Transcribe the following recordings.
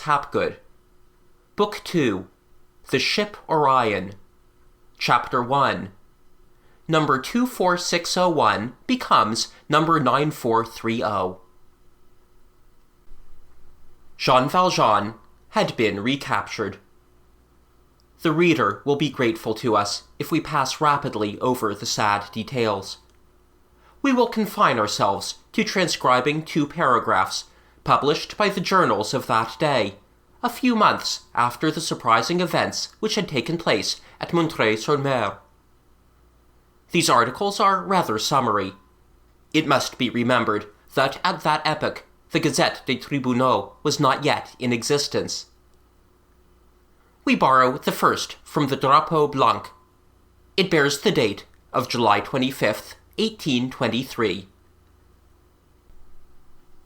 Hapgood. Book 2, The Ship Orion. Chapter 1. Number 24601 becomes number 9430. Jean Valjean had been recaptured. The reader will be grateful to us if we pass rapidly over the sad details. We will confine ourselves to transcribing 2 paragraphs published by the journals of that day, a few months after the surprising events which had taken place at Montreuil-sur-Mer. These articles are rather summary. It must be remembered that at that epoch the Gazette des Tribunaux was not yet in existence. We borrow the first from the Drapeau Blanc. It bears the date of July 25th, 1823.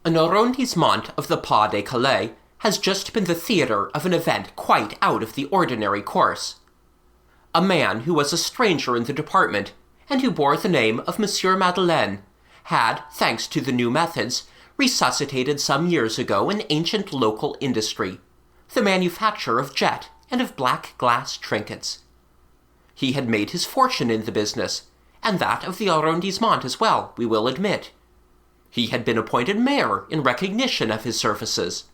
An arrondissement of the Pas de Calais has just been the theatre of an event quite out of the ordinary course. A man who was a stranger in the department, and who bore the name of Monsieur Madeleine, had, thanks to the new methods, resuscitated some years ago an ancient local industry, the manufacture of jet and of black glass trinkets. He had made his fortune in the business, and that of the arrondissement as well, we will admit. He had been appointed mayor in recognition of his services.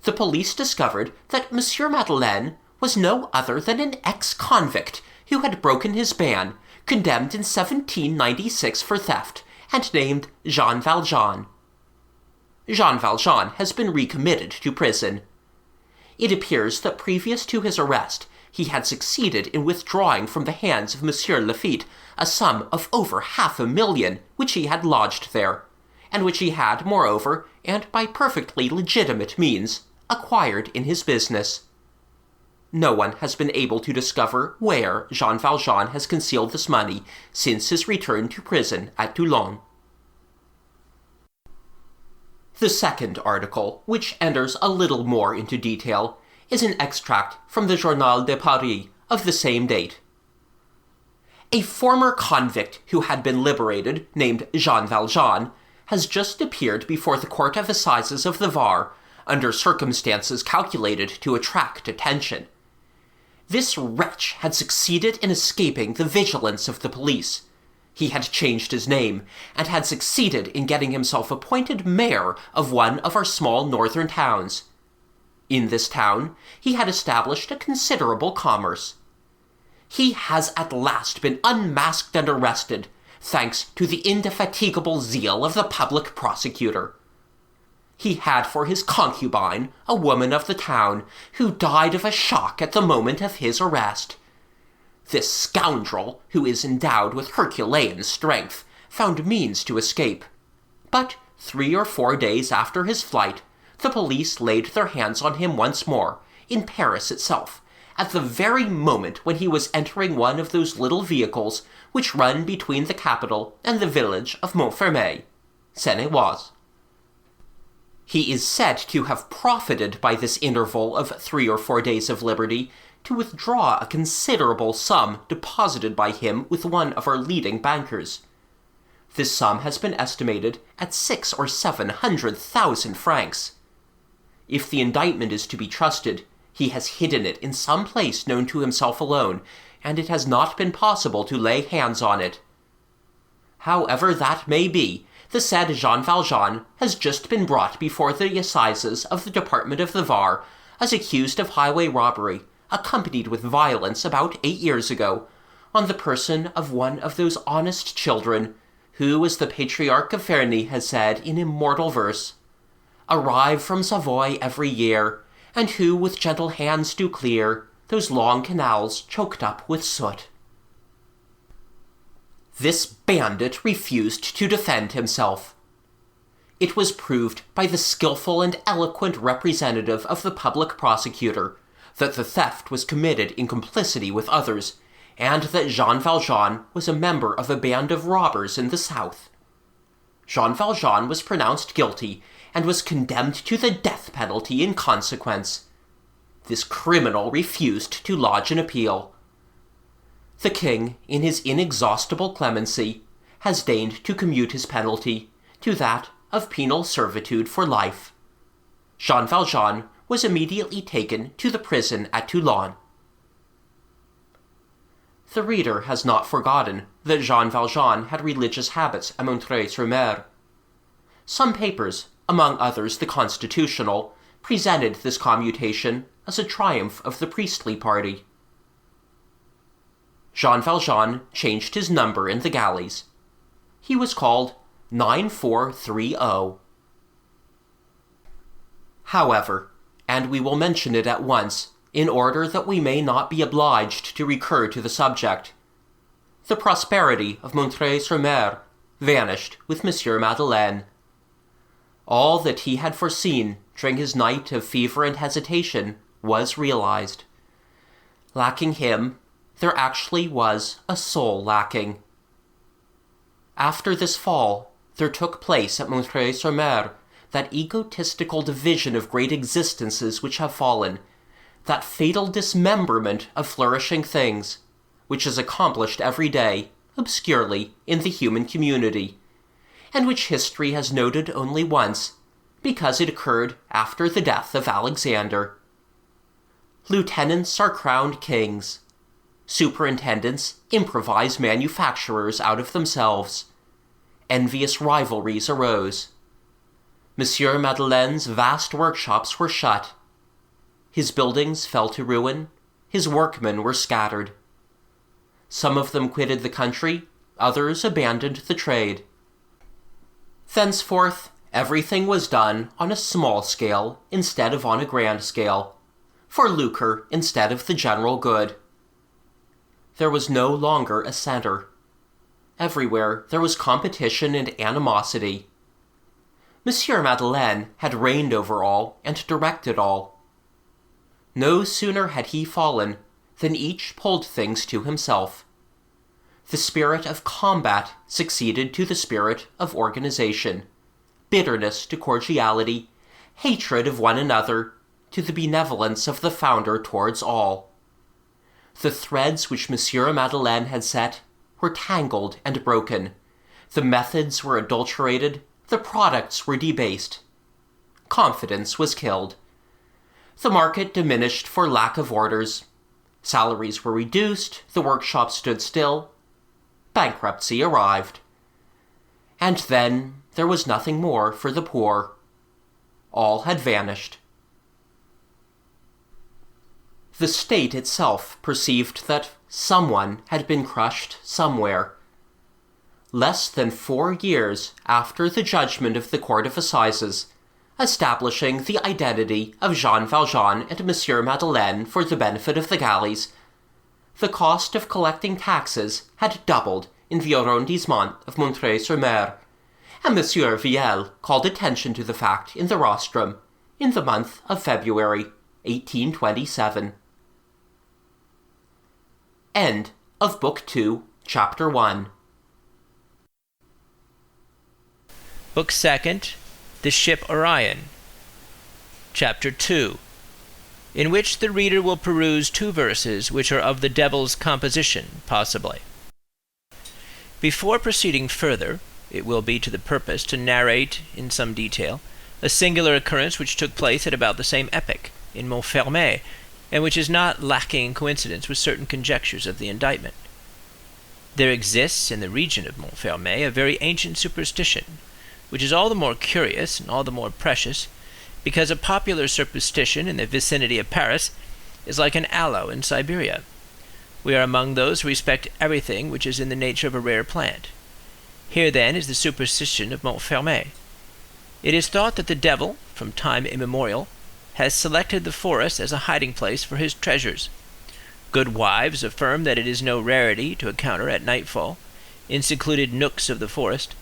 The police discovered that Monsieur Madeleine was no other than an ex-convict who had broken his ban, condemned in 1796 for theft, and named Jean Valjean. Jean Valjean has been recommitted to prison. It appears that previous to his arrest, he had succeeded in withdrawing from the hands of Monsieur Laffitte a sum of over 500,000 which he had lodged there, and which he had, moreover, and by perfectly legitimate means, acquired in his business. No one has been able to discover where Jean Valjean has concealed this money since his return to prison at Toulon. The second article, which enters a little more into detail, is an extract from the Journal de Paris of the same date. A former convict who had been liberated, named Jean Valjean, has just appeared before the Court of Assizes of the Var, under circumstances calculated to attract attention. This wretch had succeeded in escaping the vigilance of the police. He had changed his name, and had succeeded in getting himself appointed mayor of one of our small northern towns. In this town, he had established a considerable commerce. He has at last been unmasked and arrested, thanks to the indefatigable zeal of the public prosecutor. He had for his concubine a woman of the town, who died of a shock at the moment of his arrest. This scoundrel, who is endowed with Herculean strength, found means to escape. But 3 or 4 days after his flight, the police laid their hands on him once more, in Paris itself, at the very moment when he was entering one of those little vehicles which run between the capital and the village of Montfermeil, Seine-et-Oise. He is said to have profited by this interval of 3 or 4 days of liberty to withdraw a considerable sum deposited by him with one of our leading bankers. This sum has been estimated at 600,000 or 700,000 francs. If the indictment is to be trusted, he has hidden it in some place known to himself alone, and it has not been possible to lay hands on it. However that may be, the said Jean Valjean has just been brought before the assizes of the Department of the Var as accused of highway robbery, accompanied with violence about 8 years ago, on the person of one of those honest children, who, as the Patriarch of Ferney has said in immortal verse, arrive from Savoy every year, and who with gentle hands do clear those long canals choked up with soot. This bandit refused to defend himself. It was proved by the skillful and eloquent representative of the public prosecutor that the theft was committed in complicity with others, and that Jean Valjean was a member of a band of robbers in the south. Jean Valjean was pronounced guilty, and was condemned to the death penalty in consequence. This criminal refused to lodge an appeal. The king, in his inexhaustible clemency, has deigned to commute his penalty to that of penal servitude for life. Jean Valjean was immediately taken to the prison at Toulon. The reader has not forgotten that Jean Valjean had religious habits at Montreuil-sur-Mer. Some papers, among others the Constitutional, presented this commutation as a triumph of the priestly party. Jean Valjean changed his number in the galleys. He was called 9430. However, and we will mention it at once, in order that we may not be obliged to recur to the subject, the prosperity of Montreuil-sur-Mer vanished with Monsieur Madeleine. All that he had foreseen during his night of fever and hesitation was realized. Lacking him, there actually was a soul lacking. After this fall, there took place at Montreuil-sur-Mer that egotistical division of great existences which have fallen, that fatal dismemberment of flourishing things, which is accomplished every day, obscurely, in the human community, and which history has noted only once, because it occurred after the death of Alexander. Lieutenants are crowned kings. Superintendents improvise manufacturers out of themselves. Envious rivalries arose. Monsieur Madeleine's vast workshops were shut. His buildings fell to ruin. His workmen were scattered. Some of them quitted the country, others abandoned the trade. Thenceforth, everything was done on a small scale instead of on a grand scale, for lucre instead of the general good. There was no longer a center. Everywhere there was competition and animosity. Monsieur Madeleine had reigned over all and directed all. No sooner had he fallen than each pulled things to himself. The spirit of combat succeeded to the spirit of organization, bitterness to cordiality, hatred of one another to the benevolence of the founder towards all. The threads which Monsieur Madeleine had set were tangled and broken. The methods were adulterated, the products were debased. Confidence was killed. The market diminished for lack of orders. Salaries were reduced, the workshop stood still. Bankruptcy arrived. And then there was nothing more for the poor. All had vanished. The state itself perceived that someone had been crushed somewhere. Less than 4 years after the judgment of the Court of Assizes, establishing the identity of Jean Valjean and Monsieur Madeleine for the benefit of the galleys, the cost of collecting taxes had doubled in the arrondissement of Montreuil-sur-Mer, and Monsieur Viel called attention to the fact in the rostrum in the month of February, 1827. End of Book 2, Chapter 1. Book 2nd, The Ship Orion, Chapter 2, in which the reader will peruse 2 verses which are of the devil's composition, possibly. Before proceeding further, it will be to the purpose to narrate in some detail a singular occurrence which took place at about the same epoch in Montfermeil, and which is not lacking in coincidence with certain conjectures of the indictment. There exists in the region of Montfermeil a very ancient superstition, which is all the more curious and all the more precious, because a popular superstition in the vicinity of Paris is like an aloe in Siberia. We are among those who respect everything which is in the nature of a rare plant. Here, then, is the superstition of Montfermeil. It is thought that the devil, from time immemorial, has selected the forest as a hiding place for his treasures. Good wives affirm that it is no rarity to encounter at nightfall, in secluded nooks of the forest,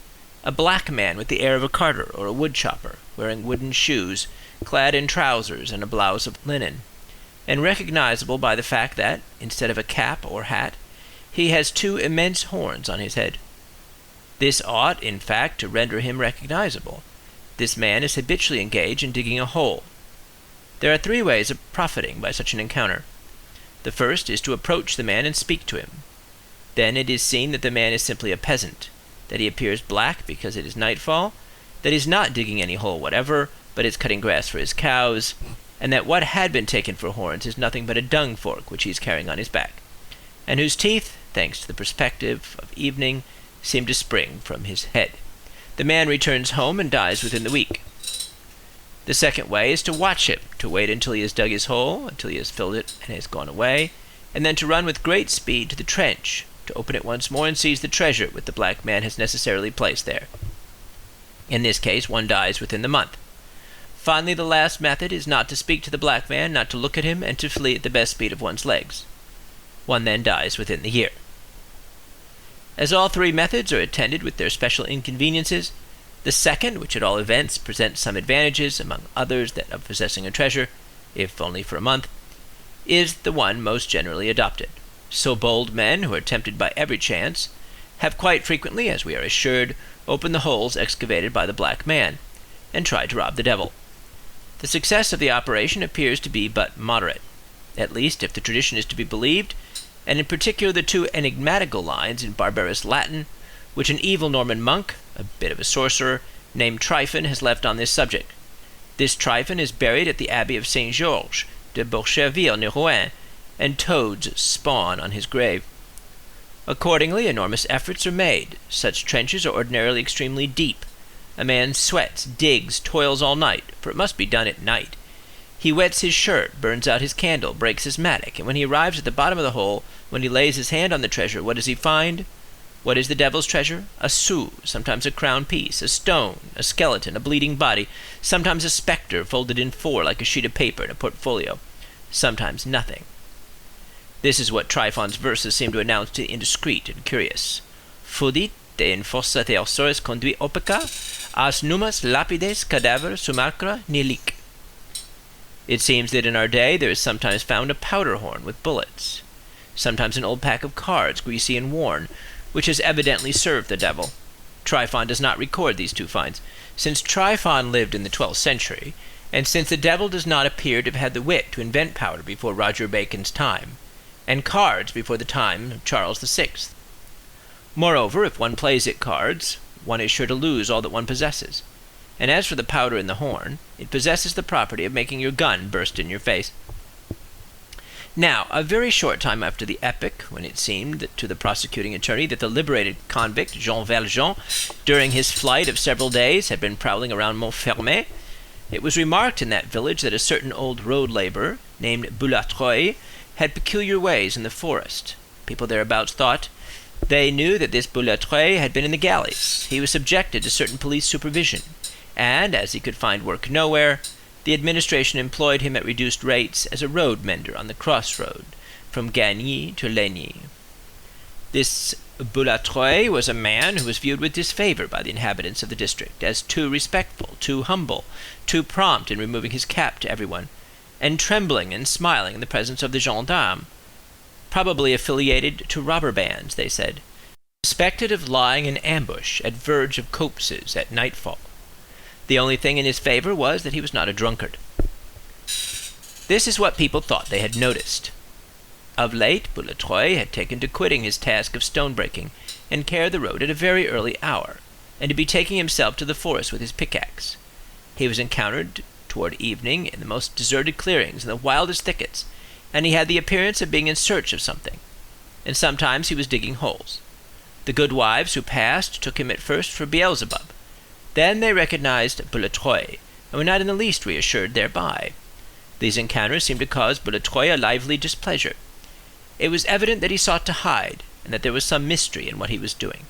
a black man with the air of a carter or a wood chopper, wearing wooden shoes, clad in trousers and a blouse of linen, and recognizable by the fact that, instead of a cap or hat, he has 2 immense horns on his head. This ought, in fact, to render him recognizable. This man is habitually engaged in digging a hole. There are 3 ways of profiting by such an encounter. The first is to approach the man and speak to him. Then it is seen that the man is simply a peasant, that he appears black because it is nightfall, that he is not digging any hole whatever, but is cutting grass for his cows, and that what had been taken for horns is nothing but a dung fork which he is carrying on his back, and whose teeth, thanks to the perspective of evening, seem to spring from his head. The man returns home and dies within the week. The second way is to watch him, to wait until he has dug his hole, until he has filled it and has gone away, and then to run with great speed to the trench, to open it once more and seize the treasure which the black man has necessarily placed there. In this case, one dies within the month. Finally, the last method is not to speak to the black man, not to look at him, and to flee at the best speed of one's legs. One then dies within the year. As all three methods are attended with their special inconveniences, the second, which at all events presents some advantages, among others that of possessing a treasure, if only for a month, is the one most generally adopted. So bold men, who are tempted by every chance, have quite frequently, as we are assured, opened the holes excavated by the black man, and tried to rob the devil. The success of the operation appears to be but moderate, at least if the tradition is to be believed, and in particular the two enigmatical lines in barbarous Latin, which an evil Norman monk, a bit of a sorcerer, named Tryphon, has left on this subject. This Tryphon is buried at the Abbey of Saint Georges de Bourcherville near Rouen, and toads spawn on his grave. Accordingly, enormous efforts are made. Such trenches are ordinarily extremely deep. A man sweats, digs, toils all night, for it must be done at night. He wets his shirt, burns out his candle, breaks his mattock, and when he arrives at the bottom of the hole, when he lays his hand on the treasure, what does he find? What is the devil's treasure? A sou, sometimes a crown piece, a stone, a skeleton, a bleeding body, sometimes a spectre folded in four like a sheet of paper in a portfolio, sometimes nothing. This is what Tryphon's verses seem to announce to the indiscreet and curious. Fudit de in fossa theosores conduit opeca, as numas lapides cadaver sumacra nilic. It seems that in our day there is sometimes found a powder horn with bullets, sometimes an old pack of cards, greasy and worn, which has evidently served the devil. Tryphon does not record these two finds. Since Tryphon lived in the 12th century, and since the devil does not appear to have had the wit to invent powder before Roger Bacon's time, and cards before the time of Charles VI. Moreover, if one plays at cards, one is sure to lose all that one possesses. And as for the powder in the horn, it possesses the property of making your gun burst in your face. Now, a very short time after the epoch, when it seemed to the prosecuting attorney that the liberated convict Jean Valjean, during his flight of several days, had been prowling around Montfermeil, it was remarked in that village that a certain old road laborer, named Boulatruelle, had peculiar ways in the forest. People thereabouts thought they knew that this Boulatruelle had been in the galleys. He was subjected to certain police supervision, and, as he could find work nowhere, the administration employed him at reduced rates as a road mender on the crossroad from Gagny to Lagny. This Boulatruelle was a man who was viewed with disfavor by the inhabitants of the district as too respectful, too humble, too prompt in removing his cap to everyone, and trembling and smiling in the presence of the gendarmes, probably affiliated to robber bands, they said, suspected of lying in ambush at verge of copses at nightfall. The only thing in his favor was that he was not a drunkard. This is what people thought they had noticed. Of late, Boulatruelle had taken to quitting his task of stone-breaking and care the road at a very early hour, and to be taking himself to the forest with his pickaxe. He was encountered toward evening in the most deserted clearings, in the wildest thickets, and he had the appearance of being in search of something, and sometimes he was digging holes. The good wives who passed took him at first for Beelzebub. Then they recognized Boulatruelle, and were not in the least reassured thereby. These encounters seemed to cause Boulatruelle a lively displeasure. It was evident that he sought to hide, and that there was some mystery in what he was doing.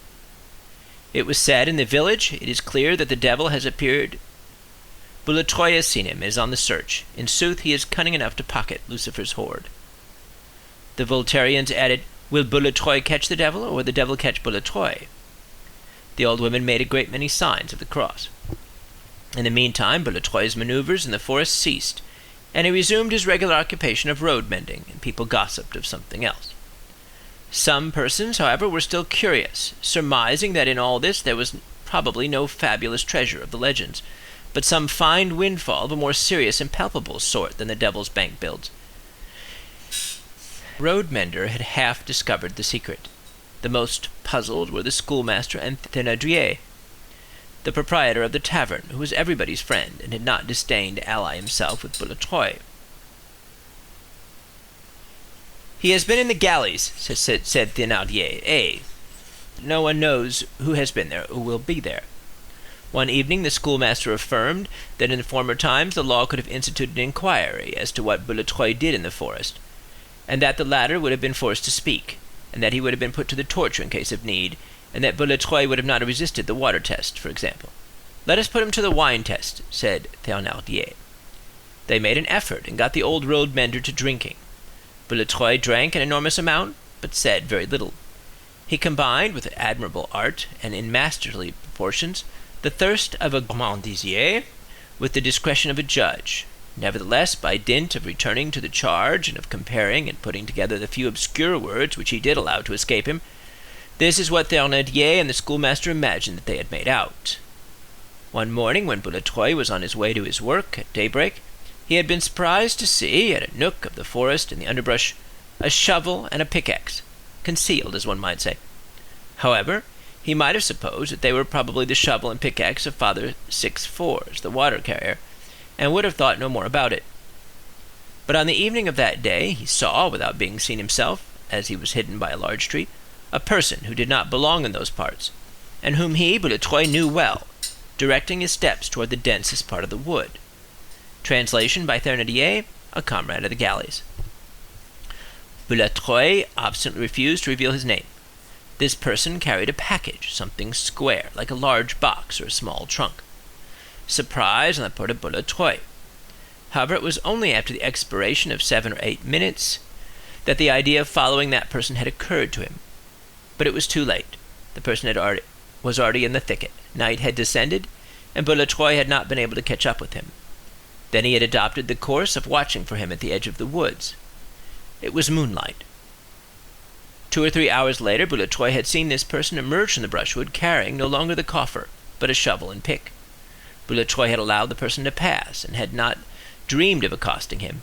It was said in the village, "It is clear that the devil has appeared. Boulatruelle has seen him, and is on the search. In sooth, he is cunning enough to pocket Lucifer's hoard." The Voltairians added, "Will Boulatruelle catch the devil, or will the devil catch Boulatruelle?" The old women made a great many signs of the cross. In the meantime, Boulatruelle's maneuvers in the forest ceased, and he resumed his regular occupation of road mending, and people gossiped of something else. Some persons, however, were still curious, surmising that in all this there was probably no fabulous treasure of the legends, but some fine windfall of a more serious and palpable sort than the devil's bank bills. Road mender had half discovered the secret. The most puzzled were the schoolmaster and Thenardier. the proprietor of the tavern, who was everybody's friend and had not disdained to ally himself with Boulatruelle. "He has been in the galleys," said Thenardier. "Eh? No one knows who has been there, who will be there." One evening the schoolmaster affirmed that in former times the law could have instituted an inquiry as to what Boulatruelle did in the forest, and that the latter would have been forced to speak, and that he would have been put to the torture in case of need, and that Boulatruelle would have not resisted the water test, for example. "Let us put him to the wine test," said Thenardier. They made an effort and got the old road mender to drinking. Boulatruelle drank an enormous amount, but said very little. He combined with admirable art and in masterly proportions the thirst of a gourmandiser with the discretion of a judge. Nevertheless, by dint of returning to the charge and of comparing and putting together the few obscure words which he did allow to escape him, this is what Thenardier and the schoolmaster imagined that they had made out. One morning, when Boulatruelle was on his way to his work at daybreak, he had been surprised to see, at a nook of the forest in the underbrush, a shovel and a pickaxe, concealed, as one might say. However, he might have supposed that they were probably the shovel and pickaxe of Father Six-Fours, the water carrier, and would have thought no more about it. But on the evening of that day he saw, without being seen himself, as he was hidden by a large tree, a person who did not belong in those parts, and whom he, Boulatruelle, knew well, directing his steps toward the densest part of the wood. Translation by Thenardier, a comrade of the galleys. Boulatruelle obstinately refused to reveal his name. This person carried a package, something square, like a large box or a small trunk. Surprise on the part of Boulatruelle. However, it was only after the expiration of 7 or 8 minutes that the idea of following that person had occurred to him. But it was too late. The person was already in the thicket. Night had descended, and Boulatruelle had not been able to catch up with him. Then he had adopted the course of watching for him at the edge of the woods. It was moonlight. 2 or 3 hours later, Boulatruelle had seen this person emerge from the brushwood carrying no longer the coffer, but a shovel and pick. Boulatruelle had allowed the person to pass, and had not dreamed of accosting him,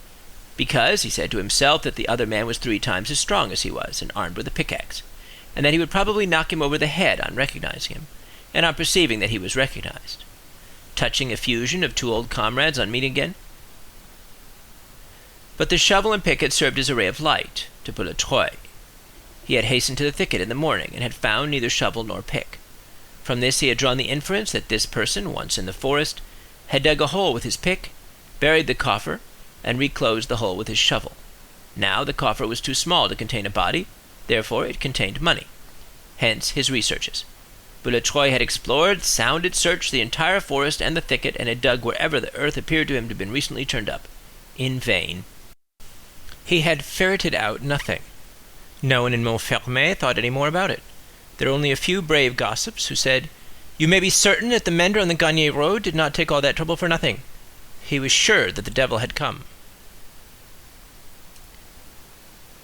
because he said to himself that the other man was 3 times as strong as he was, and armed with a pickaxe, and that he would probably knock him over the head on recognizing him, and on perceiving that he was recognized. Touching effusion of 2 old comrades on meeting again. But the shovel and pick had served as a ray of light to Boulatruelle. He had hastened to the thicket in the morning, and had found neither shovel nor pick. From this he had drawn the inference that this person, once in the forest, had dug a hole with his pick, buried the coffer, and reclosed the hole with his shovel. Now the coffer was too small to contain a body, therefore it contained money. Hence his researches. Boulatruelle had explored, sounded, searched the entire forest and the thicket, and had dug wherever the earth appeared to him to have been recently turned up. In vain. He had ferreted out nothing. No one in Montfermeil thought any more about it. There were only a few brave gossips who said, "You may be certain that the mender on the Gagné road did not take all that trouble for nothing. He was sure that the devil had come."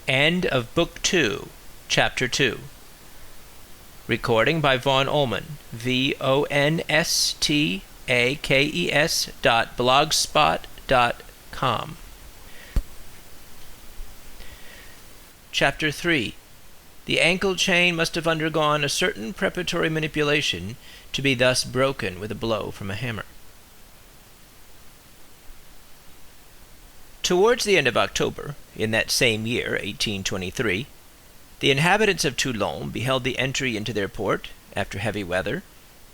End of Book 2, Chapter 2. Recording by Von Ullman, VONSTAKES.blogspot.com. Chapter 3. The ankle chain must have undergone a certain preparatory manipulation to be thus broken with a blow from a hammer. Towards the end of October, in that same year, 1823, the inhabitants of Toulon beheld the entry into their port, after heavy weather,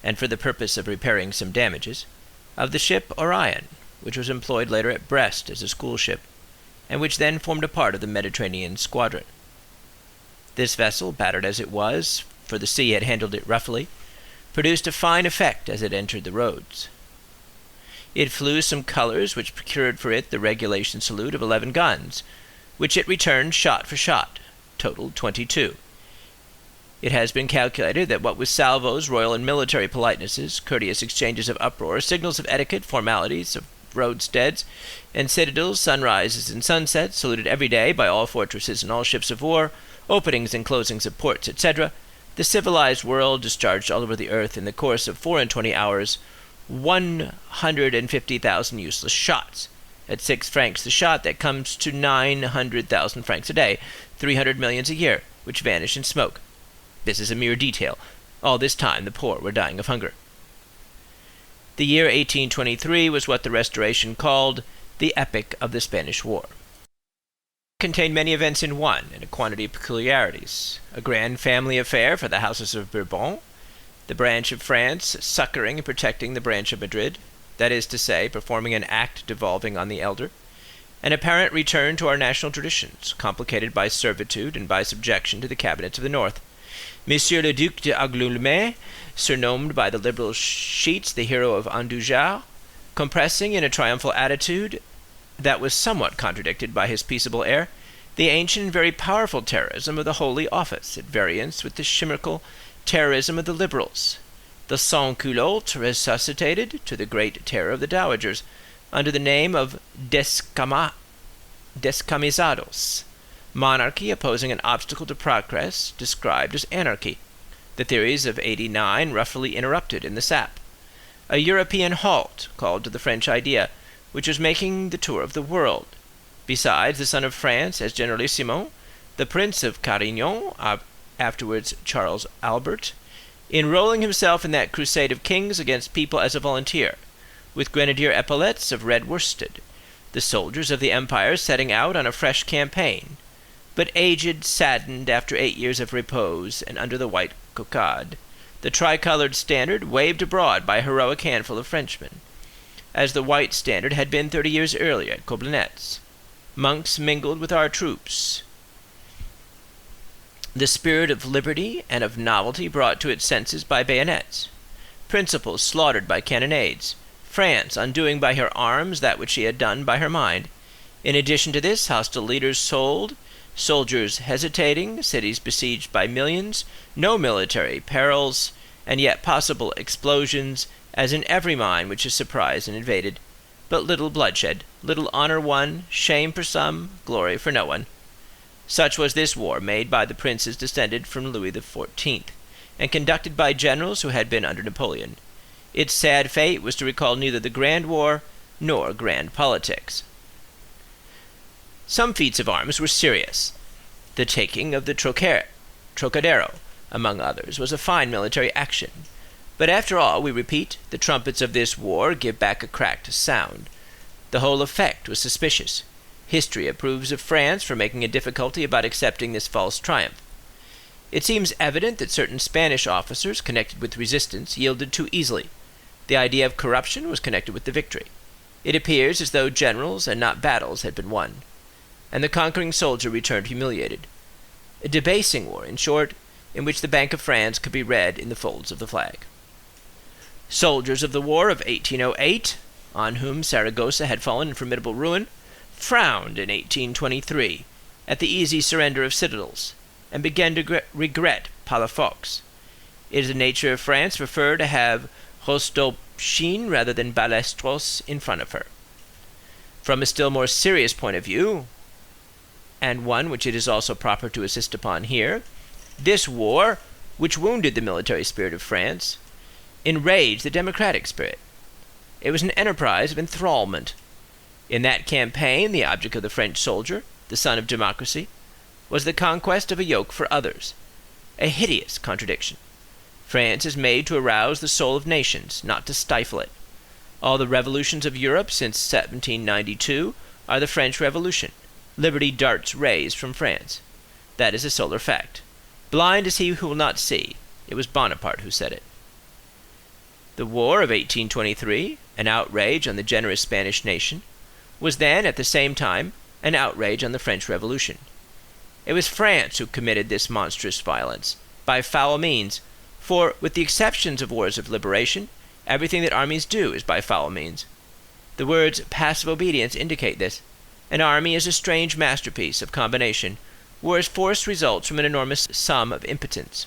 and for the purpose of repairing some damages, of the ship Orion, which was employed later at Brest as a school ship, and which then formed a part of the Mediterranean squadron. This vessel, battered as it was, for the sea had handled it roughly, produced a fine effect as it entered the roads. It flew some colors which procured for it the regulation salute of 11 guns, which it returned shot for shot, total 22. It has been calculated that what with salvos, royal and military politenesses, courteous exchanges of uproar, signals of etiquette, formalities of roadsteads, and citadels, sunrises and sunsets, saluted every day by all fortresses and all ships of war, openings and closings of ports, etc., the civilized world discharged all over the earth in the course of 24 hours 150,000 useless shots. At 6 francs the shot, that comes to 900,000 francs a day, 300 millions a year, which vanish in smoke. This is a mere detail. All this time the poor were dying of hunger. The year 1823 was what the Restoration called the epoch of the Spanish War. It contained many events in one, and a quantity of peculiarities. A grand family affair for the houses of Bourbon, the branch of France succoring and protecting the branch of Madrid, that is to say, performing an act devolving on the elder, an apparent return to our national traditions, complicated by servitude and by subjection to the cabinets of the North. Monsieur le Duc d'Angoulême, surnamed by the liberal sheets the hero of Andujar, compressing in a triumphal attitude that was somewhat contradicted by his peaceable air, the ancient and very powerful terrorism of the Holy Office, at variance with the chimerical terrorism of the liberals. The sans-culottes resuscitated to the great terror of the dowagers, under the name of descamisados. Monarchy opposing an obstacle to progress, described as anarchy. The theories of '89 roughly interrupted in the sap. A European halt, called to the French idea, which was making the tour of the world. Besides, the son of France as generalissimo, the Prince of Carignan, afterwards Charles Albert, enrolling himself in that crusade of kings against people as a volunteer, with grenadier epaulettes of red worsted, the soldiers of the empire setting out on a fresh campaign, but aged, saddened after 8 years of repose, and under the white cockade, the tricolored standard waved abroad by a heroic handful of Frenchmen, as the white standard had been 30 years earlier at Coblentz. Monks mingled with our troops. The spirit of liberty and of novelty brought to its senses by bayonets, principles slaughtered by cannonades, France undoing by her arms that which she had done by her mind. In addition to this, hostile leaders sold, soldiers hesitating, cities besieged by millions, no military perils, and yet possible explosions, as in every mine which is surprised and invaded, but little bloodshed, little honor won, shame for some, glory for no one. Such was this war made by the princes descended from Louis XIV, and conducted by generals who had been under Napoleon. Its sad fate was to recall neither the Grand War nor grand politics. Some feats of arms were serious. The taking of the Trocadero, among others, was a fine military action. But after all, we repeat, the trumpets of this war give back a cracked sound. The whole effect was suspicious. History approves of France for making a difficulty about accepting this false triumph. It seems evident that certain Spanish officers connected with resistance yielded too easily. The idea of corruption was connected with the victory. It appears as though generals and not battles had been won, and the conquering soldier returned humiliated. A debasing war, in short, in which the Bank of France could be read in the folds of the flag. Soldiers of the war of 1808, on whom Saragossa had fallen in formidable ruin, frowned in 1823 at the easy surrender of citadels, and began to regret Palafox. It is the nature of France to prefer to have Rostopchine rather than Balestros in front of her. From a still more serious point of view, and one which it is also proper to insist upon here, this war, which wounded the military spirit of France, enraged the democratic spirit. It was an enterprise of enthrallment. In that campaign, the object of the French soldier, the son of democracy, was the conquest of a yoke for others. A hideous contradiction. France is made to arouse the soul of nations, not to stifle it. All the revolutions of Europe since 1792 are the French Revolution. Liberty darts rays from France. That is a solar fact. Blind is he who will not see. It was Bonaparte who said it. The War of 1823, an outrage on the generous Spanish nation, was then, at the same time, an outrage on the French Revolution. It was France who committed this monstrous violence, by foul means, for, with the exceptions of wars of liberation, everything that armies do is by foul means. The words passive obedience indicate this. An army is a strange masterpiece of combination, whereas force results from an enormous sum of impotence.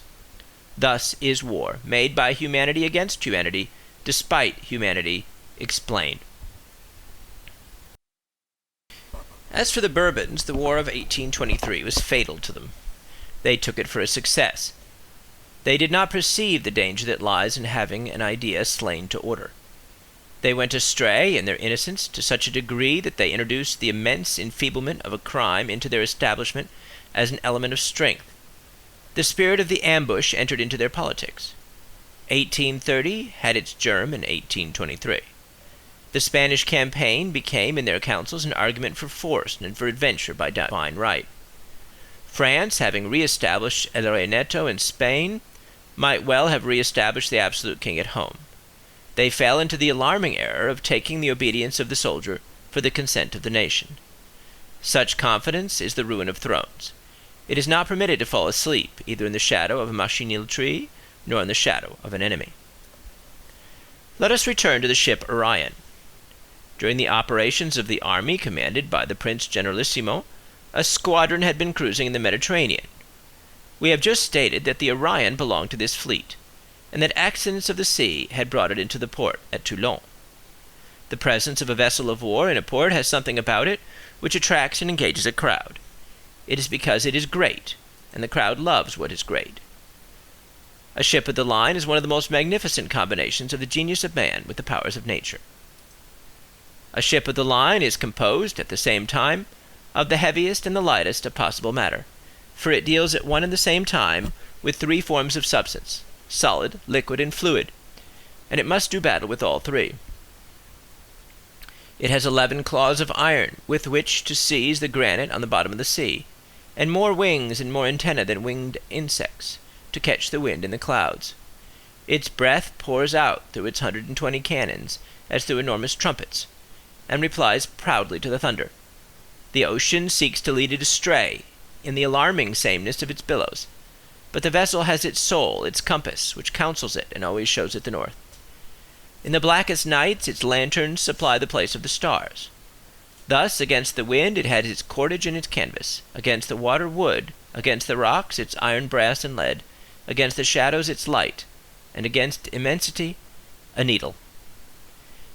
Thus is war, made by humanity against humanity, despite humanity, explained. As for the Bourbons, the War of 1823 was fatal to them. They took it for a success. They did not perceive the danger that lies in having an idea slain to order. They went astray in their innocence to such a degree that they introduced the immense enfeeblement of a crime into their establishment as an element of strength. The spirit of the ambush entered into their politics. 1830 had its germ in 1823. The Spanish campaign became in their councils an argument for force and for adventure by divine right. France, having re-established El Rey Neto in Spain, might well have re-established the absolute king at home. They fell into the alarming error of taking the obedience of the soldier for the consent of the nation. Such confidence is the ruin of thrones. It is not permitted to fall asleep, either in the shadow of a machineel tree, nor in the shadow of an enemy. Let us return to the ship Orion. During the operations of the army commanded by the Prince Generalissimo, a squadron had been cruising in the Mediterranean. We have just stated that the Orion belonged to this fleet, and that accidents of the sea had brought it into the port at Toulon. The presence of a vessel of war in a port has something about it which attracts and engages a crowd. It is because it is great, and the crowd loves what is great. A ship of the line is one of the most magnificent combinations of the genius of man with the powers of nature. A ship of the line is composed, at the same time, of the heaviest and the lightest of possible matter, for it deals at one and the same time with three forms of substance, solid, liquid, and fluid, and it must do battle with all three. It has 11 claws of iron with which to seize the granite on the bottom of the sea, and more wings and more antennae than winged insects, to catch the wind in the clouds. Its breath pours out through its 120 cannons as through enormous trumpets, and replies proudly to the thunder. The ocean seeks to lead it astray in the alarming sameness of its billows, but the vessel has its soul, its compass, which counsels it and always shows it the north. In the blackest nights its lanterns supply the place of the stars. Thus, against the wind it has its cordage and its canvas, against the water wood, against the rocks its iron, brass, and lead, against the shadows its light, and against immensity a needle.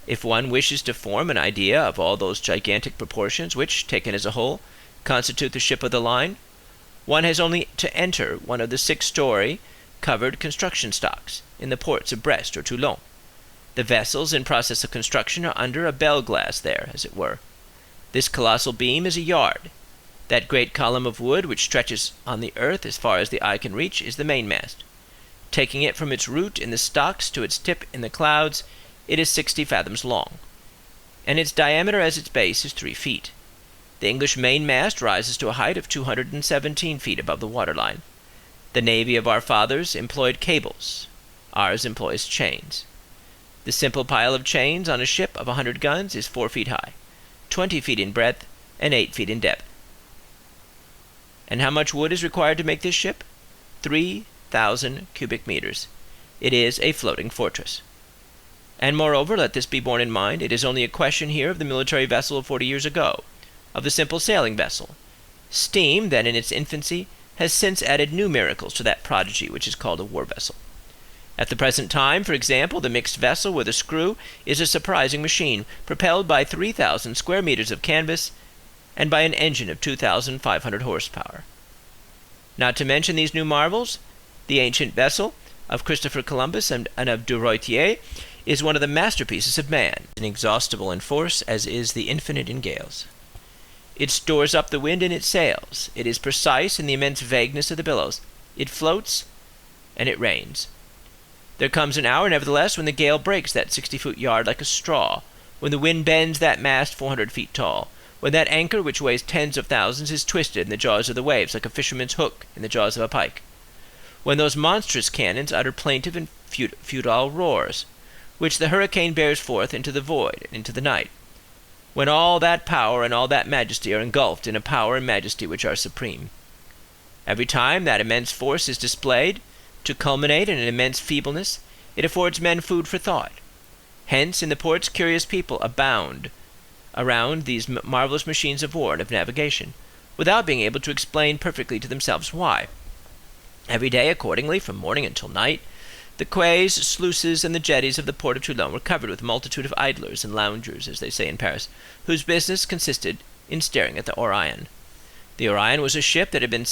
If one wishes to form an idea of all those gigantic proportions which, taken as a whole, constitute the ship of the line, one has only to enter one of the 6-story covered construction stocks in the ports of Brest or Toulon. The vessels in process of construction are under a bell glass there, as it were. This colossal beam is a yard. That great column of wood which stretches on the earth as far as the eye can reach is the mainmast. Taking it from its root in the stocks to its tip in the clouds, it is 60 fathoms long, and its diameter as its base is 3 feet. The English mainmast rises to a height of 217 feet above the waterline. The navy of our fathers employed cables. Ours employs chains. The simple pile of chains on a ship of 100 guns is 4 feet high, 20 feet in breadth, and 8 feet in depth. And how much wood is required to make this ship? 3,000 cubic meters. It is a floating fortress. And moreover, let this be borne in mind, it is only a question here of the military vessel of 40 years ago, of the simple sailing vessel. Steam, then in its infancy, has since added new miracles to that prodigy which is called a war vessel. At the present time, for example, the mixed vessel with a screw is a surprising machine, propelled by 3,000 square meters of canvas and by an engine of 2,500 horsepower. Not to mention these new marvels, the ancient vessel of Christopher Columbus and of de Ruyter is one of the masterpieces of man, inexhaustible in force as is the infinite in gales. It stores up the wind in its sails. It is precise in the immense vagueness of the billows. It floats, and it rains. There comes an hour, nevertheless, when the gale breaks that 60-foot yard like a straw, when the wind bends that mast 400 feet tall, when that anchor, which weighs tens of thousands, is twisted in the jaws of the waves like a fisherman's hook in the jaws of a pike, when those monstrous cannons utter plaintive and futile roars, which the hurricane bears forth into the void and into the night, when all that power and all that majesty are engulfed in a power and majesty which are supreme. Every time that immense force is displayed, to culminate in an immense feebleness, it affords men food for thought. Hence, in the ports, curious people abound around these marvelous machines of war and of navigation, without being able to explain perfectly to themselves why. Every day, accordingly, from morning until night, the quays, sluices, and the jetties of the port of Toulon were covered with a multitude of idlers and loungers, as they say in Paris, whose business consisted in staring at the Orion. The Orion was a ship that had been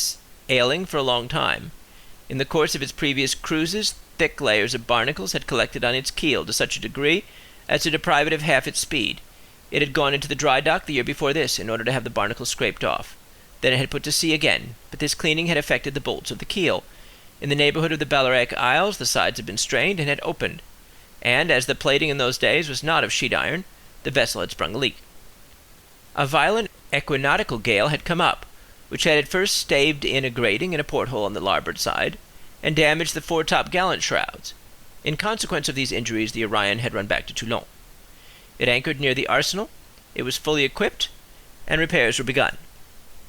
ailing for a long time. In the course of its previous cruises, thick layers of barnacles had collected on its keel to such a degree as to deprive it of half its speed. It had gone into the dry dock the year before this in order to have the barnacles scraped off. Then it had put to sea again, but this cleaning had affected the bolts of the keel, In the neighborhood of the Belleric Isles, the sides had been strained and had opened, and, as the plating in those days was not of sheet iron, the vessel had sprung a leak. A violent equinoctial gale had come up, which had at first staved in a grating in a porthole on the larboard side, and damaged the foretop gallant shrouds. In consequence of these injuries, the Orion had run back to Toulon. It anchored near the arsenal, it was fully equipped, and repairs were begun.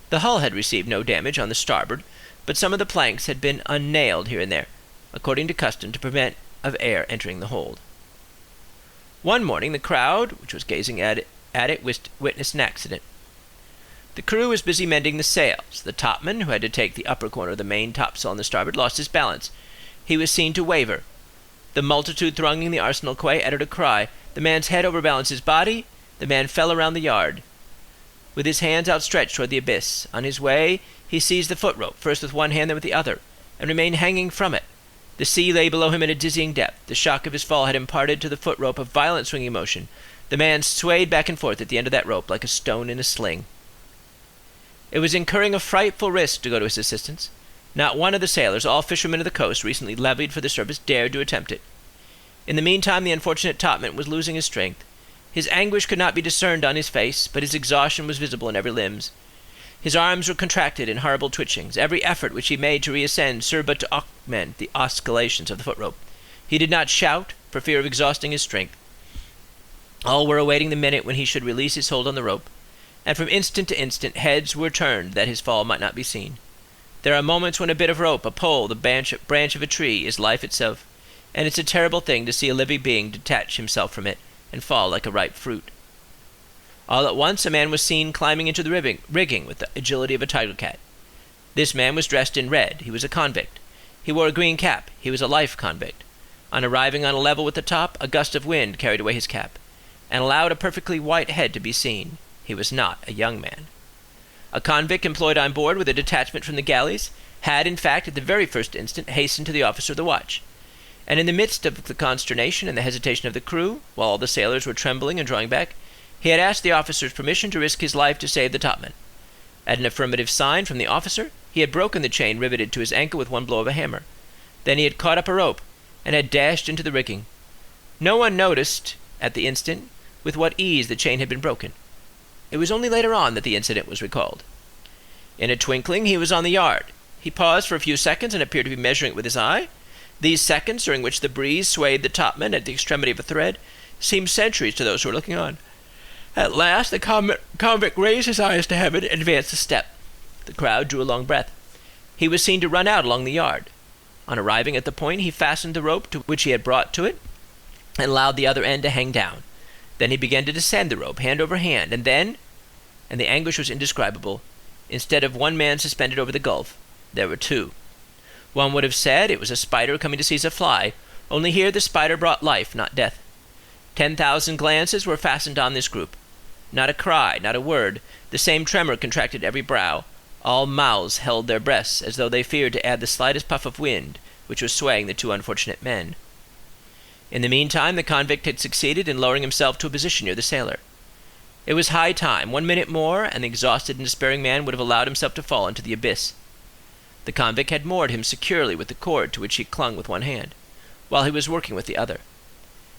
The hull had received no damage on the starboard, but some of the planks had been unnailed here and there, according to custom, to prevent of air entering the hold. One morning the crowd, which was gazing at it, witnessed an accident. The crew was busy mending the sails. The topman, who had to take the upper corner of the main topsail on the starboard, lost his balance. He was seen to waver. The multitude thronging the arsenal quay uttered a cry. The man's head overbalanced his body. The man fell around the yard, with his hands outstretched toward the abyss. On his way, he seized the foot-rope, first with one hand, then with the other, and remained hanging from it. The sea lay below him at a dizzying depth. The shock of his fall had imparted to the foot-rope a violent swinging motion. The man swayed back and forth at the end of that rope like a stone in a sling. It was incurring a frightful risk to go to his assistance. Not one of the sailors, all fishermen of the coast recently levied for the service, dared to attempt it. In the meantime, the unfortunate topman was losing his strength. His anguish could not be discerned on his face, but his exhaustion was visible in every limb. His arms were contracted in horrible twitchings. Every effort which he made to reascend served but to augment the oscillations of the foot-rope. He did not shout, for fear of exhausting his strength. All were awaiting the minute when he should release his hold on the rope, and from instant to instant heads were turned that his fall might not be seen. There are moments when a bit of rope, a pole, the branch of a tree, is life itself, and it's a terrible thing to see a living being detach himself from it and fall like a ripe fruit. All at once a man was seen climbing into the rigging with the agility of a tiger cat. This man was dressed in red. He was a convict. He wore a green cap. He was a life convict. On arriving on a level with the top, a gust of wind carried away his cap, and allowed a perfectly white head to be seen. He was not a young man. A convict employed on board with a detachment from the galleys had, in fact, at the very first instant, hastened to the officer of the watch, and in the midst of the consternation and the hesitation of the crew, while all the sailors were trembling and drawing back, he had asked the officer's permission to risk his life to save the topman. At an affirmative sign from the officer, he had broken the chain riveted to his ankle with one blow of a hammer. Then he had caught up a rope and had dashed into the rigging. No one noticed, at the instant, with what ease the chain had been broken. It was only later on that the incident was recalled. In a twinkling he was on the yard. He paused for a few seconds and appeared to be measuring it with his eye. These seconds, during which the breeze swayed the topman at the extremity of a thread, seemed centuries to those who were looking on. At last the convict raised his eyes to heaven and advanced a step. The crowd drew a long breath. He was seen to run out along the yard. On arriving at the point, he fastened the rope to which he had brought to it and allowed the other end to hang down. Then he began to descend the rope, hand over hand, and then, and the anguish was indescribable, instead of one man suspended over the gulf, there were two. One would have said it was a spider coming to seize a fly, only here the spider brought life, not death. 10,000 glances were fastened on this group. Not a cry, not a word. The same tremor contracted every brow. All mouths held their breaths, as though they feared to add the slightest puff of wind, which was swaying the two unfortunate men. In the meantime, the convict had succeeded in lowering himself to a position near the sailor. It was high time. 1 minute more, and the exhausted and despairing man would have allowed himself to fall into the abyss. The convict had moored him securely with the cord to which he clung with one hand, while he was working with the other.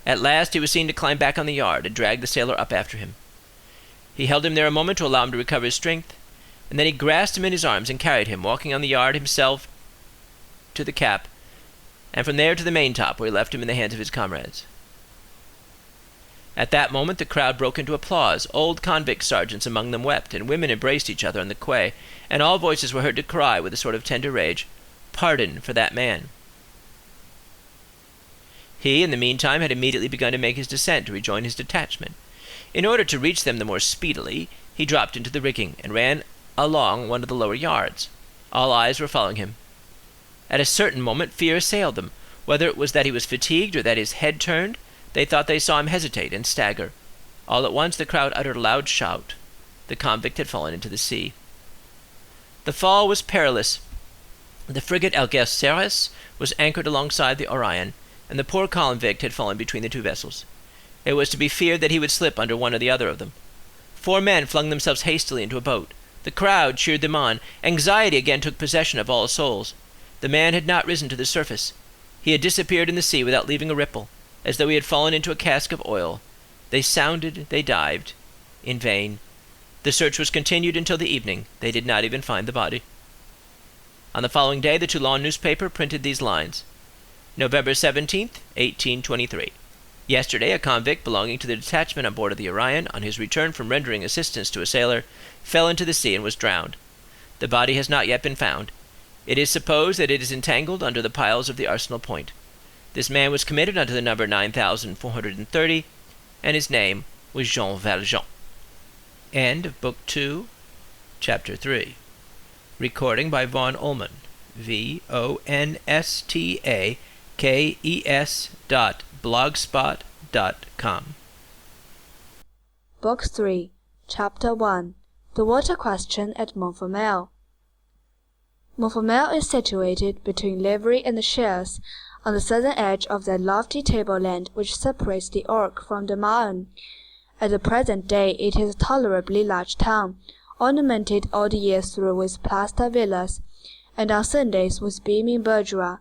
At last he was seen to climb back on the yard and drag the sailor up after him. He held him there a moment to allow him to recover his strength, and then he grasped him in his arms and carried him, walking on the yard himself to the cap, and from there to the maintop, where he left him in the hands of his comrades. At that moment the crowd broke into applause. Old convict sergeants among them wept, and women embraced each other on the quay, and all voices were heard to cry with a sort of tender rage, "Pardon for that man." He, in the meantime, had immediately begun to make his descent to rejoin his detachment. In order to reach them the more speedily, he dropped into the rigging and ran along one of the lower yards. All eyes were following him. At a certain moment fear assailed them. Whether it was that he was fatigued or that his head turned, they thought they saw him hesitate and stagger. All at once the crowd uttered a loud shout. The convict had fallen into the sea. The fall was perilous. The frigate Algeciras was anchored alongside the Orion, and the poor convict had fallen between the two vessels. It was to be feared that he would slip under one or the other of them. 4 men flung themselves hastily into a boat. The crowd cheered them on. Anxiety again took possession of all souls. The man had not risen to the surface. He had disappeared in the sea without leaving a ripple, as though he had fallen into a cask of oil. They sounded, they dived. In vain. The search was continued until the evening. They did not even find the body. On the following day, the Toulon newspaper printed these lines. November 17th, 1823. Yesterday, a convict belonging to the detachment on board of the Orion, on his return from rendering assistance to a sailor, fell into the sea and was drowned. The body has not yet been found. It is supposed that it is entangled under the piles of the Arsenal Point. This man was committed under the number 9430, and his name was Jean Valjean. End of Book 2, Chapter 3. Recording by Von Ullman, VONSTAKES.blogspot.com. Book 3, Chapter 1. The Water Question at Montfermeil. Montfermeil is situated between Livry and the Cherche, on the southern edge of that lofty tableland which separates the Ourcq from the Marne. At the present day it is a tolerably large town, ornamented all the year through with plaster villas, and on Sundays with beaming bourgeois.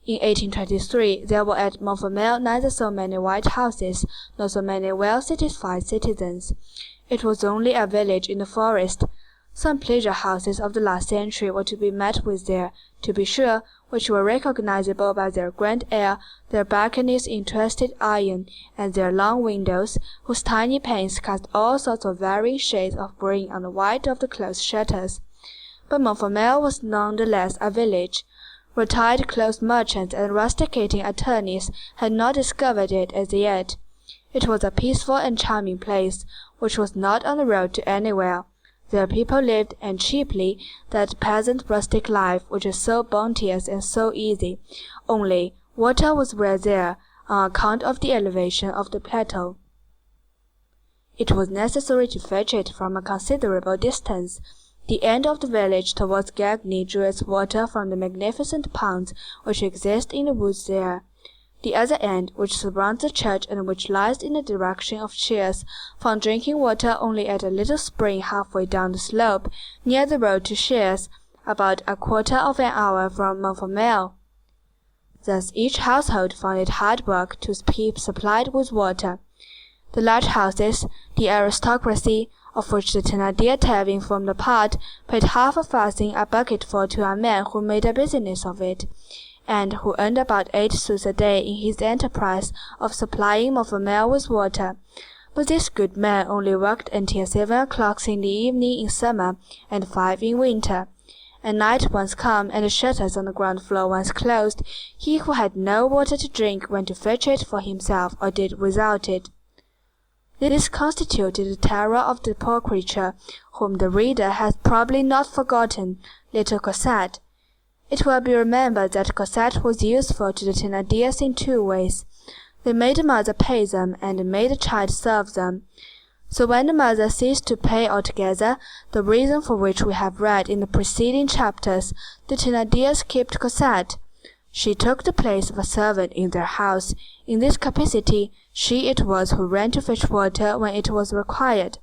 In 1823 there were at Montfermeil neither so many white houses nor so many well-satisfied citizens. It was only a village in the forest. Some pleasure houses of the last century were to be met with there, to be sure, which were recognizable by their grand air, their balconies in twisted iron, and their long windows, whose tiny panes cast all sorts of varying shades of green on the white of the closed shutters. But Montfermeil was none the less a village. Retired clothes merchants and rusticating attorneys had not discovered it as yet. It was a peaceful and charming place, which was not on the road to anywhere. There people lived, and cheaply, that peasant rustic life which is so bounteous and so easy, only water was rare there, on account of the elevation of the plateau. It was necessary to fetch it from a considerable distance. The end of the village towards Gagny drew its water from the magnificent ponds which exist in the woods there. The other end, which surrounds the church and which lies in the direction of Cherche, found drinking water only at a little spring halfway down the slope, near the road to Cherche, about a quarter of an hour from Montfermeil. Thus each household found it hard work to keep supplied with water. The large houses, the aristocracy, of which the Thenardier having formed a part, paid half a farthing a bucketful to a man who made a business of it, and who earned about 8 sous a day in his enterprise of supplying Montfermeil with water. But this good man only worked until 7 o'clock in the evening in summer, and 5 in winter. And night once come, and the shutters on the ground floor once closed, he who had no water to drink went to fetch it for himself, or did without it. This constituted the terror of the poor creature, whom the reader has probably not forgotten, little Cosette. It will be remembered that Cosette was useful to the Thénardiers in 2 ways. They made the mother pay them, and made the child serve them. So when the mother ceased to pay altogether, the reason for which we have read in the preceding chapters, the Thénardiers kept Cosette. She took the place of a servant in their house. In this capacity, she it was who ran to fetch water when it was required.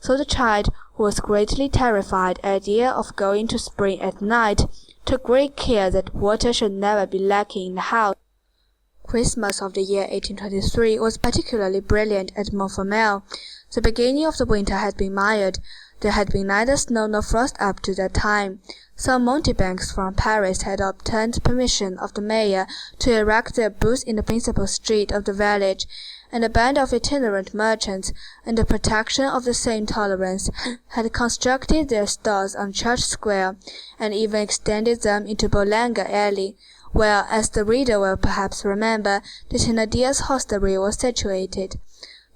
So the child, who was greatly terrified at the idea of going to spring at night, took great care that water should never be lacking in the house. Christmas of the year 1823 was particularly brilliant at Montfermeil. The beginning of the winter had been mild. There had been neither snow nor frost up to that time. Some mountebanks from Paris had obtained permission of the mayor to erect their booths in the principal street of the village, and a band of itinerant merchants, under protection of the same tolerance, had constructed their stalls on Church Square, and even extended them into Boulanger Alley, where, as the reader will perhaps remember, the Thénardiers' hostelry was situated.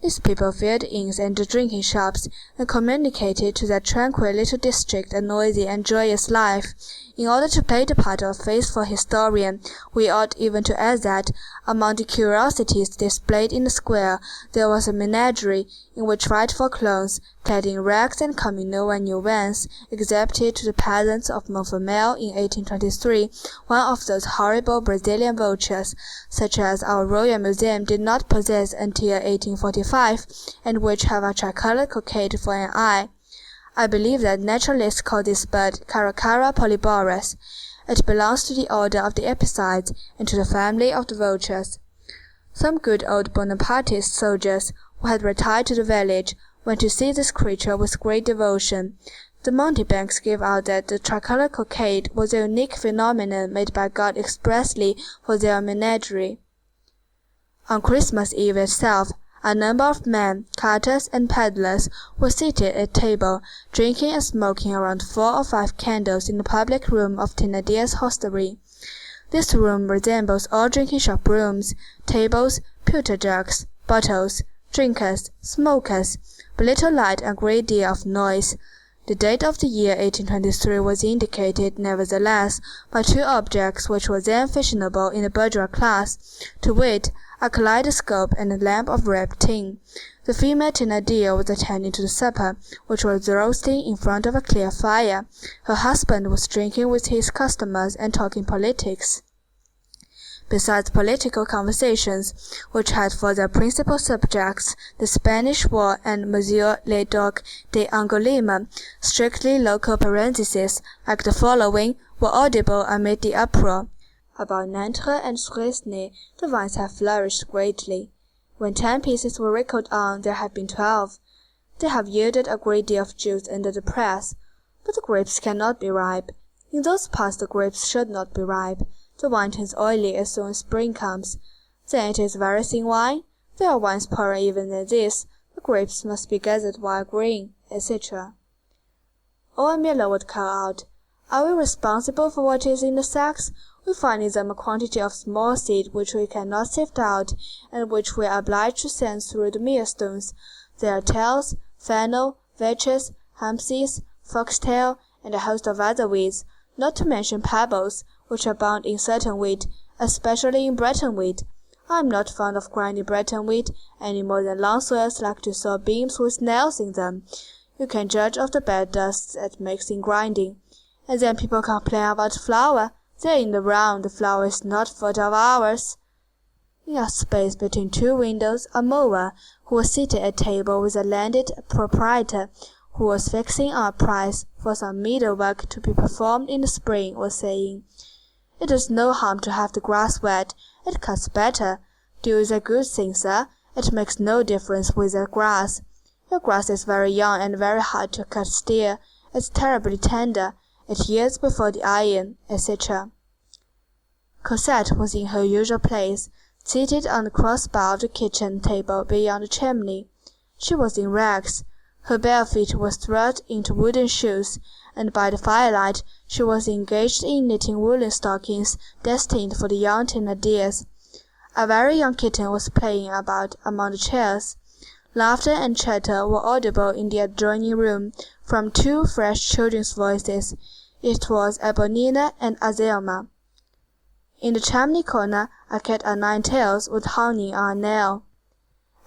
These people filled inns and drinking shops, and communicated to that tranquil little district a noisy and joyous life. In order to play the part of a faithful historian, we ought even to add that, among the curiosities displayed in the square, there was a menagerie, in which frightful clowns, clad in rags and coming nowhere near whence, exhibited to the peasants of Montfermeil in 1823 one of those horrible Brazilian vultures, such as our Royal Museum did not possess until 1845, and which have a tricolored cockade for an eye. I believe that naturalists call this bird Caracara polyborus, It belongs to the order of the Epicides and to the family of the vultures. Some good old Bonapartist soldiers who had retired to the village went to see this creature with great devotion. The mountebanks gave out that the tricolor cockade was a unique phenomenon made by God expressly for their menagerie. On Christmas Eve itself, a number of men, carters, and peddlers were seated at table, drinking and smoking around 4 or 5 candles in the public room of Thénardier's hostelry. This room resembles all drinking shop rooms, tables, pewter jugs, bottles, drinkers, smokers, but little light and a great deal of noise. The date of the year 1823 was indicated, nevertheless, by 2 objects which were then fashionable in the bourgeois class, to wit, a kaleidoscope and a lamp of red tin. The female Thénardier was attending to the supper, which was roasting in front of a clear fire. Her husband was drinking with his customers and talking politics. Besides political conversations, which had for their principal subjects the Spanish War and Monsieur le Duc d'Angoulême, strictly local parentheses, like the following, were audible amid the uproar. About Nantes and Fresnay, the vines have flourished greatly. When 10 pieces were reckoned on, there have been 12. They have yielded a great deal of juice under the press, but the grapes cannot be ripe. In those parts the grapes should not be ripe. The wine turns oily as soon as spring comes. Then it is very thin wine. There are wines poorer even than this. The grapes must be gathered while green, etc. Owen Miller would call out, "Are we responsible for what is in the sacks? We find in them a quantity of small seed which we cannot sift out, and which we are obliged to send through the millstones. There are tails, fennel, vetches, hempseeds, foxtail, and a host of other weeds, not to mention pebbles, which abound in certain wheat, especially in Breton wheat. I am not fond of grinding Breton wheat, any more than long soils like to saw beams with nails in them. You can judge of the bad dust that makes in grinding. And then people complain about flour. There in the round, the flour is not thought of ours." In a space between 2 windows, a mower, who was seated at table with a landed proprietor, who was fixing on a price for some needlework to be performed in the spring, was saying, "It does no harm to have the grass wet. It cuts better. Dew is a good thing, sir. It makes no difference with the grass. Your grass is very young and very hard to cut still. It's terribly tender. It yields before the iron," etc. Cosette was in her usual place, seated on the crossbar of the kitchen table beyond the chimney. She was in rags. Her bare feet were thrust into wooden shoes, and by the firelight she was engaged in knitting woolen stockings destined for the young Thénardiers. A very young kitten was playing about among the chairs. Laughter and chatter were audible in the adjoining room from 2 fresh children's voices. It was Ebonina and Azelma. In the chimney corner a cat of 9 tails was hanging on a nail.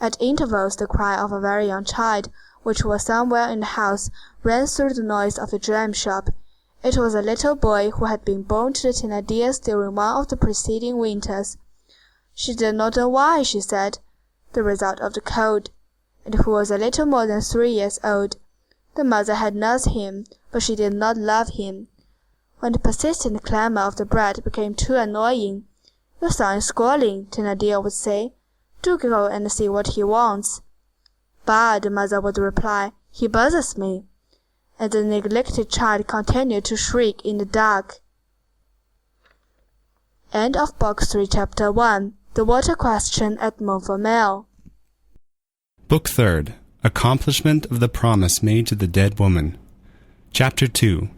At intervals the cry of a very young child, which was somewhere in the house, ran through the noise of the dram shop. It was a little boy who had been born to the Thénardiers during one of the preceding winters. She did not know why, she said, the result of the cold, and who was a little more than 3 years old. The mother had nursed him, but she did not love him. When the persistent clamour of the brat became too annoying, "Your son is squalling," Thénardier would say. "Do go and see what he wants." "Bah," the mother would reply, "he bothers me." And the neglected child continued to shriek in the dark. End of Book 3, Chapter 1. The Water Question at Montfermeil. Book 3rd. Accomplishment of the Promise Made to the Dead Woman. Chapter 2.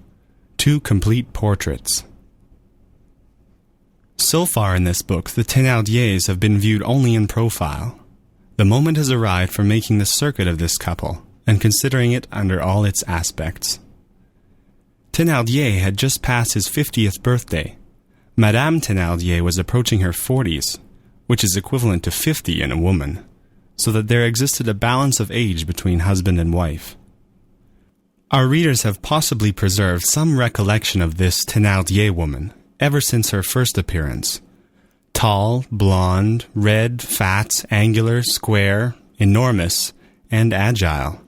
2 Complete Portraits. So far in this book, the Thénardiers have been viewed only in profile. The moment has arrived for making the circuit of this couple, and considering it under all its aspects. Thénardier had just passed his 50th birthday. Madame Thénardier was approaching her 40s, which is equivalent to 50 in a woman, so that there existed a balance of age between husband and wife. Our readers have possibly preserved some recollection of this Thénardier woman ever since her first appearance. Tall, blonde, red, fat, angular, square, enormous, and agile.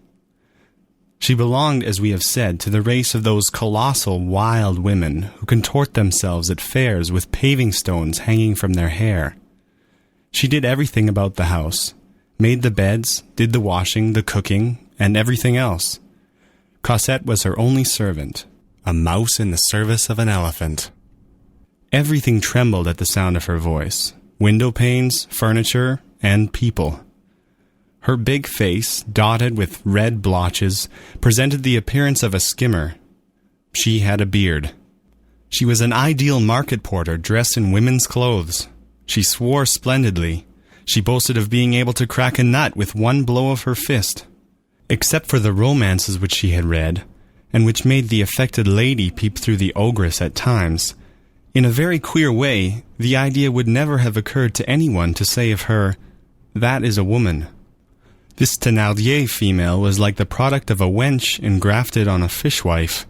She belonged, as we have said, to the race of those colossal wild women who contort themselves at fairs with paving stones hanging from their hair. She did everything about the house, made the beds, did the washing, the cooking, and everything else. Cosette was her only servant, a mouse in the service of an elephant. Everything trembled at the sound of her voice, window panes, furniture, and people. Her big face, dotted with red blotches, presented the appearance of a skimmer. She had a beard. She was an ideal market porter dressed in women's clothes. She swore splendidly. She boasted of being able to crack a nut with one blow of her fist. Except for the romances which she had read, and which made the affected lady peep through the ogress at times, in a very queer way, the idea would never have occurred to anyone to say of her, "That is a woman." This Thenardier female was like the product of a wench engrafted on a fishwife.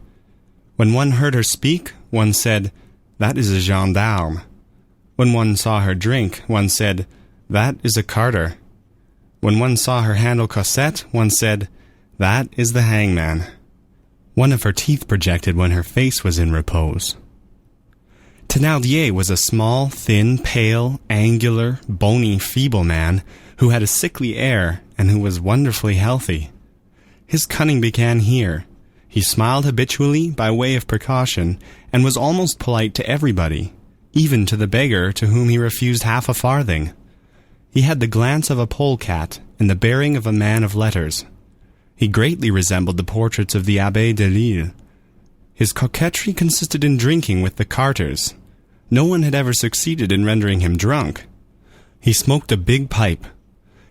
When one heard her speak, one said, "That is a gendarme." When one saw her drink, one said, "That is a carter." When one saw her handle Cosette, one said, "That is the hangman." One of her teeth projected when her face was in repose. Thenardier was a small, thin, pale, angular, bony, feeble man who had a sickly air and who was wonderfully healthy. His cunning began here. He smiled habitually by way of precaution and was almost polite to everybody, even to the beggar to whom he refused half a farthing. He had the glance of a polecat and the bearing of a man of letters. He greatly resembled the portraits of the Abbé de Lille. His coquetry consisted in drinking with the carters. No one had ever succeeded in rendering him drunk. He smoked a big pipe.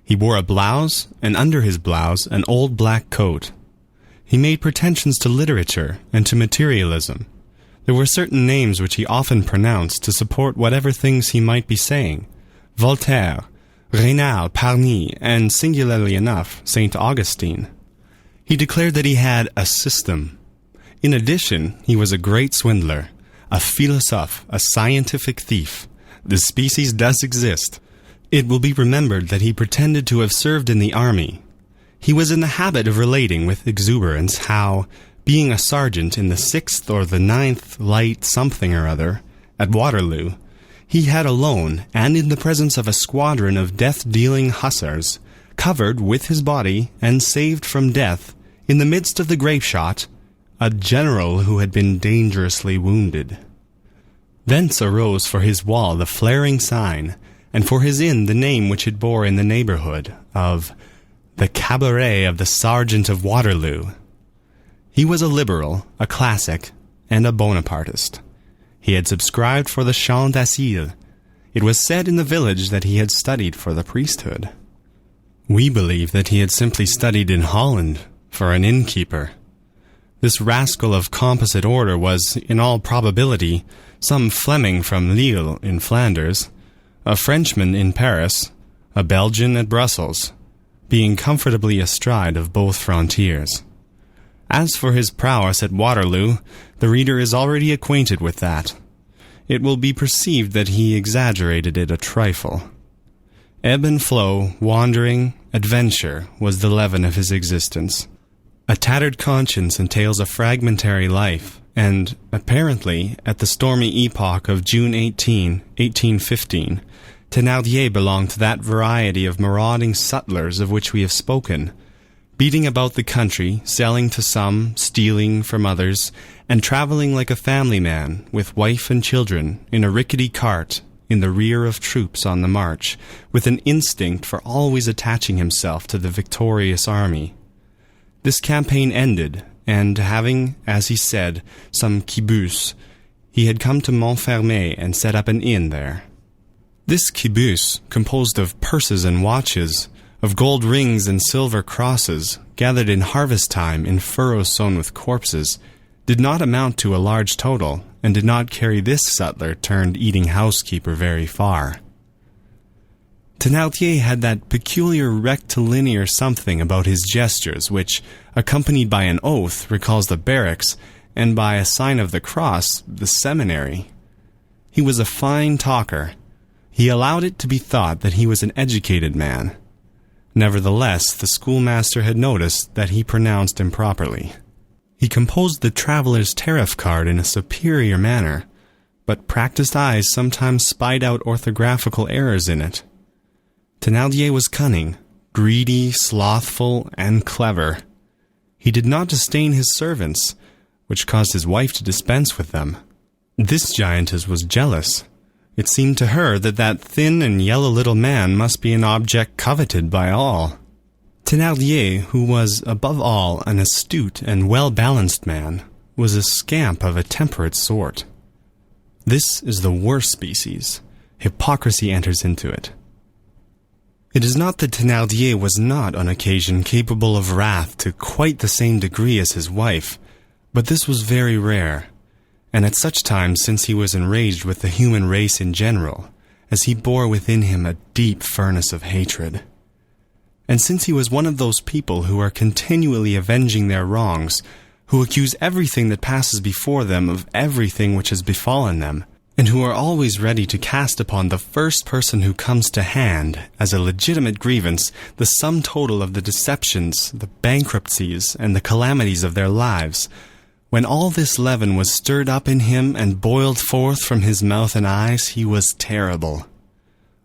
He wore a blouse, and under his blouse an old black coat. He made pretensions to literature and to materialism. There were certain names which he often pronounced to support whatever things he might be saying. Voltaire, Raynal, Parny, and, singularly enough, St. Augustine. He declared that he had a system. In addition, he was a great swindler, a philosophe, a scientific thief. This species does exist. It will be remembered that he pretended to have served in the army. He was in the habit of relating with exuberance how, being a sergeant in the 6th or the 9th Light something or other, at Waterloo, he had alone, and in the presence of a squadron of death-dealing hussars, covered with his body and saved from death, in the midst of the grape-shot, a general who had been dangerously wounded. Thence arose for his wall the flaring sign, and for his inn the name which it bore in the neighborhood, of the Cabaret of the Sergeant of Waterloo. He was a liberal, a classic, and a Bonapartist. He had subscribed for the Champ d'Asile. It was said in the village that he had studied for the priesthood. We believe that he had simply studied in Holland for an innkeeper. This rascal of composite order was, in all probability, some Fleming from Lille in Flanders, a Frenchman in Paris, a Belgian at Brussels, being comfortably astride of both frontiers. As for his prowess at Waterloo, the reader is already acquainted with that. It will be perceived that he exaggerated it a trifle. Ebb and flow, wandering, adventure was the leaven of his existence. A tattered conscience entails a fragmentary life, and, apparently, at the stormy epoch of June 18, 1815, Thenardier belonged to that variety of marauding sutlers of which we have spoken, beating about the country, selling to some, stealing from others, and travelling like a family man, with wife and children, in a rickety cart, in the rear of troops on the march, with an instinct for always attaching himself to the victorious army. This campaign ended, and having, as he said, some quibus, he had come to Montfermeil and set up an inn there. This quibus, composed of purses and watches, of gold rings and silver crosses, gathered in harvest time in furrows sown with corpses, did not amount to a large total, and did not carry this sutler turned eating housekeeper very far. Thenardier had that peculiar rectilinear something about his gestures which, accompanied by an oath, recalls the barracks, and by a sign of the cross, the seminary. He was a fine talker. He allowed it to be thought that he was an educated man. Nevertheless, the schoolmaster had noticed that he pronounced improperly. He composed the traveler's tariff card in a superior manner, but practiced eyes sometimes spied out orthographical errors in it. Thenardier was cunning, greedy, slothful, and clever. He did not disdain his servants, which caused his wife to dispense with them. This giantess was jealous. It seemed to her that that thin and yellow little man must be an object coveted by all. Thenardier, who was, above all, an astute and well-balanced man, was a scamp of a temperate sort. This is the worst species. Hypocrisy enters into it. It is not that Thenardier was not, on occasion, capable of wrath to quite the same degree as his wife, but this was very rare, and at such times since he was enraged with the human race in general, as he bore within him a deep furnace of hatred. And since he was one of those people who are continually avenging their wrongs, who accuse everything that passes before them of everything which has befallen them, and who are always ready to cast upon the first person who comes to hand, as a legitimate grievance, the sum total of the deceptions, the bankruptcies, and the calamities of their lives, when all this leaven was stirred up in him and boiled forth from his mouth and eyes, he was terrible.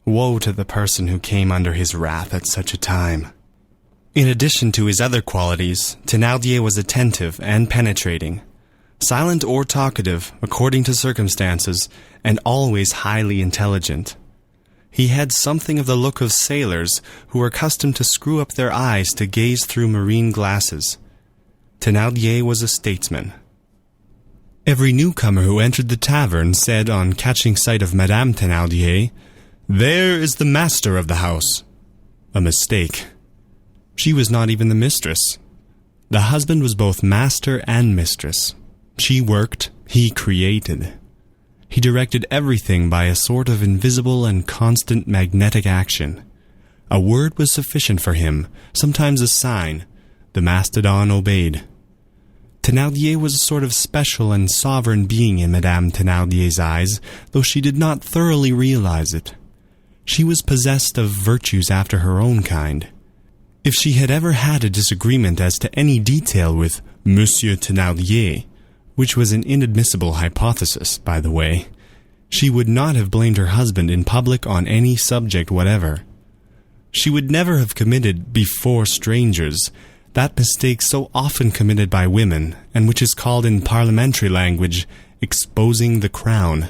Woe to the person who came under his wrath at such a time. In addition to his other qualities, Thenardier was attentive and penetrating, silent or talkative, according to circumstances, and always highly intelligent. He had something of the look of sailors who were accustomed to screw up their eyes to gaze through marine glasses. Thenardier was a statesman. Every newcomer who entered the tavern said, on catching sight of Madame Thenardier, "There is the master of the house." A mistake. She was not even the mistress. The husband was both master and mistress. She worked, he created. He directed everything by a sort of invisible and constant magnetic action. A word was sufficient for him, sometimes a sign. The mastodon obeyed. Thenardier was a sort of special and sovereign being in Madame Thenardier's eyes, though she did not thoroughly realize it. She was possessed of virtues after her own kind. If she had ever had a disagreement as to any detail with Monsieur Thenardier, which was an inadmissible hypothesis, by the way, she would not have blamed her husband in public on any subject whatever. She would never have committed, before strangers, that mistake so often committed by women, and which is called in parliamentary language, exposing the crown.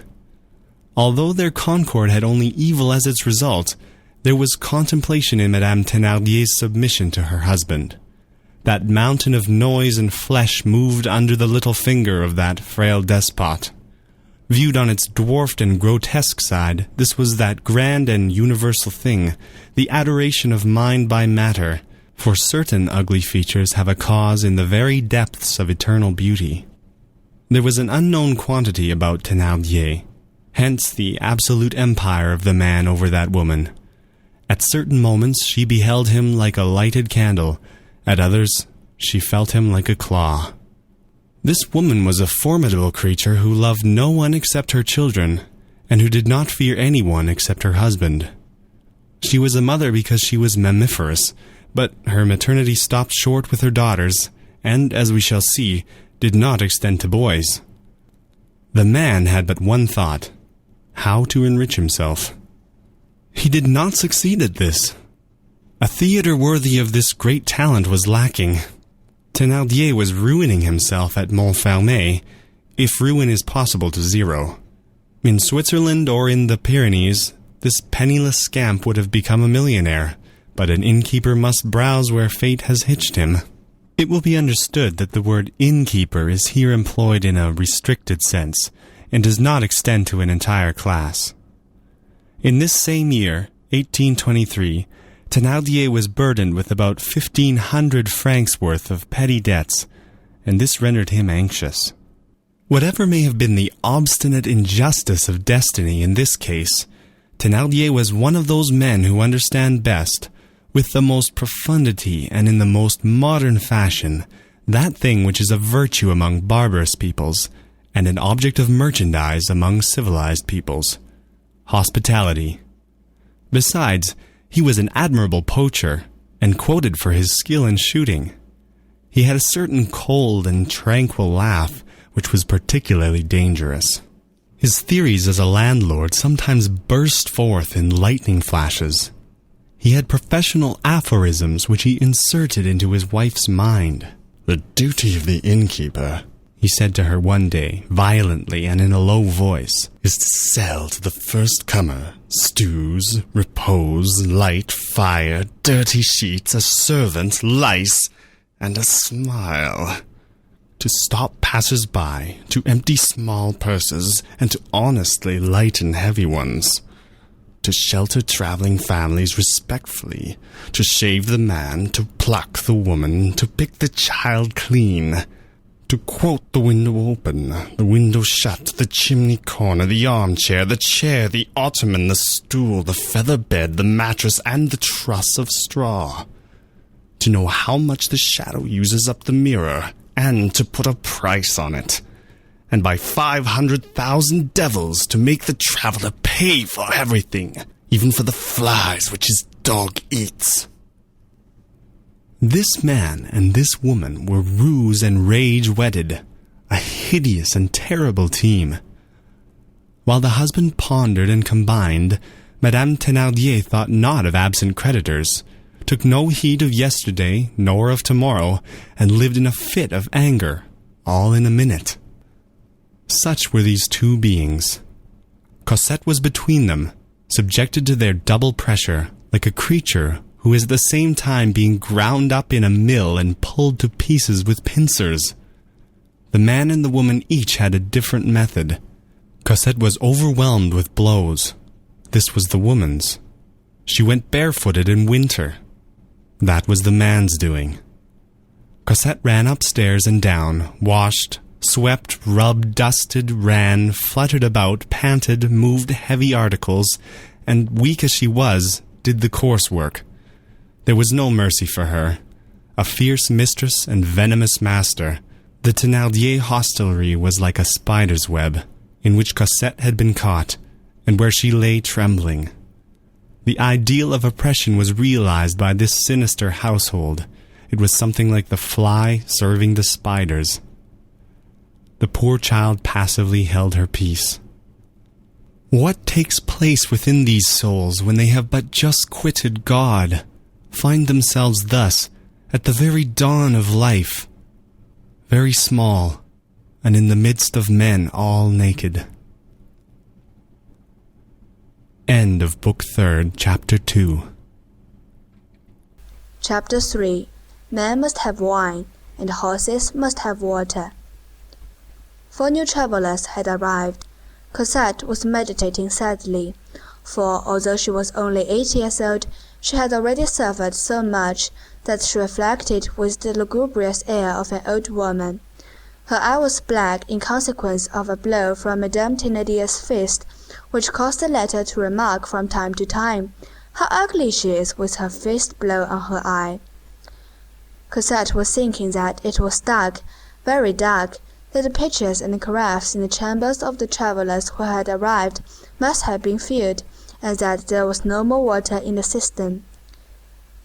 Although their concord had only evil as its result, there was contemplation in Madame Thenardier's submission to her husband. That mountain of noise and flesh moved under the little finger of that frail despot. Viewed on its dwarfed and grotesque side, this was that grand and universal thing, the adoration of mind by matter, for certain ugly features have a cause in the very depths of eternal beauty. There was an unknown quantity about Thenardier, hence the absolute empire of the man over that woman. At certain moments she beheld him like a lighted candle, at others she felt him like a claw. This woman was a formidable creature who loved no one except her children, and who did not fear anyone except her husband. She was a mother because she was mammiferous, but her maternity stopped short with her daughters, and, as we shall see, did not extend to boys. The man had but one thought: how to enrich himself. He did not succeed at this. A theatre worthy of this great talent was lacking. Thenardier was ruining himself at Montfermeil, if ruin is possible to zero. In Switzerland or in the Pyrenees, this penniless scamp would have become a millionaire, but an innkeeper must browse where fate has hitched him. It will be understood that the word innkeeper is here employed in a restricted sense, and does not extend to an entire class. In this same year, 1823, Thenardier was burdened with about 1,500 francs worth of petty debts, and this rendered him anxious. Whatever may have been the obstinate injustice of destiny in this case, Thenardier was one of those men who understand best, with the most profundity and in the most modern fashion, that thing which is a virtue among barbarous peoples, and an object of merchandise among civilized peoples: hospitality. Besides, he was an admirable poacher, and quoted for his skill in shooting. He had a certain cold and tranquil laugh, which was particularly dangerous. His theories as a landlord sometimes burst forth in lightning flashes. He had professional aphorisms which he inserted into his wife's mind. "The duty of the innkeeper," he said to her one day, violently and in a low voice, "is to sell to the first comer stews, repose, light, fire, dirty sheets, a servant, lice, and a smile. To stop passers-by, to empty small purses, and to honestly lighten heavy ones. To shelter traveling families respectfully, to shave the man, to pluck the woman, to pick the child clean. To quote the window open, the window shut, the chimney corner, the armchair, the chair, the ottoman, the stool, the feather bed, the mattress, and the truss of straw. To know how much the shadow uses up the mirror, and to put a price on it. And by 500,000 devils to make the traveler pay for everything, even for the flies which his dog eats." This man and this woman were ruse and rage wedded, a hideous and terrible team. While the husband pondered and combined, Madame Thenardier thought not of absent creditors, took no heed of yesterday nor of tomorrow, and lived in a fit of anger, all in a minute. Such were these two beings. Cosette was between them, subjected to their double pressure, like a creature who is at the same time being ground up in a mill and pulled to pieces with pincers. The man and the woman each had a different method. Cosette was overwhelmed with blows. This was the woman's. She went barefooted in winter. That was the man's doing. Cosette ran upstairs and down, washed, swept, rubbed, dusted, ran, fluttered about, panted, moved heavy articles, and, weak as she was, did the coarse work. There was no mercy for her. A fierce mistress and venomous master, the Thenardier hostelry was like a spider's web, in which Cosette had been caught, and where she lay trembling. The ideal of oppression was realized by this sinister household. It was something like the fly serving the spiders. The poor child passively held her peace. What takes place within these souls when they have but just quitted God, find themselves thus, at the very dawn of life, very small, and in the midst of men all naked? End of Book 3rd, Chapter 2. Chapter 3. Men must have wine, and horses must have water. 4 new travelers had arrived. Cosette was meditating sadly, for although she was only 8 years old, she had already suffered so much that she reflected with the lugubrious air of an old woman. Her eye was black in consequence of a blow from Madame Thénardier's fist, which caused the latter to remark from time to time, "How ugly she is with her fist blow on her eye." Cosette was thinking that it was dark, very dark, that the pitchers and carafes in the chambers of the travelers who had arrived must have been filled, and that there was no more water in the cistern.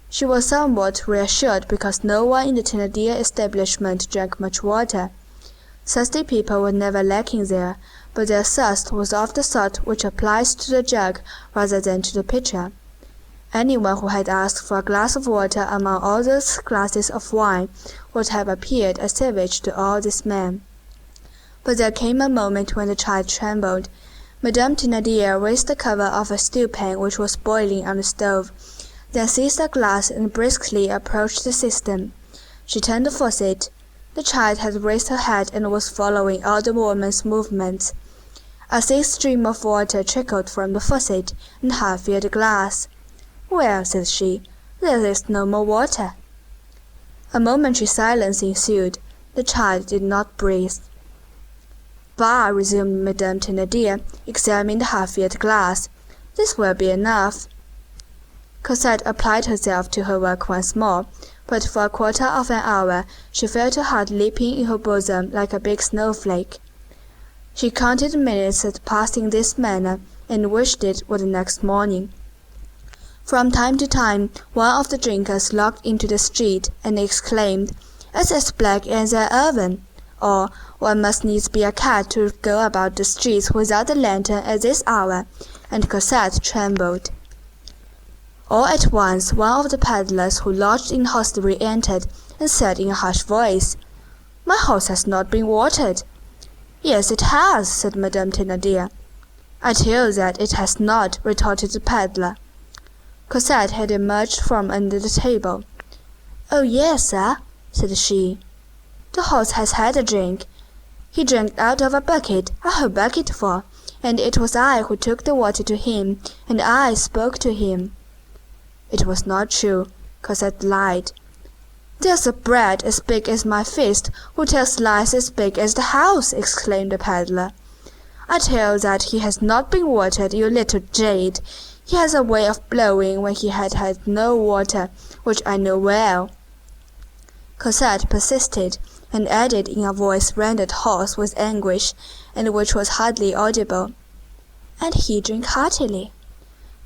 She was somewhat reassured because no one in the Thénardier establishment drank much water. Thirsty people were never lacking there, but their thirst was of the sort which applies to the jug rather than to the pitcher. Anyone who had asked for a glass of water among all those glasses of wine would have appeared a savage to all these men. But there came a moment when the child trembled. Madame Thénardier raised the cover of a stew-pan which was boiling on the stove, then seized a glass and briskly approached the cistern. She turned the faucet. The child had raised her head and was following all the woman's movements. A thick stream of water trickled from the faucet and half filled the glass. "Well," said she, "there is no more water." A momentary silence ensued. The child did not breathe. "Bah," resumed Madame Thénardier, examining the half-filled glass. "This will be enough." Cosette applied herself to her work once more, but for a quarter of an hour she felt her heart leaping in her bosom like a big snowflake. She counted the minutes that passed in this manner, and wished it were the next morning. From time to time, one of the drinkers looked into the street and exclaimed, "It's as black as an oven," or "One must needs be a cat to go about the streets without a lantern at this hour," and Cosette trembled. All at once, one of the peddlers who lodged in the hostelry entered, and said in a harsh voice, "My horse has not been watered." "Yes, it has," said Madame Thénardier. "I tell you that it has not," retorted the peddler. Cosette had emerged from under the table. "Oh, yes, sir," said she. "The horse has had a drink. He drank out of a bucket, a whole bucketful, and it was I who took the water to him, and I spoke to him." It was not true. Cosette lied. "There's a brat as big as my fist who tells lies as big as the house," exclaimed the peddler. "I tell you that he has not been watered, you little jade. He has a way of blowing when he had had no water, which I know well." Cosette persisted, and added in a voice rendered hoarse with anguish, and which was hardly audible, "And he drank heartily."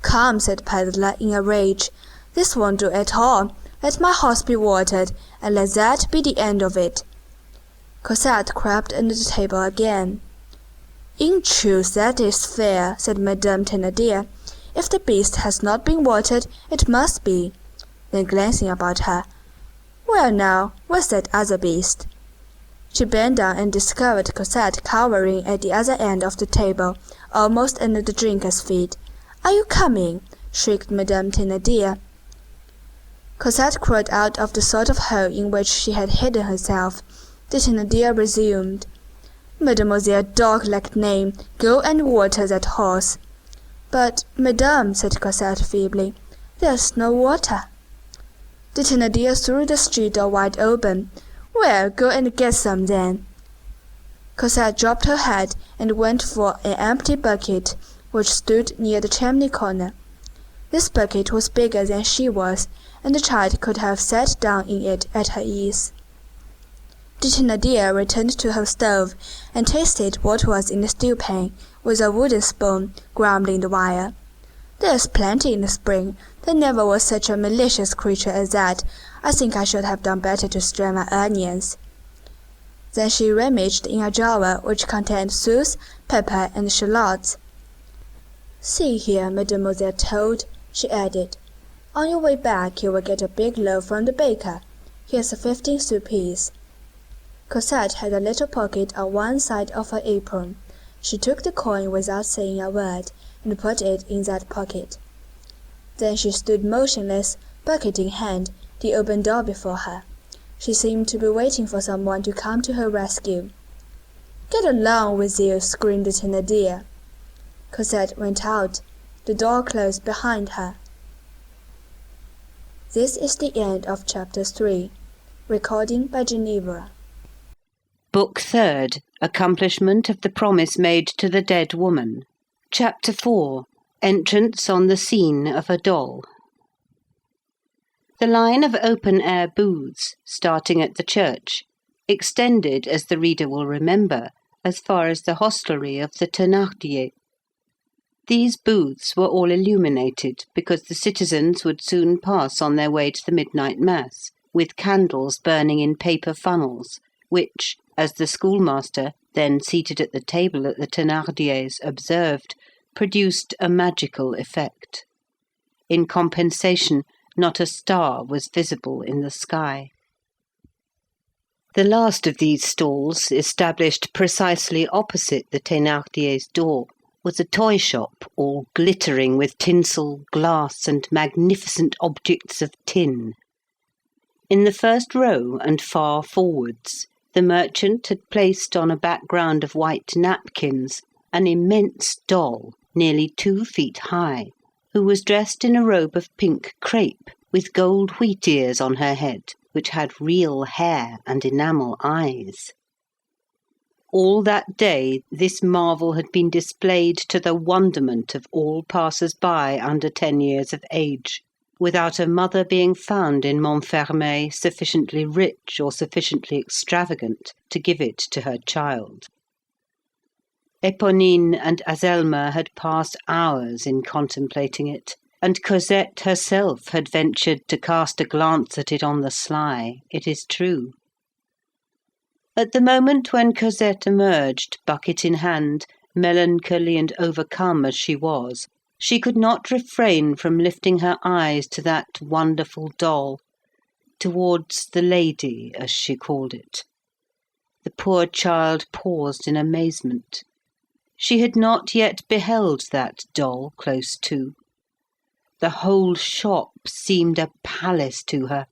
"Come," said the peddler in a rage, "this won't do at all. Let my horse be watered, and let that be the end of it." Cosette crept under the table again. "In truth, that is fair," said Madame Thénardier. "If the beast has not been watered, it must be." Then glancing about her, "Well now, where's that other beast?" She bent down and discovered Cosette cowering at the other end of the table, almost under the drinker's feet. "Are you coming?" shrieked Madame Thénardier. Cosette crawled out of the sort of hole in which she had hidden herself. The Thénardier resumed, "Mademoiselle dog-like name, go and water that horse." "But, madame," said Cosette feebly, "there's no water." The Thénardier threw the street door wide open. "Well, go and get some then." Cosette dropped her head and went for an empty bucket, which stood near the chimney corner. This bucket was bigger than she was, and the child could have sat down in it at her ease. The Thénardier returned to her stove, and tasted what was in the stew-pan, with a wooden spoon, grumbling the while. "There's plenty in the spring. There never was such a malicious creature as that. I think I should have done better to strain my onions." Then she rummaged in a drawer which contained sauce, pepper, and shallots. "See here, Mademoiselle Toad," she added. "On your way back you will get a big loaf from the baker. Here's a 15-sou piece." Cosette had a little pocket on one side of her apron. She took the coin without saying a word, and put it in that pocket. Then she stood motionless, bucket in hand, the open door before her. She seemed to be waiting for someone to come to her rescue. "Get along with you!" screamed the Thénardier. Cosette went out. The door closed behind her. This is the end of Chapter 3. Recording by Geneva. Book 3rd. Accomplishment of the promise made to the dead woman. Chapter 4. Entrance on the scene of a doll. The line of open-air booths, starting at the church, extended, as the reader will remember, as far as the hostelry of the Thenardier. These booths were all illuminated, because the citizens would soon pass on their way to the midnight mass, with candles burning in paper funnels, which, as the schoolmaster, then seated at the table at the Thénardiers, observed, produced a magical effect. In compensation, not a star was visible in the sky. The last of these stalls, established precisely opposite the Thénardiers' door, was a toy shop all glittering with tinsel, glass, and magnificent objects of tin. In the first row and far forwards, the merchant had placed on a background of white napkins an immense doll, nearly 2 feet high, who was dressed in a robe of pink crepe, with gold wheat ears on her head, which had real hair and enamel eyes. All that day this marvel had been displayed to the wonderment of all passers-by under 10 years of age, without a mother being found in Montfermeil sufficiently rich or sufficiently extravagant to give it to her child. Éponine and Azelma had passed hours in contemplating it, and Cosette herself had ventured to cast a glance at it on the sly, it is true. At the moment when Cosette emerged, bucket in hand, melancholy and overcome as she was, she could not refrain from lifting her eyes to that wonderful doll, towards the lady, as she called it. The poor child paused in amazement. She had not yet beheld that doll close to. The whole shop seemed a palace to her.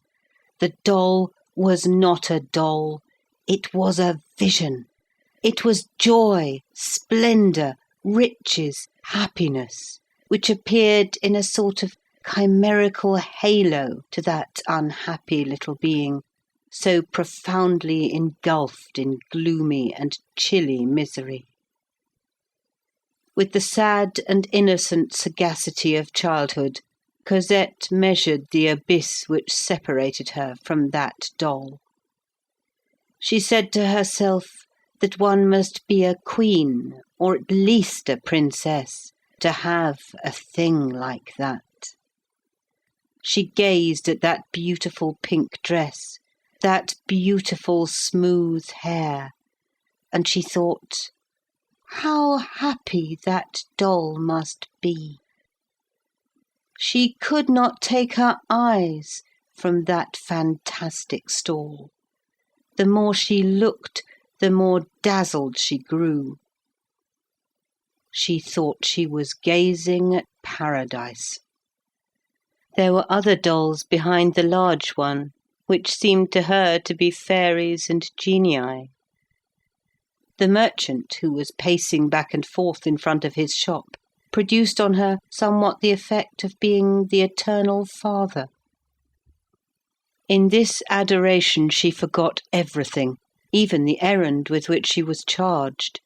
The doll was not a doll. It was a vision. It was joy, splendour, riches, happiness, which appeared in a sort of chimerical halo to that unhappy little being, so profoundly engulfed in gloomy and chilly misery. With the sad and innocent sagacity of childhood, Cosette measured the abyss which separated her from that doll. She said to herself that one must be a queen, or at least a princess, to have a thing like that. She gazed at that beautiful pink dress, that beautiful smooth hair, and she thought, how happy that doll must be. She could not take her eyes from that fantastic stall. The more she looked, the more dazzled she grew. She thought she was gazing at paradise. There were other dolls behind the large one, which seemed to her to be fairies and genii. The merchant, who was pacing back and forth in front of his shop, produced on her somewhat the effect of being the eternal Father. In this adoration she forgot everything, even the errand with which she was charged.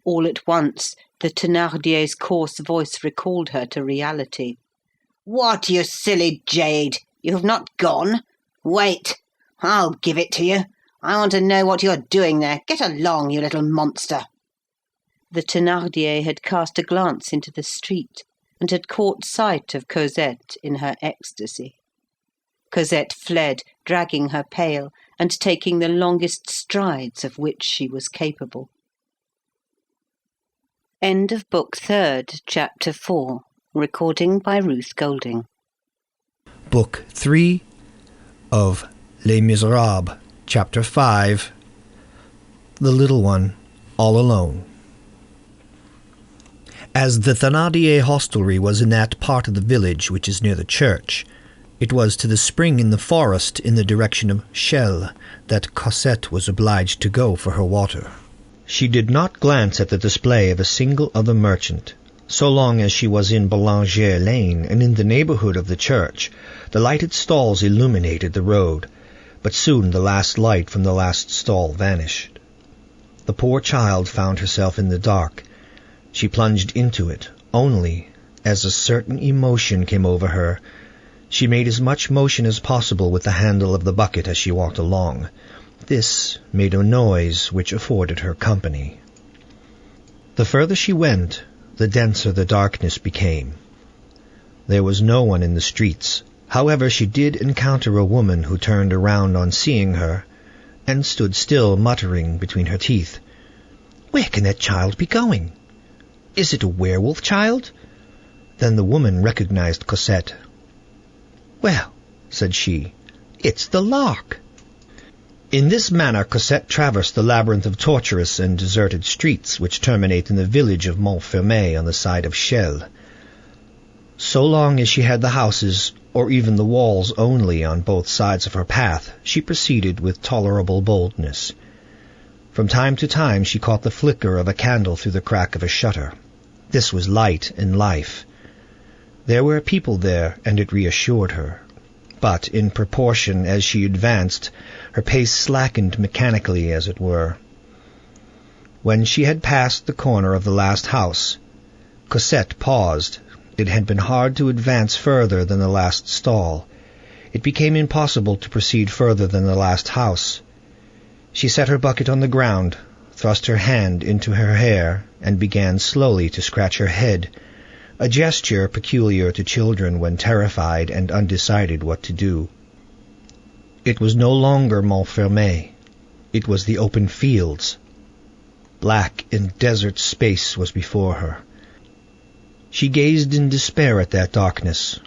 All at once the Thénardier's coarse voice recalled her to reality. "What, you silly jade! You have not gone? Wait! I'll give it to you. I want to know what you're doing there. Get along, you little monster!" The Thénardier had cast a glance into the street, and had caught sight of Cosette in her ecstasy. Cosette fled, dragging her pail, and taking the longest strides of which she was capable. End of Book 3rd, Chapter 4. Recording by Ruth Golding. Book 3 of Les Miserables, Chapter 5. The Little One, All Alone. As the Thenardier hostelry was in that part of the village which is near the church, it was to the spring in the forest in the direction of Chelles that Cosette was obliged to go for her water. She did not glance at the display of a single other merchant. So long as she was in Boulanger Lane and in the neighbourhood of the church, the lighted stalls illuminated the road, but soon the last light from the last stall vanished. The poor child found herself in the dark. She plunged into it, only, as a certain emotion came over her, she made as much motion as possible with the handle of the bucket as she walked along. This made a noise which afforded her company. The further she went, the denser the darkness became. There was no one in the streets. However, she did encounter a woman who turned around on seeing her, and stood still, muttering between her teeth, "Where can that child be going? Is it a werewolf child?" Then the woman recognized Cosette. "Well," said she, "it's the lark." In this manner Cosette traversed the labyrinth of tortuous and deserted streets which terminate in the village of Montfermeil on the side of Chelles. So long as she had the houses, or even the walls only, on both sides of her path, she proceeded with tolerable boldness. From time to time she caught the flicker of a candle through the crack of a shutter. This was light and life. There were people there, and it reassured her. But in proportion as she advanced, her pace slackened mechanically, as it were. When she had passed the corner of the last house, Cosette paused. It had been hard to advance further than the last stall. It became impossible to proceed further than the last house. She set her bucket on the ground, thrust her hand into her hair, and began slowly to scratch her head, a gesture peculiar to children when terrified and undecided what to do. It was no longer Montfermeil. It was the open fields. Black and desert space was before her. She gazed in despair at that darkness,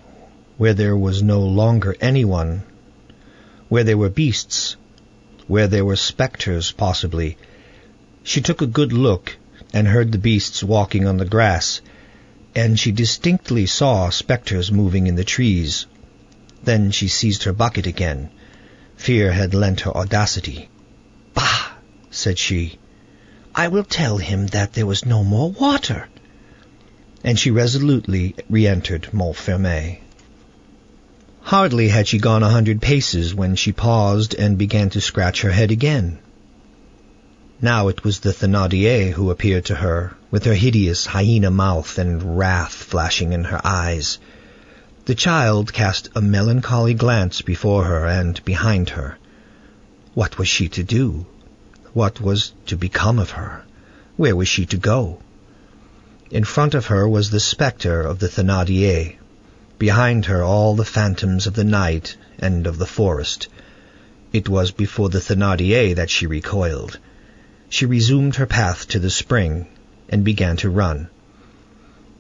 where there was no longer anyone, where there were beasts, where there were spectres, possibly. She took a good look and heard the beasts walking on the grass, and she distinctly saw spectres moving in the trees. Then she seized her bucket again. Fear had lent her audacity. "Bah!" said she. "I will tell him that there was no more water." And she resolutely re-entered Montfermeil. Hardly had she gone 100 paces when she paused and began to scratch her head again. Now it was the Thenardier who appeared to her, with her hideous hyena mouth and wrath flashing in her eyes. The child cast a melancholy glance before her and behind her. What was she to do? What was to become of her? Where was she to go? In front of her was the spectre of the Thenardier. Behind her all the phantoms of the night and of the forest. It was before the Thenardier that she recoiled. She resumed her path to the spring and began to run.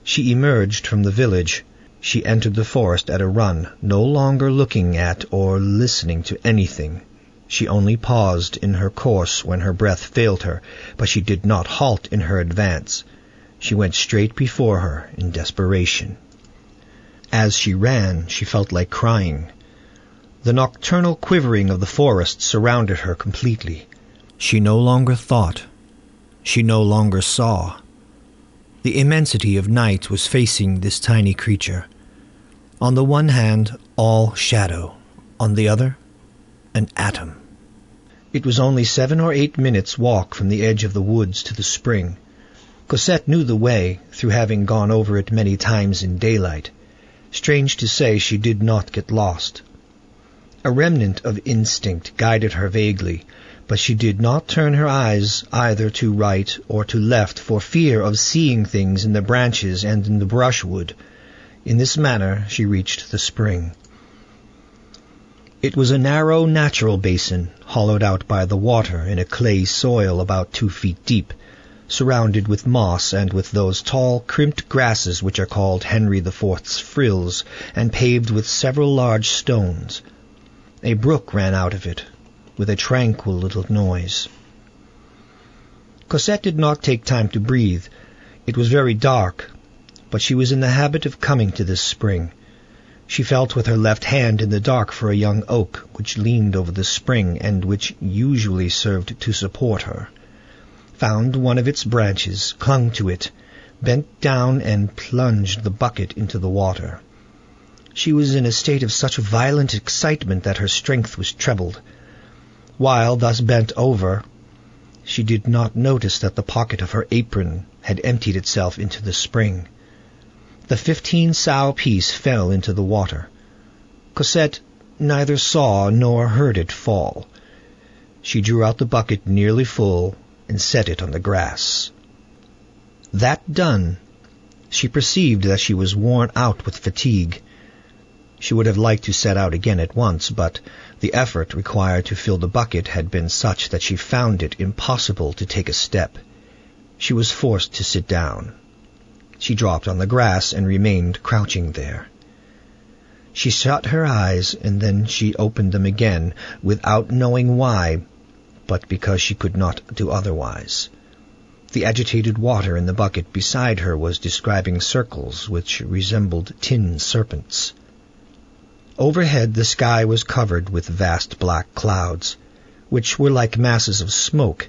She emerged from the village. She entered the forest at a run, no longer looking at or listening to anything. She only paused in her course when her breath failed her, but she did not halt in her advance. She went straight before her in desperation. As she ran, she felt like crying. The nocturnal quivering of the forest surrounded her completely. She no longer thought. She no longer saw. The immensity of night was facing this tiny creature. On the one hand, all shadow. On the other, an atom. It was only 7 or 8 minutes' walk from the edge of the woods to the spring. Cosette knew the way, through having gone over it many times in daylight. Strange to say, she did not get lost. A remnant of instinct guided her vaguely, but she did not turn her eyes either to right or to left for fear of seeing things in the branches and in the brushwood. In this manner she reached the spring. It was a narrow natural basin, hollowed out by the water in a clay soil about 2 feet deep, surrounded with moss and with those tall crimped grasses which are called Henry IV's frills, and paved with several large stones. A brook ran out of it, with a tranquil little noise. Cosette did not take time to breathe. It was very dark, but she was in the habit of coming to this spring. She felt with her left hand in the dark for a young oak which leaned over the spring and which usually served to support her. Found one of its branches, clung to it, bent down and plunged the bucket into the water. She was in a state of such violent excitement that her strength was trebled. While thus bent over, she did not notice that the pocket of her apron had emptied itself into the spring. The 15-sou piece fell into the water. Cosette neither saw nor heard it fall. She drew out the bucket nearly full and set it on the grass. That done, she perceived that she was worn out with fatigue. She would have liked to set out again at once, but the effort required to fill the bucket had been such that she found it impossible to take a step. She was forced to sit down. She dropped on the grass and remained crouching there. She shut her eyes, and then she opened them again, without knowing why, but because she could not do otherwise. The agitated water in the bucket beside her was describing circles which resembled tin serpents. Overhead the sky was covered with vast black clouds, which were like masses of smoke.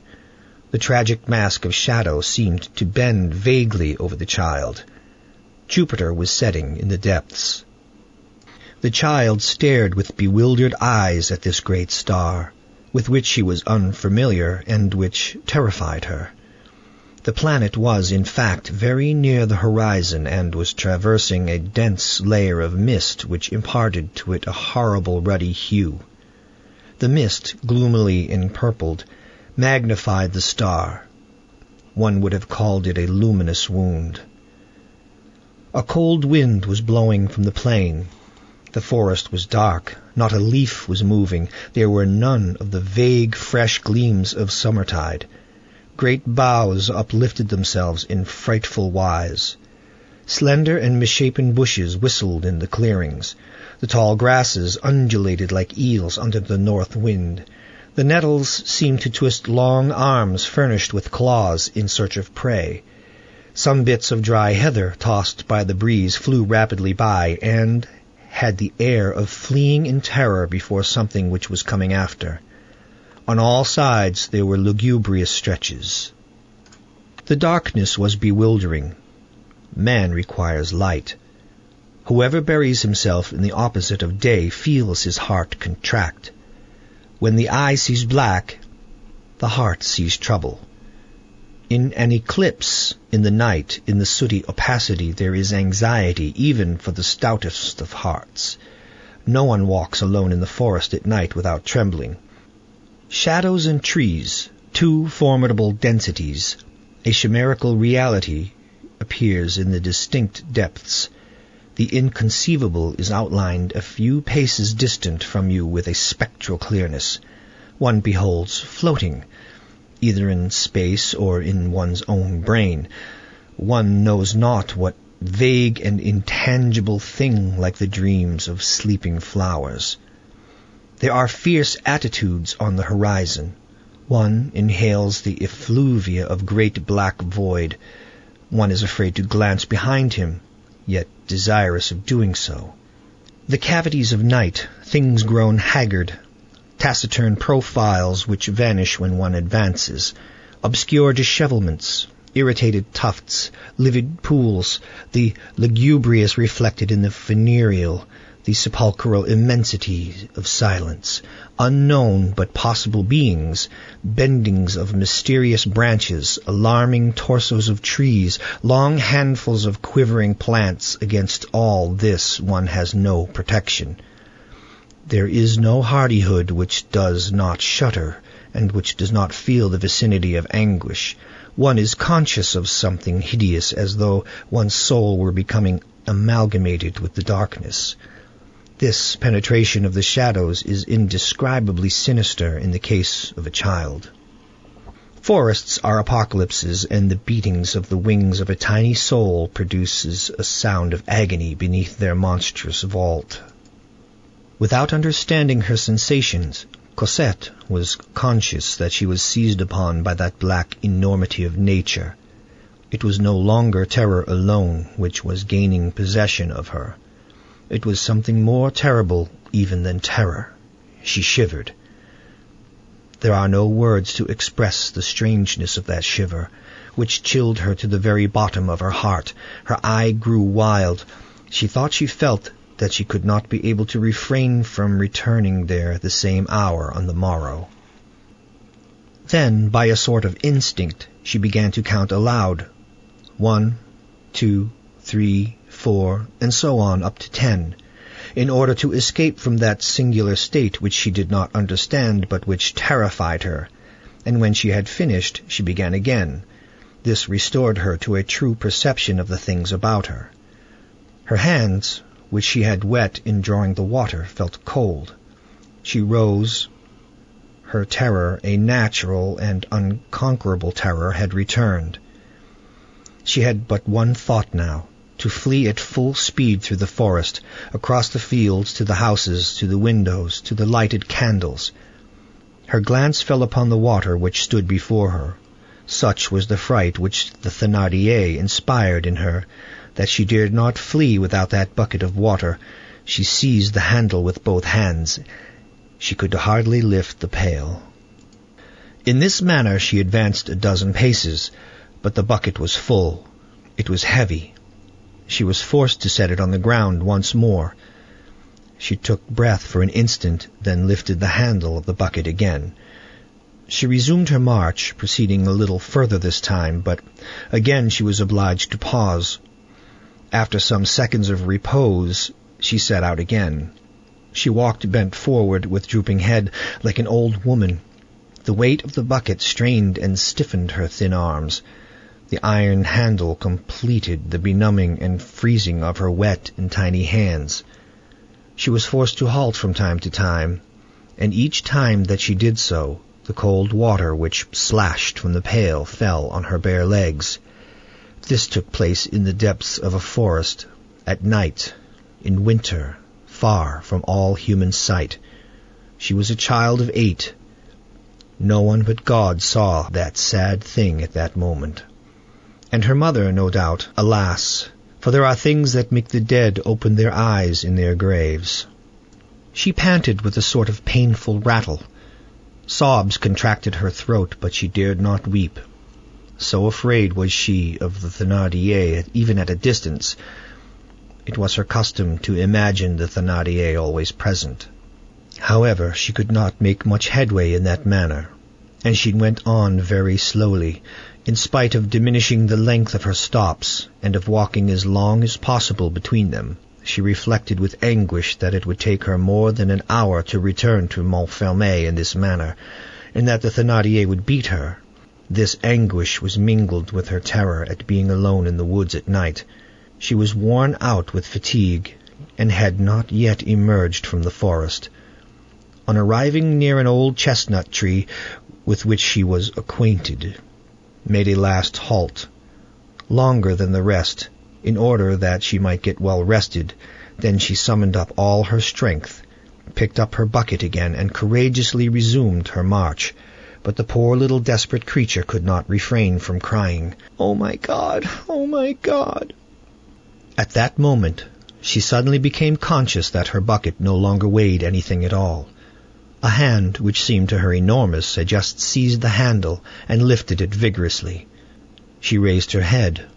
The tragic mask of shadow seemed to bend vaguely over the child. Jupiter was setting in the depths. The child stared with bewildered eyes at this great star, with which she was unfamiliar and which terrified her. The planet was, in fact, very near the horizon and was traversing a dense layer of mist which imparted to it a horrible ruddy hue. The mist, gloomily empurpled, magnified the star. One would have called it a luminous wound. A cold wind was blowing from the plain. The forest was dark. Not a leaf was moving. There were none of the vague, fresh gleams of summertide. Great boughs uplifted themselves in frightful wise. Slender and misshapen bushes whistled in the clearings. The tall grasses undulated like eels under the north wind. The nettles seemed to twist long arms furnished with claws in search of prey. Some bits of dry heather, tossed by the breeze, flew rapidly by, and had the air of fleeing in terror before something which was coming after. On all sides there were lugubrious stretches. The darkness was bewildering. Man requires light. Whoever buries himself in the opposite of day feels his heart contract. When the eye sees black, the heart sees trouble. In an eclipse, in the night, in the sooty opacity, there is anxiety, even for the stoutest of hearts. No one walks alone in the forest at night without trembling. Shadows and trees, two formidable densities, a chimerical reality appears in the distinct depths. The inconceivable is outlined a few paces distant from you with a spectral clearness. One beholds floating, either in space or in one's own brain. One knows not what vague and intangible thing like the dreams of sleeping flowers. There are fierce attitudes on the horizon. One inhales the effluvia of great black void. One is afraid to glance behind him, yet desirous of doing so. The cavities of night, things grown haggard, taciturn profiles which vanish when one advances, obscure dishevelments, irritated tufts, livid pools, the lugubrious reflected in the funereal, the sepulchral immensity of silence, unknown but possible beings, bendings of mysterious branches, alarming torsos of trees, long handfuls of quivering plants. Against all this one has no protection. There is no hardihood which does not shudder, and which does not feel the vicinity of anguish. One is conscious of something hideous, as though one's soul were becoming amalgamated with the darkness. This penetration of the shadows is indescribably sinister in the case of a child. Forests are apocalypses, and the beatings of the wings of a tiny soul produces a sound of agony beneath their monstrous vault. Without understanding her sensations, Cosette was conscious that she was seized upon by that black enormity of nature. It was no longer terror alone which was gaining possession of her. It was something more terrible even than terror. She shivered. There are no words to express the strangeness of that shiver, which chilled her to the very bottom of her heart. Her eye grew wild. She thought she felt that she could not be able to refrain from returning there the same hour on the morrow. Then, by a sort of instinct, she began to count aloud. 1, 2, 3, 4, and so on up to 10, in order to escape from that singular state which she did not understand, but which terrified her. And when she had finished, she began again. This restored her to a true perception of the things about her. Her hands, which she had wet in drawing the water, felt cold. She rose. Her terror, a natural and unconquerable terror, had returned. She had but one thought now, to flee at full speed through the forest, across the fields, to the houses, to the windows, to the lighted candles. Her glance fell upon the water which stood before her. Such was the fright which the Thenardier inspired in her, that she dared not flee without that bucket of water. She seized the handle with both hands. She could hardly lift the pail. In this manner she advanced a dozen paces, but the bucket was full. It was heavy. She was forced to set it on the ground once more. She took breath for an instant, then lifted the handle of the bucket again. She resumed her march, proceeding a little further this time, but again she was obliged to pause. After some seconds of repose, she set out again. She walked bent forward with drooping head, like an old woman. The weight of the bucket strained and stiffened her thin arms. The iron handle completed the benumbing and freezing of her wet and tiny hands. She was forced to halt from time to time, and each time that she did so, the cold water which splashed from the pail fell on her bare legs. This took place in the depths of a forest, at night, in winter, far from all human sight. She was a child of 8. No one but God saw that sad thing at that moment. And her mother, no doubt, alas, for there are things that make the dead open their eyes in their graves. She panted with a sort of painful rattle. Sobs contracted her throat, but she dared not weep. So afraid was she of the Thenardier, even at a distance. It was her custom to imagine the Thenardier always present. However, she could not make much headway in that manner, and she went on very slowly, in spite of diminishing the length of her stops, and of walking as long as possible between them. She reflected with anguish that it would take her more than an hour to return to Montfermeil in this manner, and that the Thenardier would beat her. This anguish was mingled with her terror at being alone in the woods at night. She was worn out with fatigue, and had not yet emerged from the forest. On arriving near an old chestnut tree with which she was acquainted, made a last halt, longer than the rest, in order that she might get well rested. Then she summoned up all her strength, picked up her bucket again, and courageously resumed her march. But the poor little desperate creature could not refrain from crying, "Oh, my God! Oh, my God!" At that moment she suddenly became conscious that her bucket no longer weighed anything at all. A hand, which seemed to her enormous, had just seized the handle and lifted it vigorously. She raised her head.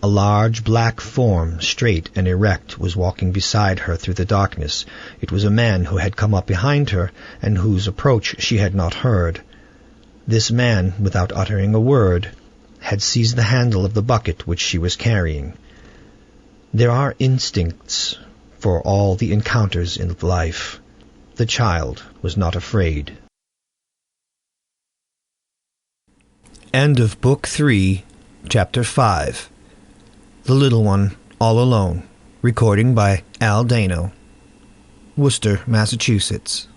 A large black form, straight and erect, was walking beside her through the darkness. It was a man who had come up behind her, and whose approach she had not heard. This man, without uttering a word, had seized the handle of the bucket which she was carrying. There are instincts for all the encounters in life. The child was not afraid. End of Book 3, Chapter 5. The Little One All Alone. Recording by Al Dano. Worcester, Massachusetts.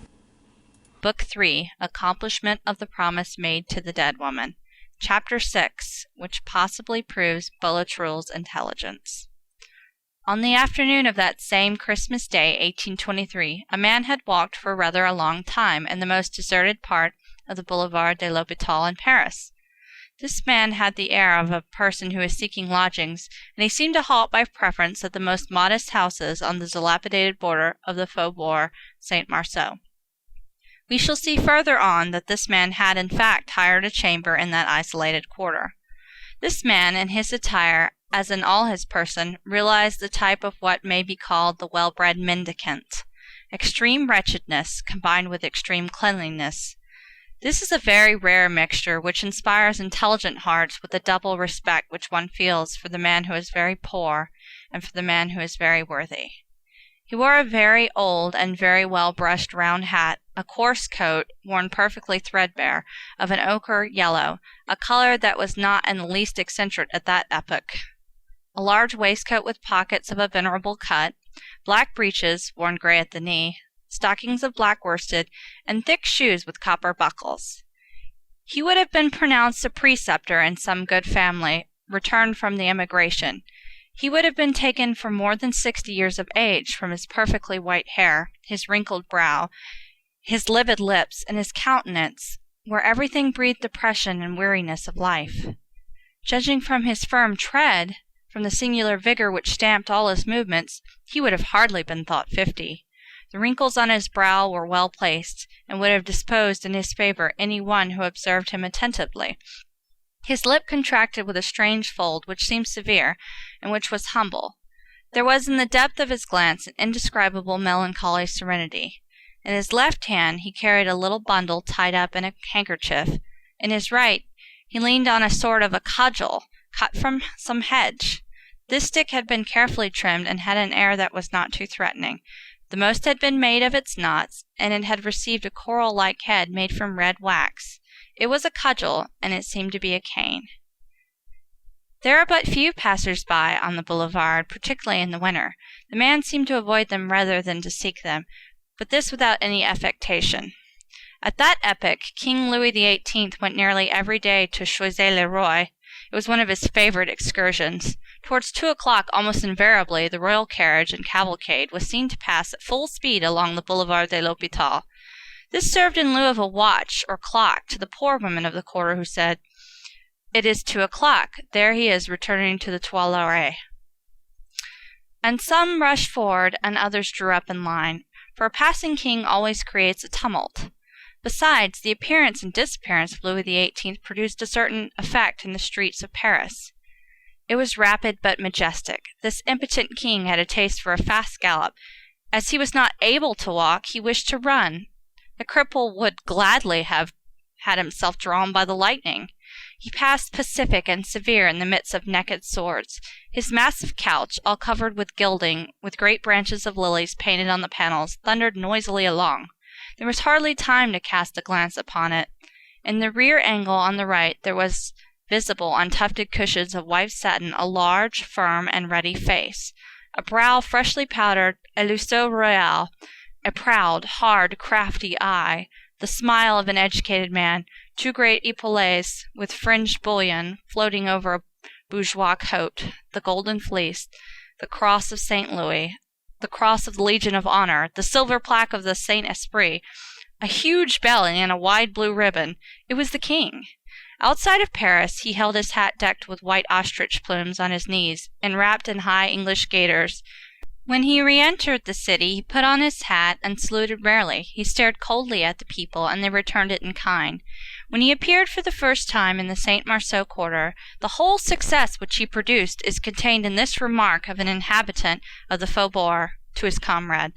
Book 3, Accomplishment of the Promise Made to the Dead Woman. Chapter 6, which possibly proves Boulatruelle's intelligence. On the afternoon of that same Christmas Day, 1823, a man had walked for rather a long time in the most deserted part of the Boulevard de l'Hôpital in Paris. This man had the air of a person who is seeking lodgings, and he seemed to halt by preference at the most modest houses on the dilapidated border of the Faubourg Saint-Marceau. We shall see further on that this man had in fact hired a chamber in that isolated quarter. This man, in his attire, as in all his person, realized the type of what may be called the well-bred mendicant. Extreme wretchedness combined with extreme cleanliness. This is a very rare mixture which inspires intelligent hearts with the double respect which one feels for the man who is very poor and for the man who is very worthy. He wore a very old and very well-brushed round hat, a coarse coat, worn perfectly threadbare, of an ochre yellow, a color that was not in the least eccentric at that epoch, a large waistcoat with pockets of a venerable cut, black breeches, worn grey at the knee, stockings of black worsted, and thick shoes with copper buckles. He would have been pronounced a preceptor in some good family, returned from the emigration. He would have been taken for more than 60 years of age, from his perfectly white hair, his wrinkled brow, his livid lips, and his countenance, where everything breathed depression and weariness of life. Judging from his firm tread, from the singular vigor which stamped all his movements, he would have hardly been thought 50. The wrinkles on his brow were well placed, and would have disposed in his favor any one who observed him attentively. His lip contracted with a strange fold which seemed severe, and which was humble. There was in the depth of his glance an indescribable melancholy serenity. In his left hand he carried a little bundle tied up in a handkerchief. In his right he leaned on a sort of a cudgel, cut from some hedge. This stick had been carefully trimmed, and had an air that was not too threatening. The most had been made of its knots, and it had received a coral-like head made from red wax. It was a cudgel, and it seemed to be a cane. There are but few passers-by on the boulevard, particularly in the winter. The man seemed to avoid them rather than to seek them, but this without any affectation. At that epoch, King Louis XVIII went nearly every day to Choisy-le-Roi. It was one of his favourite excursions. Towards 2 o'clock, almost invariably, the royal carriage and cavalcade was seen to pass at full speed along the Boulevard de l'Hôpital. This served in lieu of a watch or clock to the poor women of the quarter, who said, "It is 2 o'clock. There he is returning to the Tuileries." And some rushed forward, and others drew up in line, for a passing king always creates a tumult. Besides, the appearance and disappearance of Louis XVIII produced a certain effect in the streets of Paris. It was rapid but majestic. This impotent king had a taste for a fast gallop. As he was not able to walk, he wished to run. The cripple would gladly have had himself drawn by the lightning. He passed pacific and severe in the midst of naked swords. His massive couch, all covered with gilding, with great branches of lilies painted on the panels, thundered noisily along. There was hardly time to cast a glance upon it. In the rear angle on the right there was visible on tufted cushions of white satin a large, firm, and ruddy face, a brow freshly powdered, a lustre royal, a proud, hard, crafty eye, the smile of an educated man, 2 great epaulettes with fringed bullion floating over a bourgeois coat, the golden fleece, the cross of St. Louis, the cross of the Legion of Honor, the silver plaque of the Saint Esprit, a huge belly and a wide blue ribbon. It was the king. Outside of Paris, he held his hat decked with white ostrich plumes on his knees, and wrapped in high English gaiters. When he re-entered the city, he put on his hat and saluted rarely. He stared coldly at the people, and they returned it in kind. When he appeared for the first time in the Saint Marceau quarter, the whole success which he produced is contained in this remark of an inhabitant of the Faubourg to his comrade: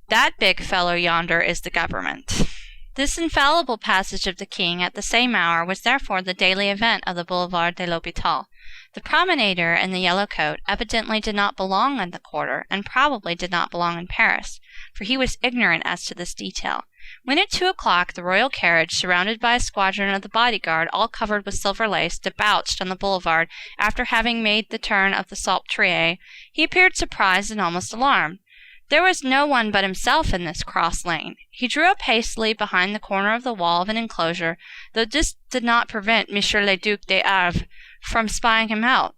"That big fellow yonder is the government." This infallible passage of the king at the same hour was therefore the daily event of the Boulevard de l'Hôpital. The promenader in the yellow coat evidently did not belong in the quarter, and probably did not belong in Paris, for he was ignorant as to this detail. When at 2 o'clock the royal carriage, surrounded by a squadron of the bodyguard, all covered with silver lace, debouched on the boulevard after having made the turn of the Salpêtrière, he appeared surprised and almost alarmed. There was no one but himself in this cross lane. He drew up hastily behind the corner of the wall of an enclosure, though this did not prevent Monsieur le Duc de Havre from spying him out.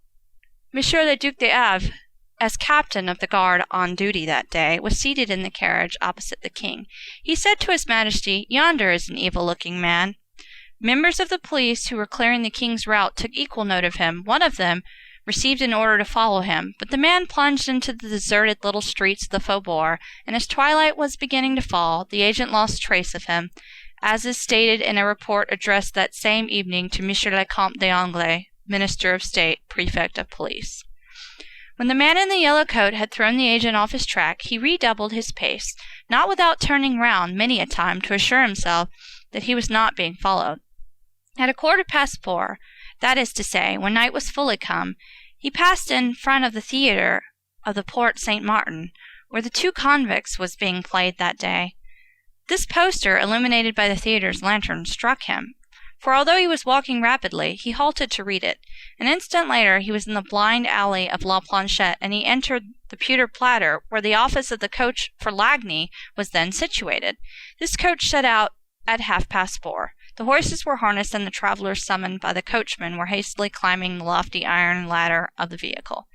Monsieur le Duc de Havre, as captain of the guard on duty that day, was seated in the carriage opposite the king. He said to his majesty, "Yonder is an evil-looking man." Members of the police who were clearing the king's route took equal note of him. One of them received an order to follow him, but the man plunged into the deserted little streets of the Faubourg, and as twilight was beginning to fall, the agent lost trace of him, as is stated in a report addressed that same evening to M. le Comte d'Anglès, Minister of State, Prefect of Police. When the man in the yellow coat had thrown the agent off his track, he redoubled his pace, not without turning round many a time to assure himself that he was not being followed. At 4:15, that is to say, when night was fully come, he passed in front of the theatre of the Porte Saint-Martin, where the Two Convicts was being played that day. This poster, illuminated by the theatre's lantern, struck him, for although he was walking rapidly, he halted to read it. An instant later he was in the blind alley of La Planchette, and he entered the Pewter Platter, where the office of the coach for Lagny was then situated. This coach set out at 4:30. The horses were harnessed, and the travellers summoned by the coachman were hastily climbing the lofty iron ladder of the vehicle.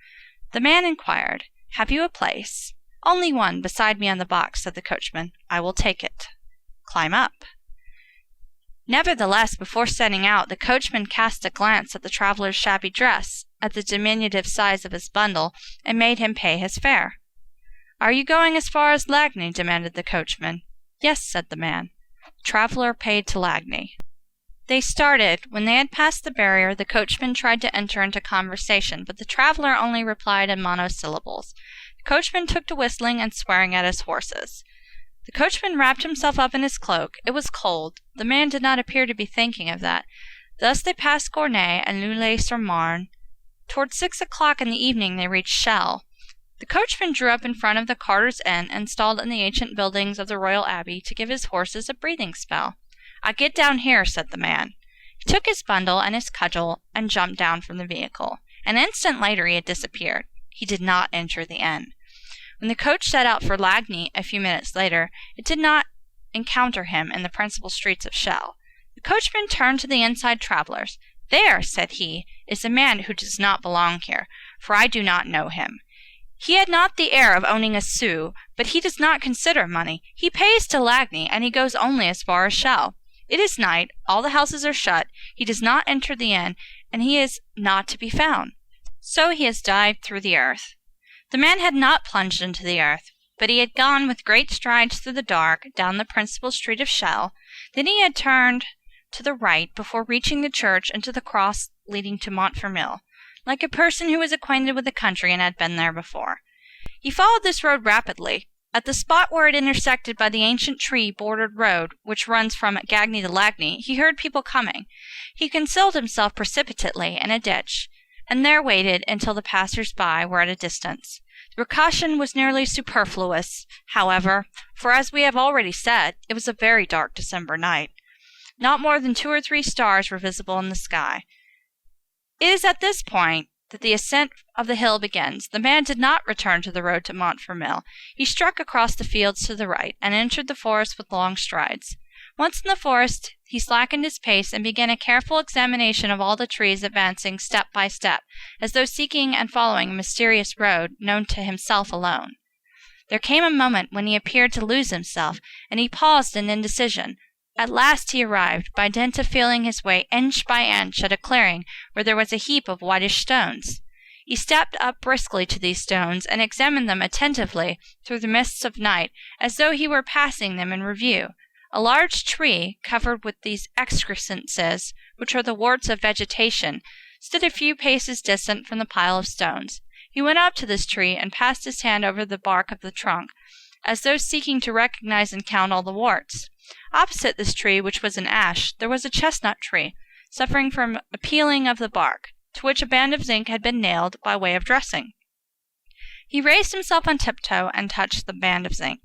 The man inquired, "Have you a place?" "Only one, beside me on the box," said the coachman. "I will take it." "Climb up." Nevertheless, before setting out, the coachman cast a glance at the traveller's shabby dress, at the diminutive size of his bundle, and made him pay his fare. "Are you going as far as Lagny?" demanded the coachman. "Yes," said the man. The traveller paid to Lagny. They started. When they had passed the barrier, the coachman tried to enter into conversation, but the traveller only replied in monosyllables. The coachman took to whistling and swearing at his horses. The coachman wrapped himself up in his cloak. It was cold. The man did not appear to be thinking of that. Thus they passed Gournay and Lully-sur-Marne. Towards 6 o'clock in the evening they reached Chelles. The coachman drew up in front of the Carter's Inn, installed in the ancient buildings of the Royal Abbey, to give his horses a breathing spell. "I get down here," said the man. He He took his bundle and his cudgel and jumped down from the vehicle. An instant later he had disappeared. He did not enter the inn. When the coach set out for Lagny a few minutes later, it did not encounter him in the principal streets of Chelles. The coachman turned to the inside travellers. "There," said he, "is a man who does not belong here, for I do not know him. He had not the air of owning a sou, but he does not consider money. He pays to Lagny, and he goes only as far as Chelles. It is night, all the houses are shut, he does not enter the inn, and he is not to be found. So he has dived through the earth." The man had not plunged into the earth, but he had gone with great strides through the dark, down the principal street of Chelles. Then he had turned to the right before reaching the church and to the cross leading to Montfermeil, like a person who was acquainted with the country and had been there before. He followed this road rapidly. At the spot where it intersected by the ancient tree-bordered road which runs from Gagny to Lagny, he heard people coming. He concealed himself precipitately in a ditch, and there waited until the passers-by were at a distance. The precaution was nearly superfluous, however, for, as we have already said, it was a very dark December night. Not more than 2 or 3 stars were visible in the sky. It is at this point that the ascent of the hill begins. The man did not return to the road to Montfermeil. He struck across the fields to the right, and entered the forest with long strides. Once in the forest, he slackened his pace and began a careful examination of all the trees, advancing step by step, as though seeking and following a mysterious road known to himself alone. There came a moment when he appeared to lose himself, and he paused in indecision. At last he arrived, by dint of feeling his way inch by inch, at a clearing where there was a heap of whitish stones. He stepped up briskly to these stones, and examined them attentively through the mists of night, as though he were passing them in review. A large tree, covered with these excrescences, which are the warts of vegetation, stood a few paces distant from the pile of stones. He went up to this tree, and passed his hand over the bark of the trunk, as though seeking to recognize and count all the warts. Opposite this tree, which was an ash, there was a chestnut tree, suffering from a peeling of the bark, to which a band of zinc had been nailed by way of dressing. He raised himself on tiptoe and touched the band of zinc.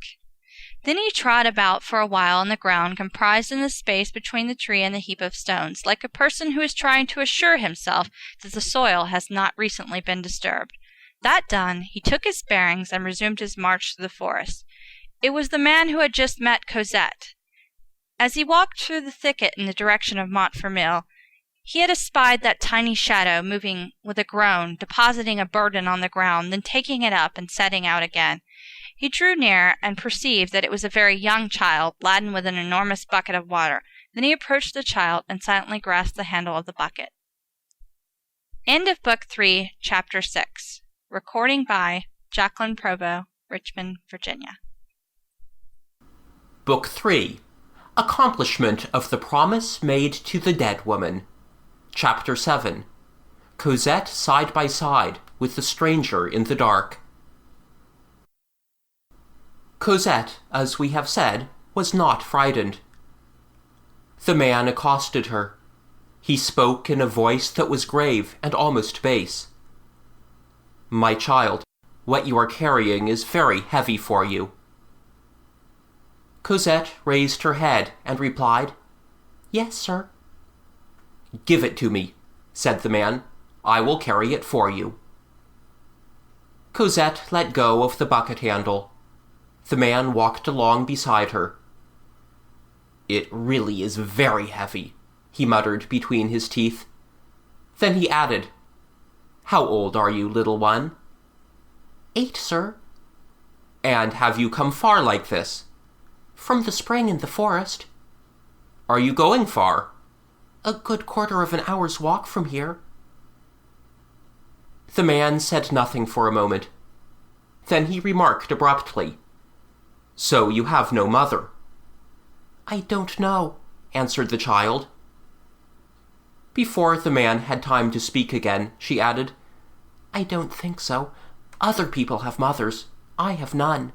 Then he trod about for a while on the ground comprised in the space between the tree and the heap of stones, like a person who is trying to assure himself that the soil has not recently been disturbed. That done, he took his bearings and resumed his march through the forest. It was the man who had just met Cosette. As he walked through the thicket in the direction of Montfermeil, he had espied that tiny shadow moving with a groan, depositing a burden on the ground, then taking it up and setting out again. He drew near and perceived that it was a very young child, laden with an enormous bucket of water. Then he approached the child and silently grasped the handle of the bucket. End of Book 3, Chapter 6. Recording by Jacqueline Provo, Richmond, Virginia. Book 3. Accomplishment of the Promise Made to the Dead Woman. Chapter 7. Cosette side by side with the stranger in the dark. Cosette, as we have said, was not frightened. The man accosted her. He spoke in a voice that was grave and almost bass. "My child, what you are carrying is very heavy for you." Cosette raised her head and replied, "Yes, sir." "Give it to me," said the man. "I will carry it for you." Cosette let go of the bucket handle. The man walked along beside her. "It really is very heavy," he muttered between his teeth. Then he added, "How old are you, little one?" "8, sir." "And have you come far like this?" "From the spring in the forest." "Are you going far?" "A good quarter of an hour's walk from here." The man said nothing for a moment. Then he remarked abruptly, "So you have no mother?" "I don't know," answered the child. Before the man had time to speak again, she added, "I don't think so. Other people have mothers. I have none."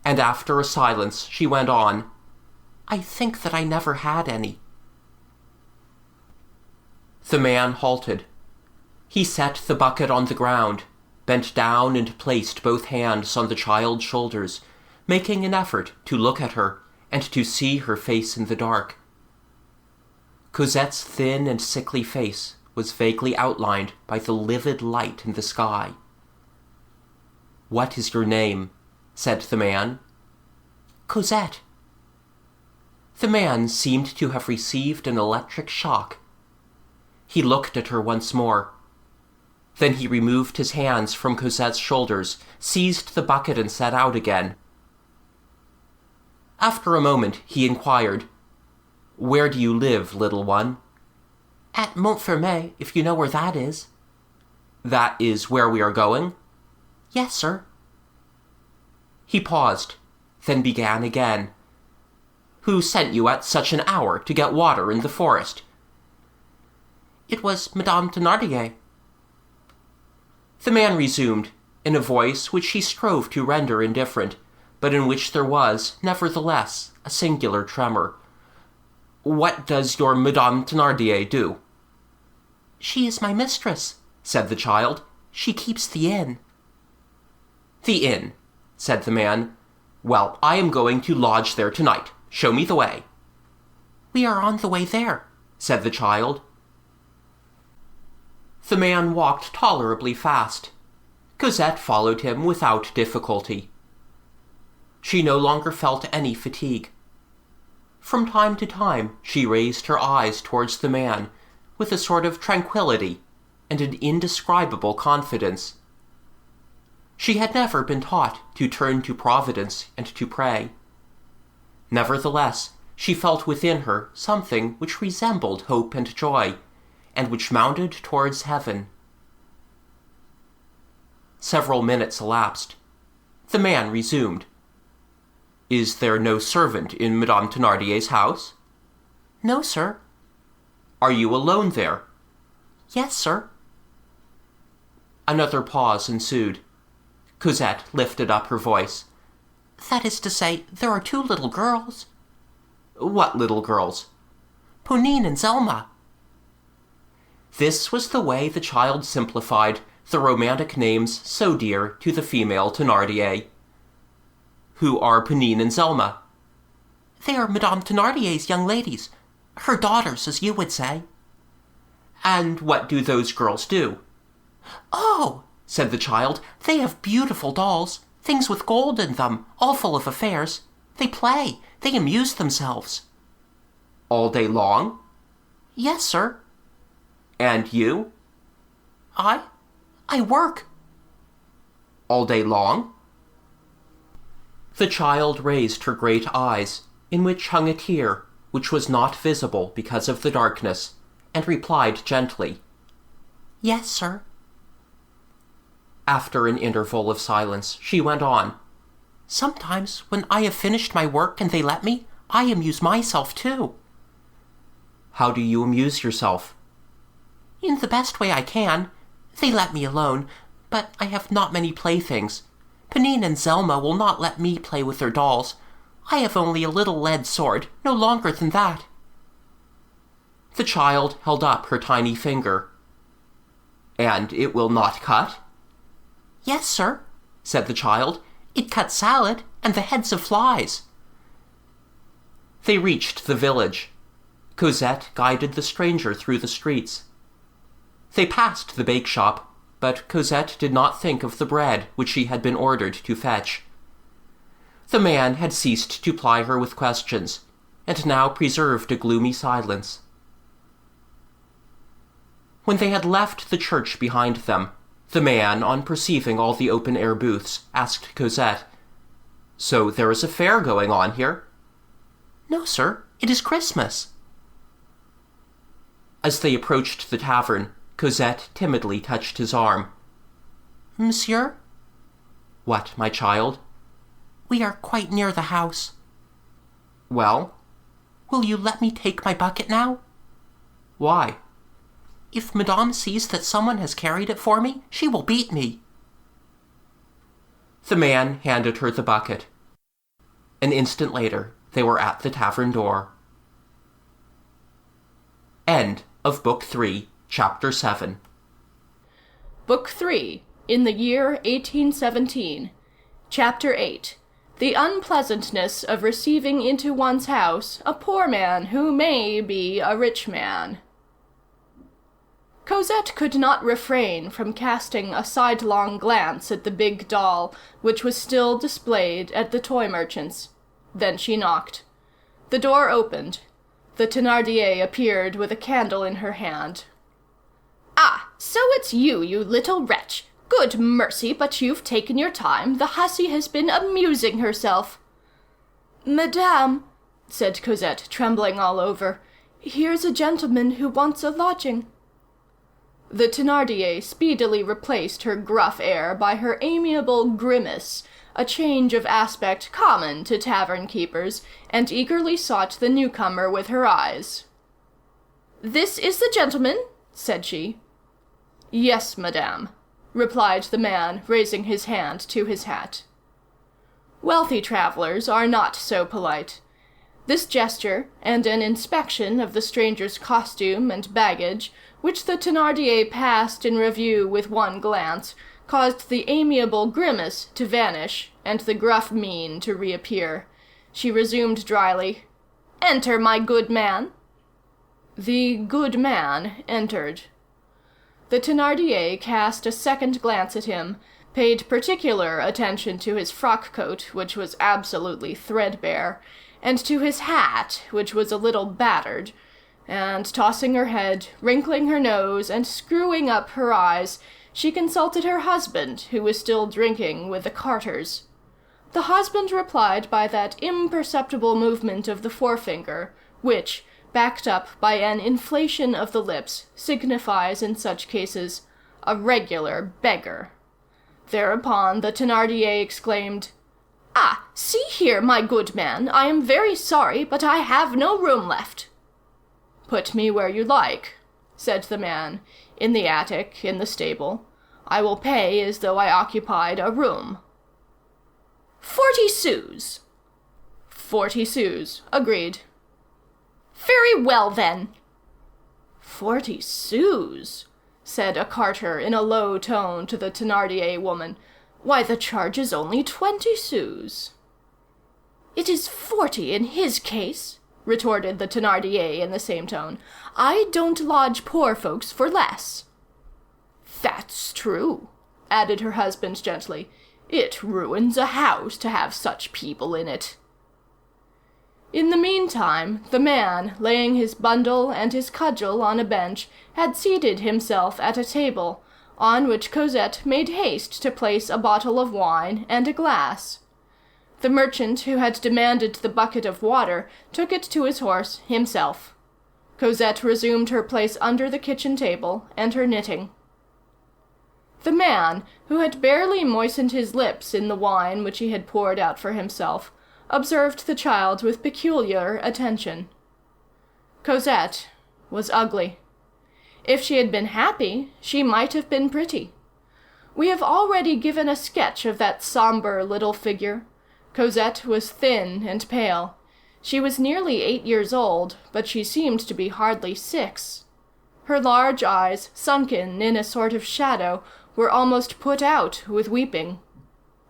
And after a silence, she went on, "I think that I never had any." The man halted. He set the bucket on the ground, bent down and placed both hands on the child's shoulders, making an effort to look at her and to see her face in the dark. Cosette's thin and sickly face was vaguely outlined by the livid light in the sky. "What is your name?" said the man. "Cosette." The man seemed to have received an electric shock. He looked at her once more. Then he removed his hands from Cosette's shoulders, seized the bucket, and set out again. After a moment, he inquired, "Where do you live, little one?" "At Montfermeil, if you know where that is." "That is where we are going?" "Yes, sir." He paused, then began again. "Who sent you at such an hour to get water in the forest?" "It was Madame Thenardier." The man resumed, in a voice which he strove to render indifferent, but in which there was, nevertheless, a singular tremor. "What does your Madame Thenardier do?" "She is my mistress," said the child. "She keeps the inn." "The inn," said the man. "Well, I am going to lodge there tonight. Show me the way." "We are on the way there," said the child. The man walked tolerably fast. Cosette followed him without difficulty. She no longer felt any fatigue. From time to time she raised her eyes towards the man with a sort of tranquillity and an indescribable confidence. She had never been taught to turn to Providence and to pray. Nevertheless, she felt within her something which resembled hope and joy, and which mounted towards heaven. Several minutes elapsed. The man resumed. "Is there no servant in Madame Thenardier's house?" "No, sir." "Are you alone there?" "Yes, sir." Another pause ensued. Cosette lifted up her voice. "That is to say, there are 2 little girls." "What little girls?" "Ponine and Zelma." This was the way the child simplified the romantic names so dear to the female Thenardier. "Who are Ponine and Zelma?" "They are Madame Thenardier's young ladies. Her daughters, as you would say." "And what do those girls do?" "Oh," said the child, "they have beautiful dolls, things with gold in them, all full of affairs. They play, they amuse themselves." "All day long?" "Yes, sir." "And you?" I work." "All day long?" The child raised her great eyes, in which hung a tear, which was not visible because of the darkness, and replied gently, "Yes, sir." After an interval of silence, she went on. "Sometimes, when I have finished my work and they let me, I amuse myself too." "How do you amuse yourself?" "In the best way I can. They let me alone, but I have not many playthings. Ponine and Zelma will not let me play with their dolls. I have only a little lead sword, no longer than that." The child held up her tiny finger. "And it will not cut?" "Yes, sir," said the child. "It cuts salad and the heads of flies." They reached the village. Cosette guided the stranger through the streets. They passed the bake shop, but Cosette did not think of the bread which she had been ordered to fetch. The man had ceased to ply her with questions, and now preserved a gloomy silence. When they had left the church behind them, the man, on perceiving all the open-air booths, asked Cosette, "So there is a fair going on here?" "No, sir, it is Christmas." As they approached the tavern, Cosette timidly touched his arm. "Monsieur?" "What, my child?" "We are quite near the house." "Well?" "Will you let me take my bucket now?" "Why?" "If Madame sees that someone has carried it for me, she will beat me." The man handed her the bucket. An instant later, they were at the tavern door. End of Book 3, Chapter 7. Book 3, in the year 1817. Chapter 8. the unpleasantness of receiving into one's house a poor man who may be a rich man. Cosette could not refrain from casting a sidelong glance at the big doll, which was still displayed at the toy merchant's. Then she knocked. The door opened. The Thénardier appeared with a candle in her hand. "Ah, so it's you, you little wretch! Good mercy, but you've taken your time. The hussy has been amusing herself." "Madame," said Cosette, trembling all over, "here's a gentleman who wants a lodging." The Thénardier speedily replaced her gruff air by her amiable grimace, a change of aspect common to tavern-keepers, and eagerly sought the newcomer with her eyes. "This is the gentleman?" said she. "Yes, madame," replied the man, raising his hand to his hat. Wealthy travellers are not so polite. This gesture, and an inspection of the stranger's costume and baggage, which the Thénardier passed in review with one glance, caused the amiable grimace to vanish, and the gruff mien to reappear. She resumed dryly, "Enter, my good man." The good man entered. The Thénardier cast a second glance at him, paid particular attention to his frock-coat, which was absolutely threadbare, and to his hat, which was a little battered, and tossing her head, wrinkling her nose, and screwing up her eyes, she consulted her husband, who was still drinking with the carters. The husband replied by that imperceptible movement of the forefinger, which, backed up by an inflation of the lips, signifies in such cases a regular beggar. Thereupon the Thénardier exclaimed, "Ah, see here, my good man, I am very sorry, but I have no room left." "Put me where you like," said the man, "in the attic, in the stable. I will pay as though I occupied a room." 40 sous. 40 sous, agreed. "Very well, then." 40 sous, said a carter in a low tone to the Thénardier woman. "Why, the charge is only 20 sous." "It is 40 in his case," retorted the Thénardier in the same tone. "I don't lodge poor folks for less." "That's true," added her husband gently. "It ruins a house to have such people in it." In the meantime, the man, laying his bundle and his cudgel on a bench, had seated himself at a table, on which Cosette made haste to place a bottle of wine and a glass. The merchant who had demanded the bucket of water took it to his horse himself. Cosette resumed her place under the kitchen table and her knitting. The man, who had barely moistened his lips in the wine which he had poured out for himself, observed the child with peculiar attention. Cosette was ugly. If she had been happy, she might have been pretty. We have already given a sketch of that sombre little figure. Cosette was thin and pale. She was nearly 8 years old, but she seemed to be hardly 6. Her large eyes, sunken in a sort of shadow, were almost put out with weeping.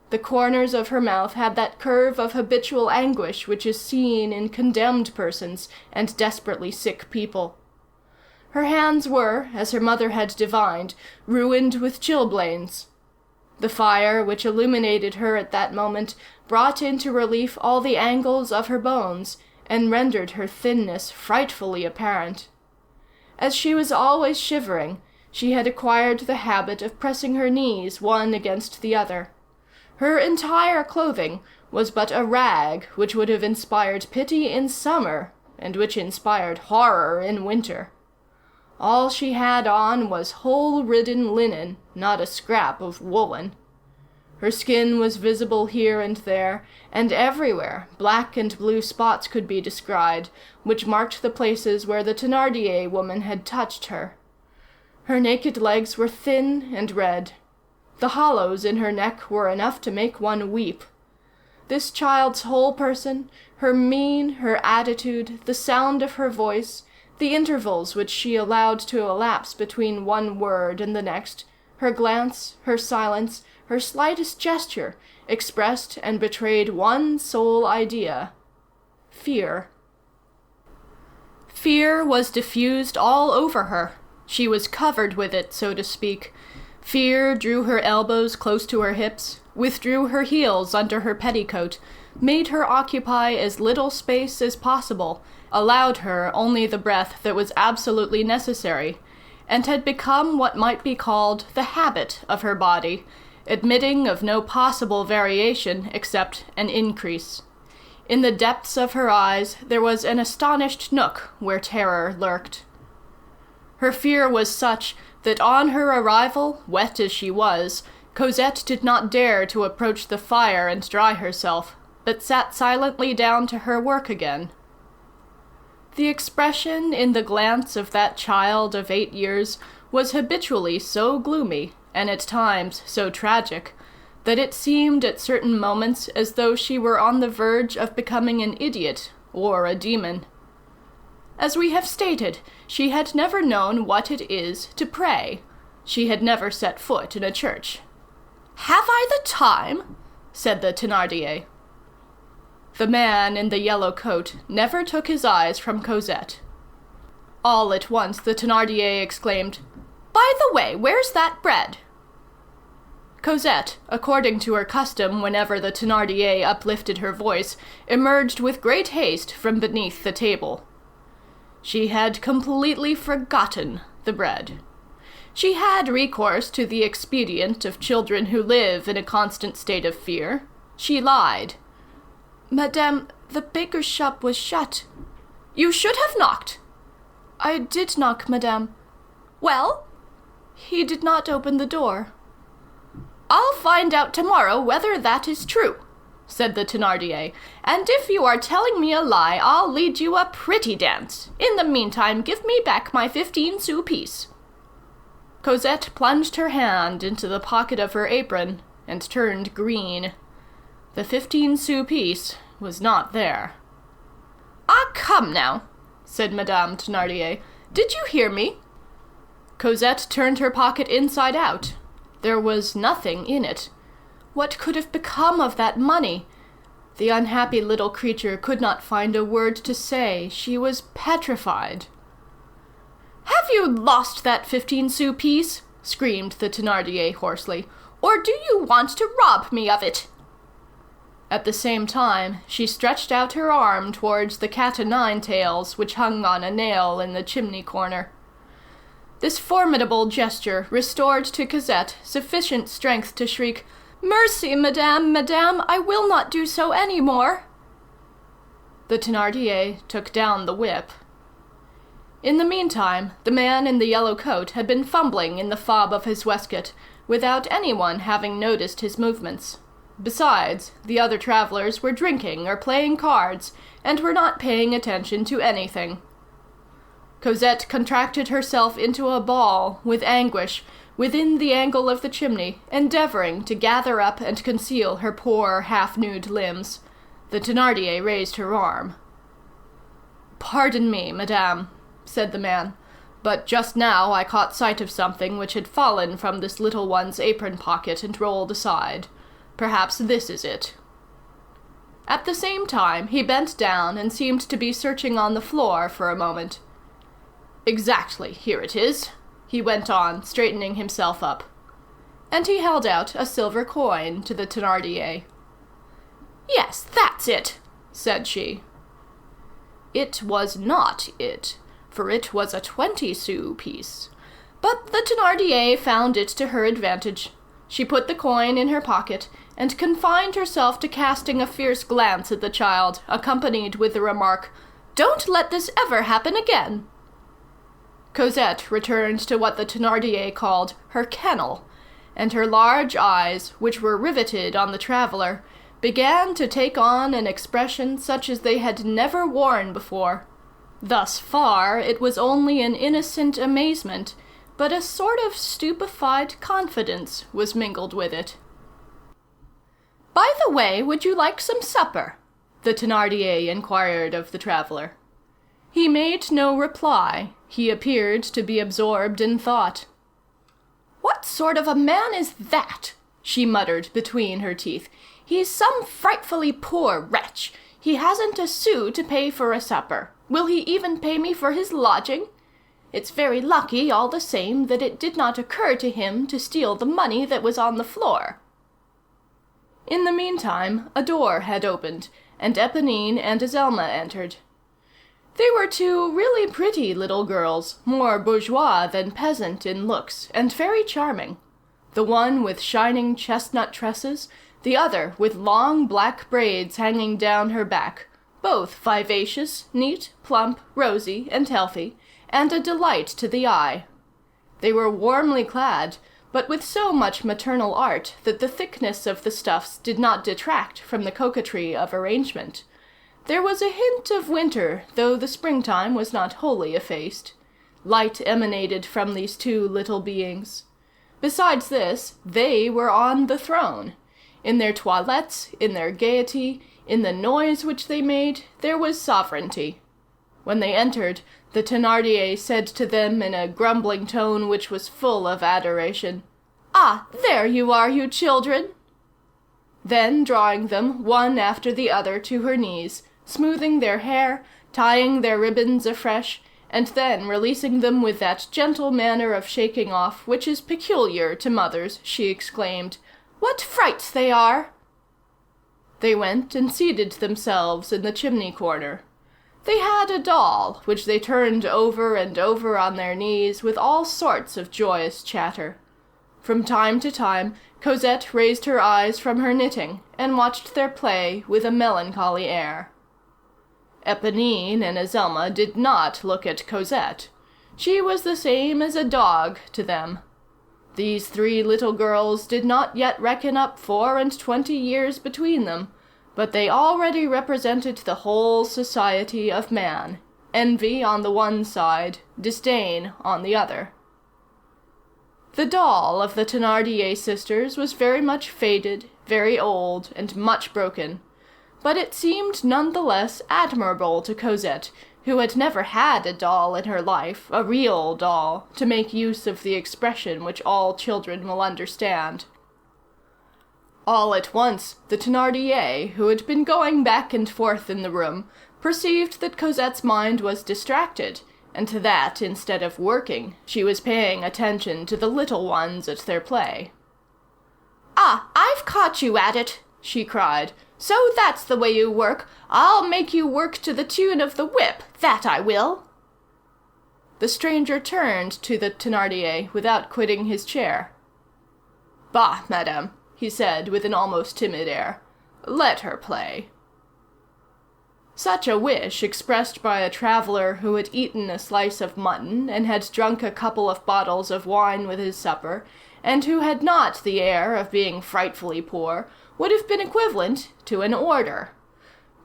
The corners of her mouth had that curve of habitual anguish which is seen in condemned persons and desperately sick people. Her hands were, as her mother had divined, ruined with chilblains. The fire which illuminated her at that moment brought into relief all the angles of her bones, and rendered her thinness frightfully apparent. As she was always shivering, she had acquired the habit of pressing her knees one against the other. Her entire clothing was but a rag which would have inspired pity in summer, and which inspired horror in winter. All she had on was hole-ridden linen, not a scrap of woolen. Her skin was visible here and there, and everywhere black and blue spots could be descried, which marked the places where the Thénardier woman had touched her. Her naked legs were thin and red. The hollows in her neck were enough to make one weep. This child's whole person, her mien, her attitude, the sound of her voice, the intervals which she allowed to elapse between one word and the next, Her glance, her silence, her slightest gesture expressed and betrayed one sole idea: fear. Fear was diffused all over her. She was covered with it, so to speak. Fear drew her elbows close to her hips, withdrew her heels under her petticoat, made her occupy as little space as possible, allowed her only the breath that was absolutely necessary, and had become what might be called the habit of her body, admitting of no possible variation except an increase. In the depths of her eyes there was an astonished nook where terror lurked. Her fear was such that on her arrival, wet as she was, Cosette did not dare to approach the fire and dry herself, but sat silently down to her work again. The expression in the glance of that child of 8 years was habitually so gloomy, and at times so tragic, that it seemed at certain moments as though she were on the verge of becoming an idiot or a demon. As we have stated, she had never known what it is to pray. She had never set foot in a church. "Have I the time?" said the Thénardier. The man in the yellow coat never took his eyes from Cosette. All at once the Thénardier exclaimed, "By the way, where's that bread?" Cosette, according to her custom whenever the Thénardier uplifted her voice, emerged with great haste from beneath the table. She had completely forgotten the bread. She had recourse to the expedient of children who live in a constant state of fear. She lied. "Madame, the baker's shop was shut." "You should have knocked." "I did knock, madame." "Well?" "He did not open the door." "I'll find out tomorrow whether that is true," said the Thénardier, "and if you are telling me a lie, I'll lead you a pretty dance. In the meantime, give me back my 15-sou piece." Cosette plunged her hand into the pocket of her apron and turned green. The 15-sou piece was not there. "Ah, come now," said Madame Thénardier. "Did you hear me?" Cosette turned her pocket inside out. There was nothing in it. What could have become of that money? The unhappy little creature could not find a word to say. She was petrified. "Have you lost that 15-sou piece?" screamed the Thénardier hoarsely. "Or do you want to rob me of it?" At the same time, she stretched out her arm towards the cat-o'-nine-tails which hung on a nail in the chimney corner. This formidable gesture restored to Cosette sufficient strength to shriek, "Mercy, madame, madame, I will not do so any more." The Thénardier took down the whip. In the meantime, the man in the yellow coat had been fumbling in the fob of his waistcoat, without anyone having noticed his movements. Besides, the other travellers were drinking or playing cards, and were not paying attention to anything. Cosette contracted herself into a ball, with anguish, within the angle of the chimney, endeavouring to gather up and conceal her poor half-nude limbs. The Thénardier raised her arm. "Pardon me, madame," said the man, "but just now I caught sight of something which had fallen from this little one's apron pocket and rolled aside. Perhaps this is it." At the same time he bent down and seemed to be searching on the floor for a moment. "Exactly, here it is," he went on, straightening himself up. And he held out a silver coin to the Thénardier. "Yes, that's it," said she. It was not it, for it was a 20-sou piece. But the Thénardier found it to her advantage. She put the coin in her pocket, and confined herself to casting a fierce glance at the child, accompanied with the remark, "Don't let this ever happen again." Cosette returned to what the Thénardier called her kennel, and her large eyes, which were riveted on the traveller, began to take on an expression such as they had never worn before. Thus far it was only an innocent amazement, but a sort of stupefied confidence was mingled with it. "By the way, would you like some supper?" the Thénardier inquired of the traveller. He made no reply. He appeared to be absorbed in thought. "What sort of a man is that?" she muttered between her teeth. "He's some frightfully poor wretch. He hasn't a sou to pay for a supper. Will he even pay me for his lodging? It's very lucky, all the same, that it did not occur to him to steal the money that was on the floor." In the meantime, a door had opened, and Éponine and Azelma entered. They were two really pretty little girls, more bourgeois than peasant in looks, and very charming. The one with shining chestnut tresses, the other with long black braids hanging down her back, both vivacious, neat, plump, rosy, and healthy, and a delight to the eye. They were warmly clad, but with so much maternal art that the thickness of the stuffs did not detract from the coquetry of arrangement. There was a hint of winter, though the springtime was not wholly effaced. Light emanated from these two little beings. Besides this, they were on the throne. In their toilettes, in their gaiety, in the noise which they made, there was sovereignty. When they entered, the Thénardier said to them in a grumbling tone which was full of adoration, "Ah, there you are, you children!" Then drawing them one after the other to her knees, smoothing their hair, tying their ribbons afresh, and then releasing them with that gentle manner of shaking off which is peculiar to mothers, she exclaimed, "What frights they are!" They went and seated themselves in the chimney corner. They had a doll, which they turned over and over on their knees with all sorts of joyous chatter. From time to time, Cosette raised her eyes from her knitting, and watched their play with a melancholy air. Éponine and Azelma did not look at Cosette. She was the same as a dog to them. These three little girls did not yet reckon up 24 years between them, but they already represented the whole society of man, envy on the one side, disdain on the other. The doll of the Thénardier sisters was very much faded, very old, and much broken, but it seemed none the less admirable to Cosette, who had never had a doll in her life, a real doll, to make use of the expression which all children will understand. All at once, the Thénardier, who had been going back and forth in the room, perceived that Cosette's mind was distracted, and that, instead of working, she was paying attention to the little ones at their play. "Ah, I've caught you at it!" she cried. "So that's the way you work! I'll make you work to the tune of the whip, that I will!" The stranger turned to the Thénardier without quitting his chair. "Bah, madame," he said with an almost timid air, "let her play." Such a wish, expressed by a traveller who had eaten a slice of mutton and had drunk a couple of bottles of wine with his supper, and who had not the air of being frightfully poor, would have been equivalent to an order.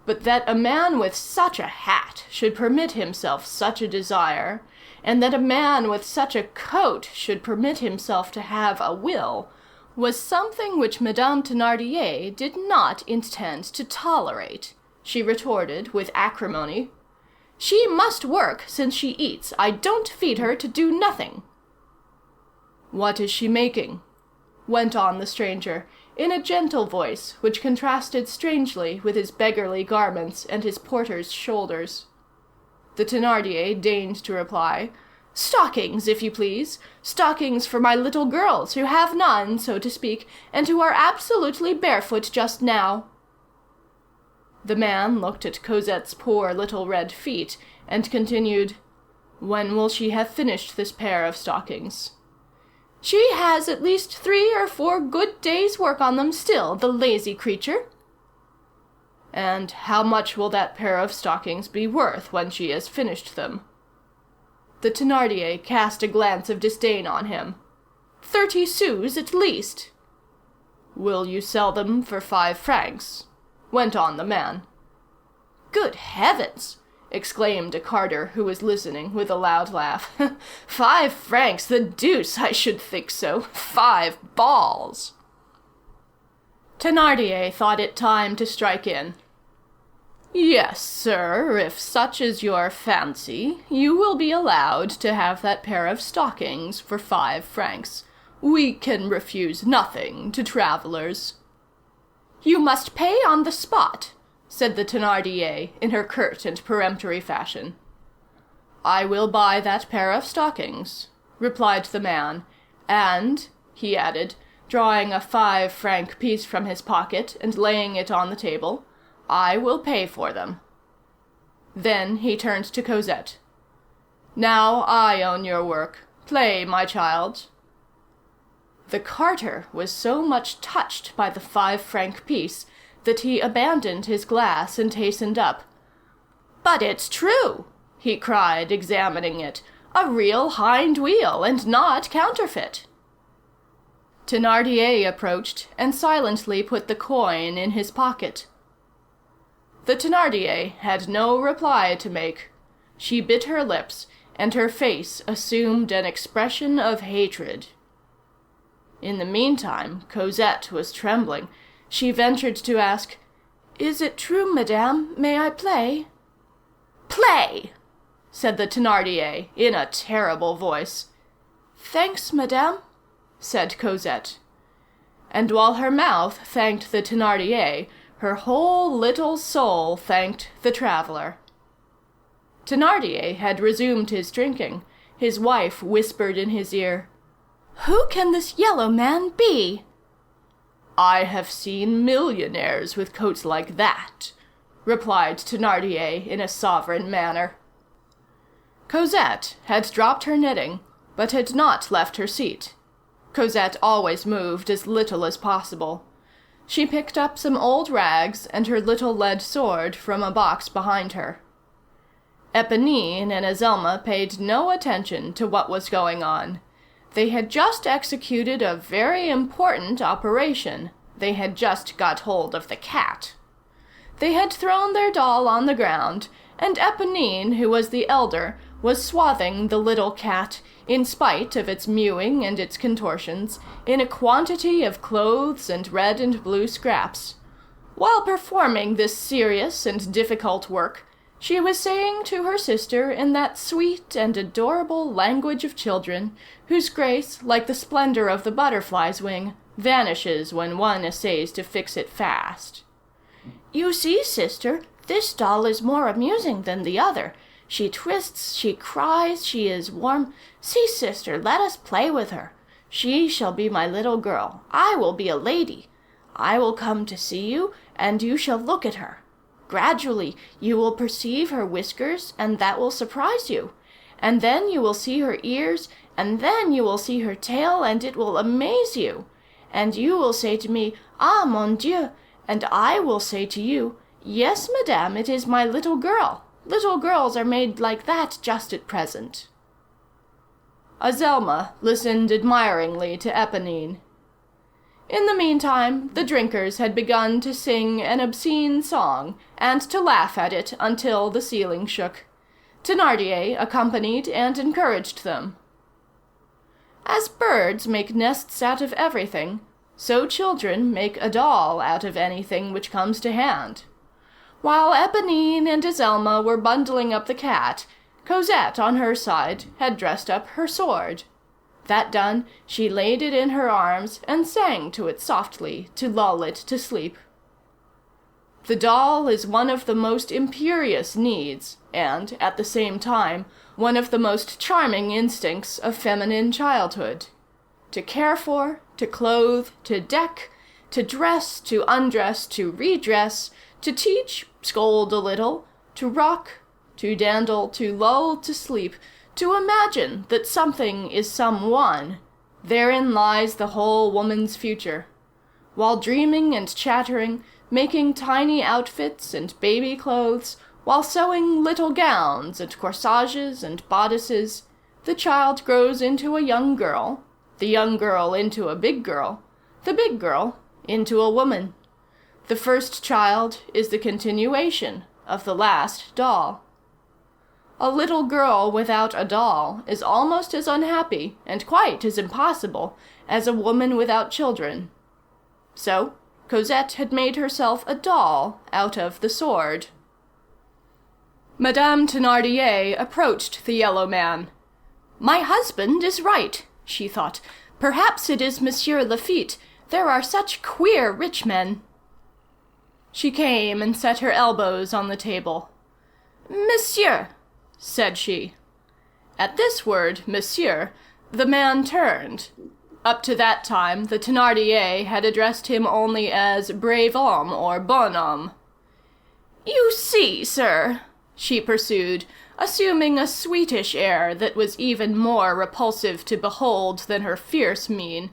But that a man with such a hat should permit himself such a desire, and that a man with such a coat should permit himself to have a will, was something which Madame Thénardier did not intend to tolerate. She retorted with acrimony, "She must work since she eats. I don't feed her to do nothing." "What is she making?" went on the stranger, in a gentle voice which contrasted strangely with his beggarly garments and his porter's shoulders. The Thénardier deigned to reply, "Stockings, if you please. Stockings for my little girls, who have none, so to speak, and who are absolutely barefoot just now." The man looked at Cosette's poor little red feet, and continued, "When will she have finished this pair of stockings?" "She has at least 3 or 4 good days' work on them still, the lazy creature." "And how much will that pair of stockings be worth when she has finished them?" The Thénardier cast a glance of disdain on him. 30 sous at least." "Will you sell them for 5 francs?" went on the man. "Good heavens!" exclaimed a carter who was listening with a loud laugh. 5 francs, the deuce, I should think so. 5 balls. Thénardier thought it time to strike in. "Yes, sir, if such is your fancy, you will be allowed to have that pair of stockings for 5 francs. We can refuse nothing to travelers." "You must pay on the spot," said the Thénardier in her curt and peremptory fashion. "I will buy that pair of stockings," replied the man, "and," he added, drawing a 5-franc piece from his pocket and laying it on the table, "I will pay for them." Then he turned to Cosette. "Now I own your work. Play, my child." The carter was so much touched by the 5-franc piece that he abandoned his glass and hastened up. "But it's true!" he cried, examining it. "A real hind wheel, and not counterfeit." Thénardier approached and silently put the coin in his pocket. The Thénardier had no reply to make. She bit her lips, and her face assumed an expression of hatred. In the meantime, Cosette was trembling. She ventured to ask, "Is it true, madame? May I play?" "Play!" said the Thénardier in a terrible voice. "Thanks, madame," said Cosette. And while her mouth thanked the Thénardier, her whole little soul thanked the traveller. Thénardier had resumed his drinking. His wife whispered in his ear, "Who can this yellow man be?" "I have seen millionaires with coats like that," replied Thénardier in a sovereign manner. Cosette had dropped her knitting, but had not left her seat. Cosette always moved as little as possible. She picked up some old rags and her little lead sword from a box behind her. Éponine and Azelma paid no attention to what was going on. They had just executed a very important operation. They had just got hold of the cat. They had thrown their doll on the ground, and Éponine, who was the elder, was swathing the little cat, in spite of its mewing and its contortions, in a quantity of clothes and red and blue scraps. While performing this serious and difficult work, she was saying to her sister in that sweet and adorable language of children, whose grace, like the splendor of the butterfly's wing, vanishes when one essays to fix it fast. "You see, sister, this doll is more amusing than the other. She twists, she cries, she is warm. See, sister, let us play with her. She shall be my little girl. I will be a lady. I will come to see you, and you shall look at her. Gradually you will perceive her whiskers, and that will surprise you. And then you will see her ears, and then you will see her tail, and it will amaze you. And you will say to me, 'Ah, mon Dieu,' and I will say to you, 'Yes, madame, it is my little girl. Little girls are made like that just at present.'" Azelma listened admiringly to Éponine. In the meantime, the drinkers had begun to sing an obscene song, and to laugh at it until the ceiling shook. Thénardier accompanied and encouraged them. As birds make nests out of everything, so children make a doll out of anything which comes to hand. While Éponine and Azelma were bundling up the cat, Cosette, on her side, had dressed up her sword. That done, she laid it in her arms and sang to it softly to lull it to sleep. The doll is one of the most imperious needs, and, at the same time, one of the most charming instincts of feminine childhood. To care for, to clothe, to deck, to dress, to undress, to redress, to teach, scold a little, to rock, to dandle, to lull to sleep, to imagine that something is someone, therein lies the whole woman's future. While dreaming and chattering, making tiny outfits and baby clothes, while sewing little gowns and corsages and bodices, the child grows into a young girl, the young girl into a big girl, the big girl into a woman. The first child is the continuation of the last doll. A little girl without a doll is almost as unhappy, and quite as impossible, as a woman without children. So, Cosette had made herself a doll out of the sword. Madame Thénardier approached the yellow man. "My husband is right," she thought. Perhaps it is Monsieur Lafitte. There are such queer rich men." She came and set her elbows on the table. "Monsieur," said she. At this word, monsieur, the man turned. Up to that time, the Thénardier had addressed him only as brave homme or bonhomme. "You see, sir," she pursued, assuming a sweetish air that was even more repulsive to behold than her fierce mien,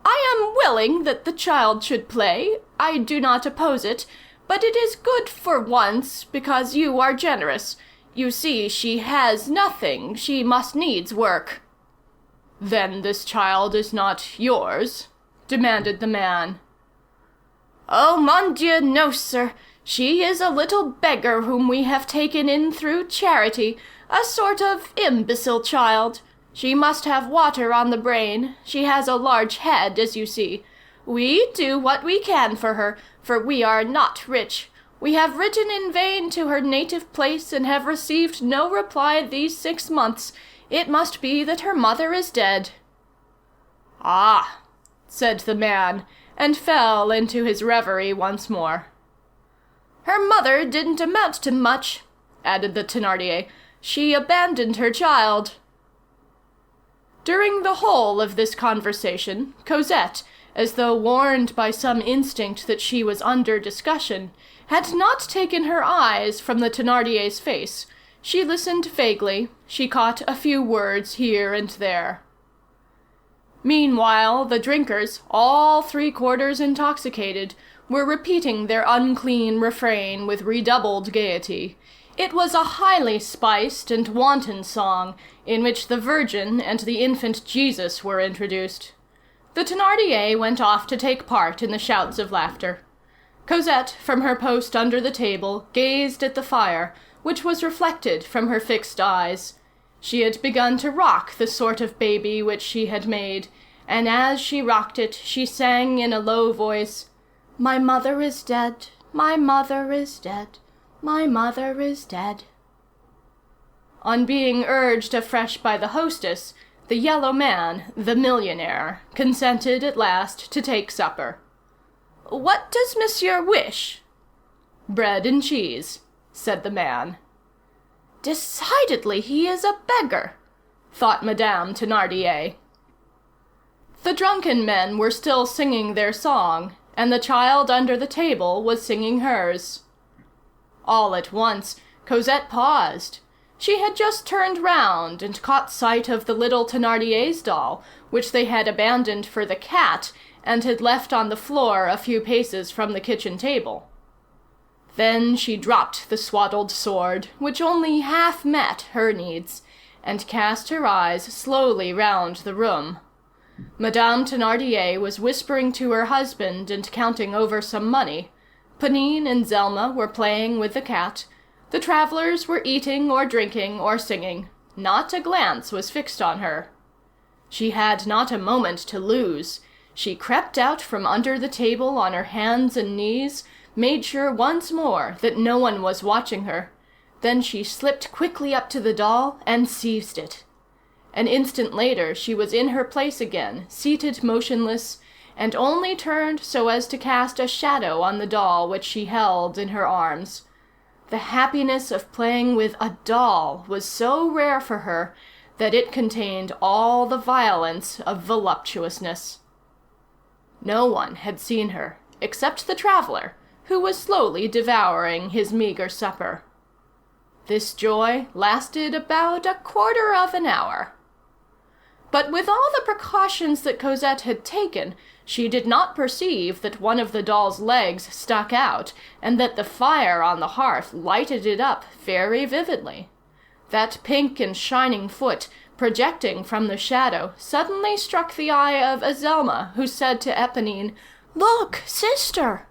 "I am willing that the child should play. I do not oppose it, but it is good for once, because you are generous. You see, she has nothing. She must needs work." "Then this child is not yours?" demanded the man. "Oh, mon Dieu, no, sir. She is a little beggar whom we have taken in through charity, a sort of imbecile child. She must have water on the brain. She has a large head, as you see. We do what we can for her, for we are not rich. We have written in vain to her native place and have received no reply these 6 months. It must be that her mother is dead." "Ah," said the man, and fell into his reverie once more. "Her mother didn't amount to much," added the Thénardier. "She abandoned her child." During the whole of this conversation, Cosette, as though warned by some instinct that she was under discussion, had not taken her eyes from the Thénardier's face. She listened vaguely, she caught a few words here and there. Meanwhile, the drinkers, all 3/4 intoxicated, were repeating their unclean refrain with redoubled gaiety. It was a highly spiced and wanton song, in which the Virgin and the infant Jesus were introduced. The Thénardier went off to take part in the shouts of laughter. Cosette, from her post under the table, gazed at the fire, which was reflected from her fixed eyes. She had begun to rock the sort of baby which she had made, and as she rocked it, she sang in a low voice, "My mother is dead, my mother is dead, my mother is dead." On being urged afresh by the hostess, the yellow man, the millionaire, consented at last to take supper. "What does monsieur wish?" "Bread and cheese," said the man. "Decidedly he is a beggar," thought Madame Thénardier. The drunken men were still singing their song, and the child under the table was singing hers. All at once, Cosette paused. She had just turned round and caught sight of the little Thénardier's doll, which they had abandoned for the cat, and had left on the floor a few paces from the kitchen table. Then she dropped the swaddled sword, which only half met her needs, and cast her eyes slowly round the room. Madame Thénardier was whispering to her husband and counting over some money. Ponine and Zelma were playing with the cat. The travellers were eating or drinking or singing. Not a glance was fixed on her. She had not a moment to lose. She crept out from under the table on her hands and knees, made sure once more that no one was watching her. Then she slipped quickly up to the doll and seized it. An instant later she was in her place again, seated motionless, and only turned so as to cast a shadow on the doll which she held in her arms. The happiness of playing with a doll was so rare for her that it contained all the violence of voluptuousness. No one had seen her, except the traveller, who was slowly devouring his meagre supper. This joy lasted about 1/4 of an hour. But with all the precautions that Cosette had taken, she did not perceive that one of the doll's legs stuck out, and that the fire on the hearth lighted it up very vividly. That pink and shining foot, projecting from the shadow, suddenly struck the eye of Azelma, who said to Éponine, "Look, sister!"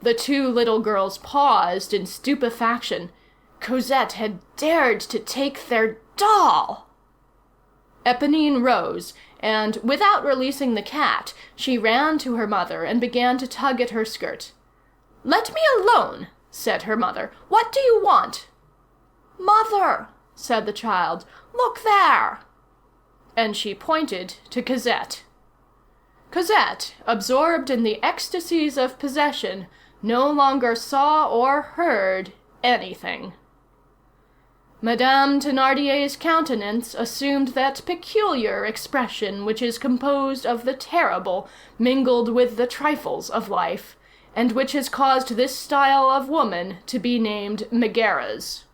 The 2 little girls paused in stupefaction. Cosette had dared to take their doll! Éponine rose, and, without releasing the cat, she ran to her mother and began to tug at her skirt. "Let me alone," said her mother. "What do you want?" "Mother," said the child, "look there." and she pointed to Cosette. Cosette, absorbed in the ecstasies of possession, no longer saw or heard anything. Madame Thénardier's countenance assumed that peculiar expression which is composed of the terrible mingled with the trifles of life, and which has caused this style of woman to be named Megaras.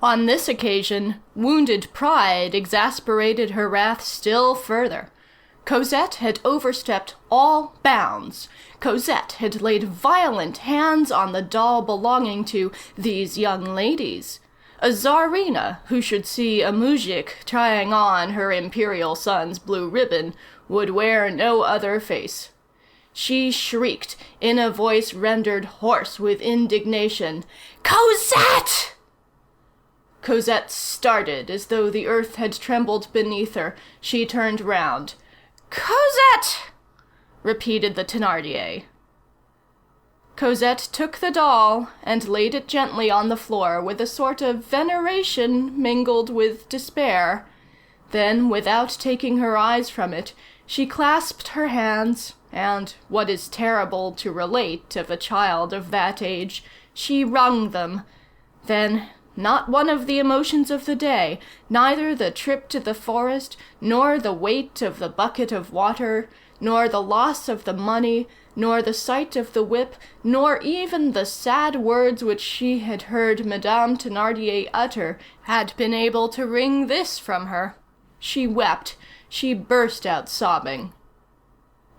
On this occasion, wounded pride exasperated her wrath still further. Cosette had overstepped all bounds. Cosette had laid violent hands on the doll belonging to these young ladies. A czarina who should see a moujik trying on her imperial son's blue ribbon would wear no other face. She shrieked, in a voice rendered hoarse with indignation, "Cosette!" Cosette started as though the earth had trembled beneath her. She turned round. "Cosette!" repeated the Thénardier. Cosette took the doll and laid it gently on the floor with a sort of veneration mingled with despair. Then, without taking her eyes from it, she clasped her hands, and, what is terrible to relate of a child of that age, she wrung them. Then, not one of the emotions of the day, neither the trip to the forest, nor the weight of the bucket of water, nor the loss of the money, nor the sight of the whip, nor even the sad words which she had heard Madame Thénardier utter, had been able to wring this from her. She wept, she burst out sobbing.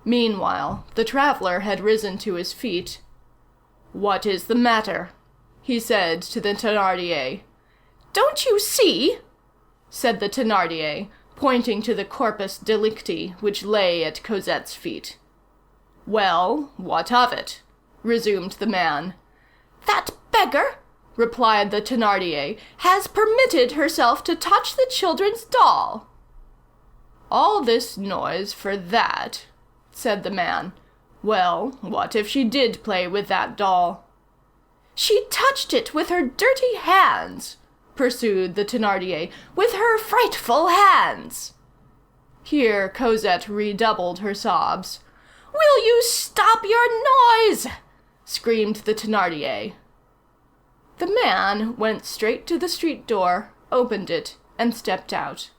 Meanwhile, the traveller had risen to his feet. "What is the matter?" he said to the Thénardier. "Don't you see?" said the Thénardier, pointing to the corpus delicti which lay at Cosette's feet. "Well, what of it?" resumed the man. "That beggar," replied the Thénardier, "has permitted herself to touch the children's doll." "All this noise for that," said the man. "Well, what if she did play with that doll?" "She touched it with her dirty hands," pursued the Thénardier, "with her frightful hands." Here Cosette redoubled her sobs. "Will you stop your noise?" screamed the Thénardier. The man went straight to the street door, opened it, and stepped out.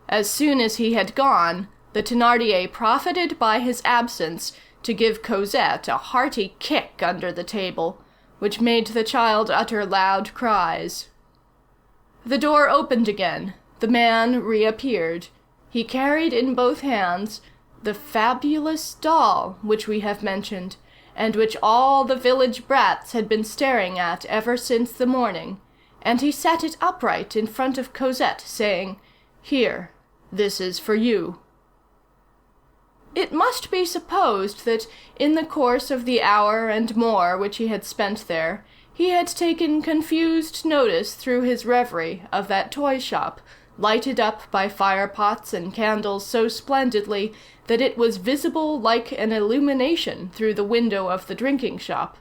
As soon as he had gone, the Thénardier profited by his absence to give Cosette a hearty kick under the table, which made the child utter loud cries. The door opened again. The man reappeared. He carried in both hands the fabulous doll which we have mentioned, and which all the village brats had been staring at ever since the morning, and he set it upright in front of Cosette, saying, "Here, this is for you." It must be supposed that, in the course of the hour and more which he had spent there, he had taken confused notice through his reverie of that toy shop, lighted up by fire-pots and candles so splendidly that it was visible like an illumination through the window of the drinking shop.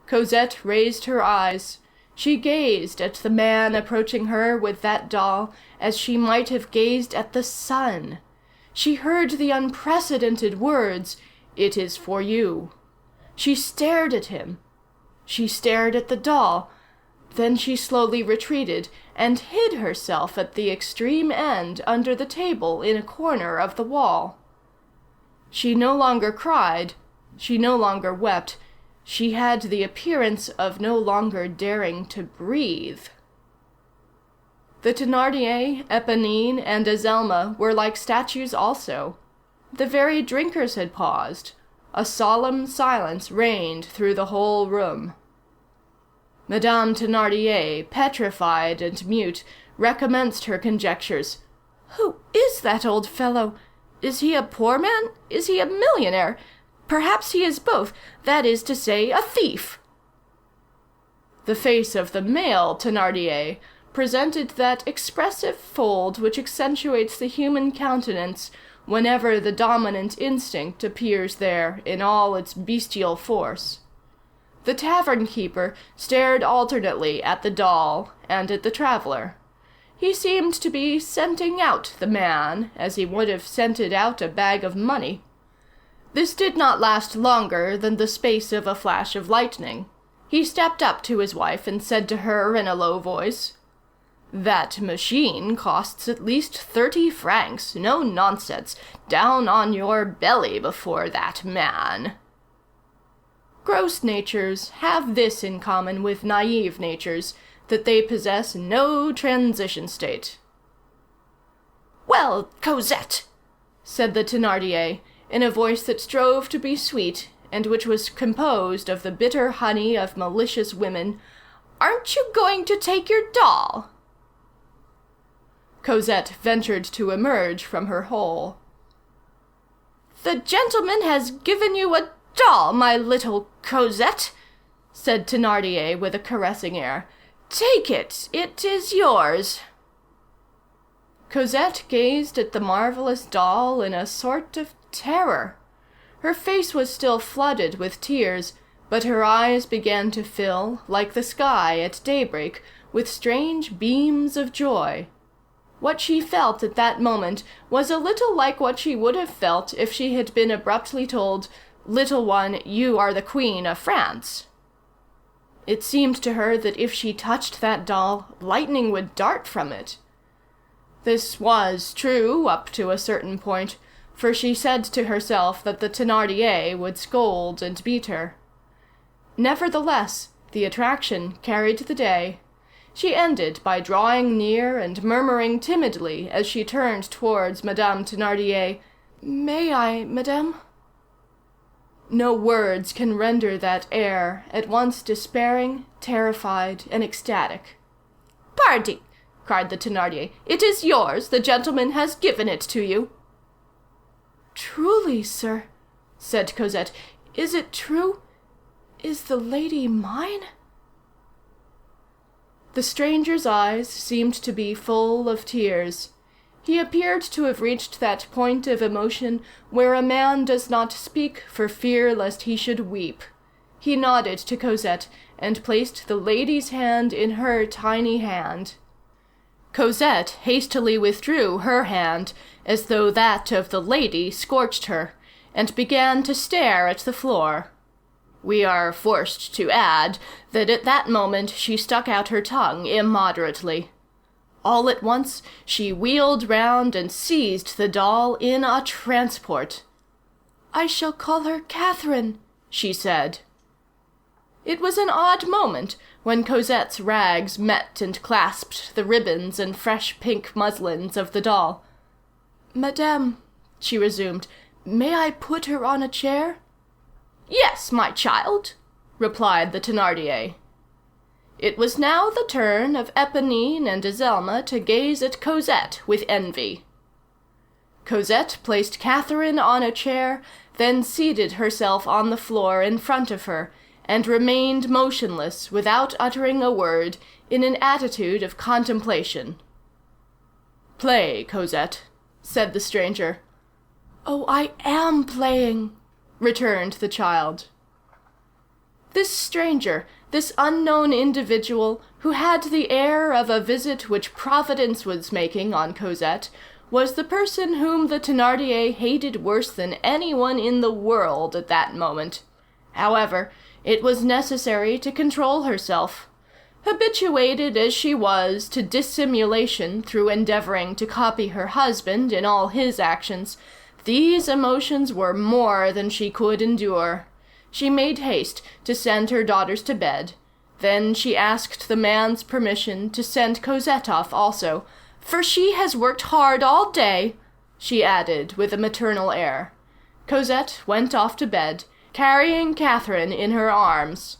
Cosette raised her eyes. She gazed at the man approaching her with that doll as she might have gazed at the sun. She heard the unprecedented words, "It is for you." She stared at him. She stared at the doll. Then she slowly retreated and hid herself at the extreme end under the table in a corner of the wall. She no longer cried. She no longer wept. She had the appearance of no longer daring to breathe. The Thénardier, Éponine, and Azelma were like statues also. The very drinkers had paused. A solemn silence reigned through the whole room. Madame Thénardier, petrified and mute, recommenced her conjectures. "Who is that old fellow? Is he a poor man? Is he a millionaire? Perhaps he is both, that is to say, a thief." The face of the male Thénardier presented that expressive fold which accentuates the human countenance whenever the dominant instinct appears there in all its bestial force. The tavern-keeper stared alternately at the doll and at the traveller. He seemed to be scenting out the man, as he would have scented out a bag of money. This did not last longer than the space of a flash of lightning. He stepped up to his wife and said to her in a low voice, "That machine costs at least 30 francs. No nonsense. Down on your belly before that man." Gross natures have this in common with naive natures, that they possess no transition state. "Well, Cosette," said the Thénardier, in a voice that strove to be sweet, and which was composed of the bitter honey of malicious women, "aren't you going to take your doll?" Cosette ventured to emerge from her hole. "The gentleman has given you a doll, my little Cosette," said Thénardier with a caressing air. "Take it, it is yours." Cosette gazed at the marvelous doll in a sort of terror. Her face was still flooded with tears, but her eyes began to fill, like the sky at daybreak, with strange beams of joy. What she felt at that moment was a little like what she would have felt if she had been abruptly told, "Little one, you are the Queen of France." It seemed to her that if she touched that doll, lightning would dart from it. This was true up to a certain point, for she said to herself that the Thénardier would scold and beat her. Nevertheless, the attraction carried the day. She ended by drawing near and murmuring timidly as she turned towards Madame Thénardier, "May I, madame?" No words can render that air, at once despairing, terrified, and ecstatic. "Pardi!" cried the Thénardier. "It is yours. The gentleman has given it to you." "Truly, sir," said Cosette, "is it true? Is the lady mine?" The stranger's eyes seemed to be full of tears. He appeared to have reached that point of emotion where a man does not speak for fear lest he should weep. He nodded to Cosette and placed the lady's hand in her tiny hand. Cosette hastily withdrew her hand, as though that of the lady scorched her, and began to stare at the floor. We are forced to add that at that moment she stuck out her tongue immoderately. All at once she wheeled round and seized the doll in a transport. "I shall call her Catherine," she said. It was an odd moment when Cosette's rags met and clasped the ribbons and fresh pink muslins of the doll. "Madame," she resumed, "may I put her on a chair?" "Yes, my child," replied the Thénardier. It was now the turn of Éponine and Azelma to gaze at Cosette with envy. Cosette placed Catherine on a chair, then seated herself on the floor in front of her, and remained motionless, without uttering a word, in an attitude of contemplation. "Play, Cosette," said the stranger. "Oh, I am playing," returned the child. This stranger, this unknown individual, who had the air of a visit which Providence was making on Cosette, was the person whom the Thénardier hated worse than anyone in the world at that moment. However, it was necessary to control herself. Habituated as she was to dissimulation through endeavoring to copy her husband in all his actions, these emotions were more than she could endure. She made haste to send her daughters to bed. Then she asked the man's permission to send Cosette off also, "for she has worked hard all day," she added with a maternal air. Cosette went off to bed, carrying Catherine in her arms.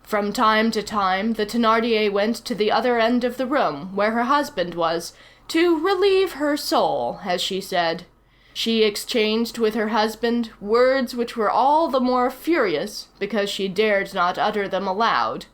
From time to time the Thénardier went to the other end of the room, where her husband was, to relieve her soul, as she said. She exchanged with her husband words which were all the more furious because she dared not utter them aloud.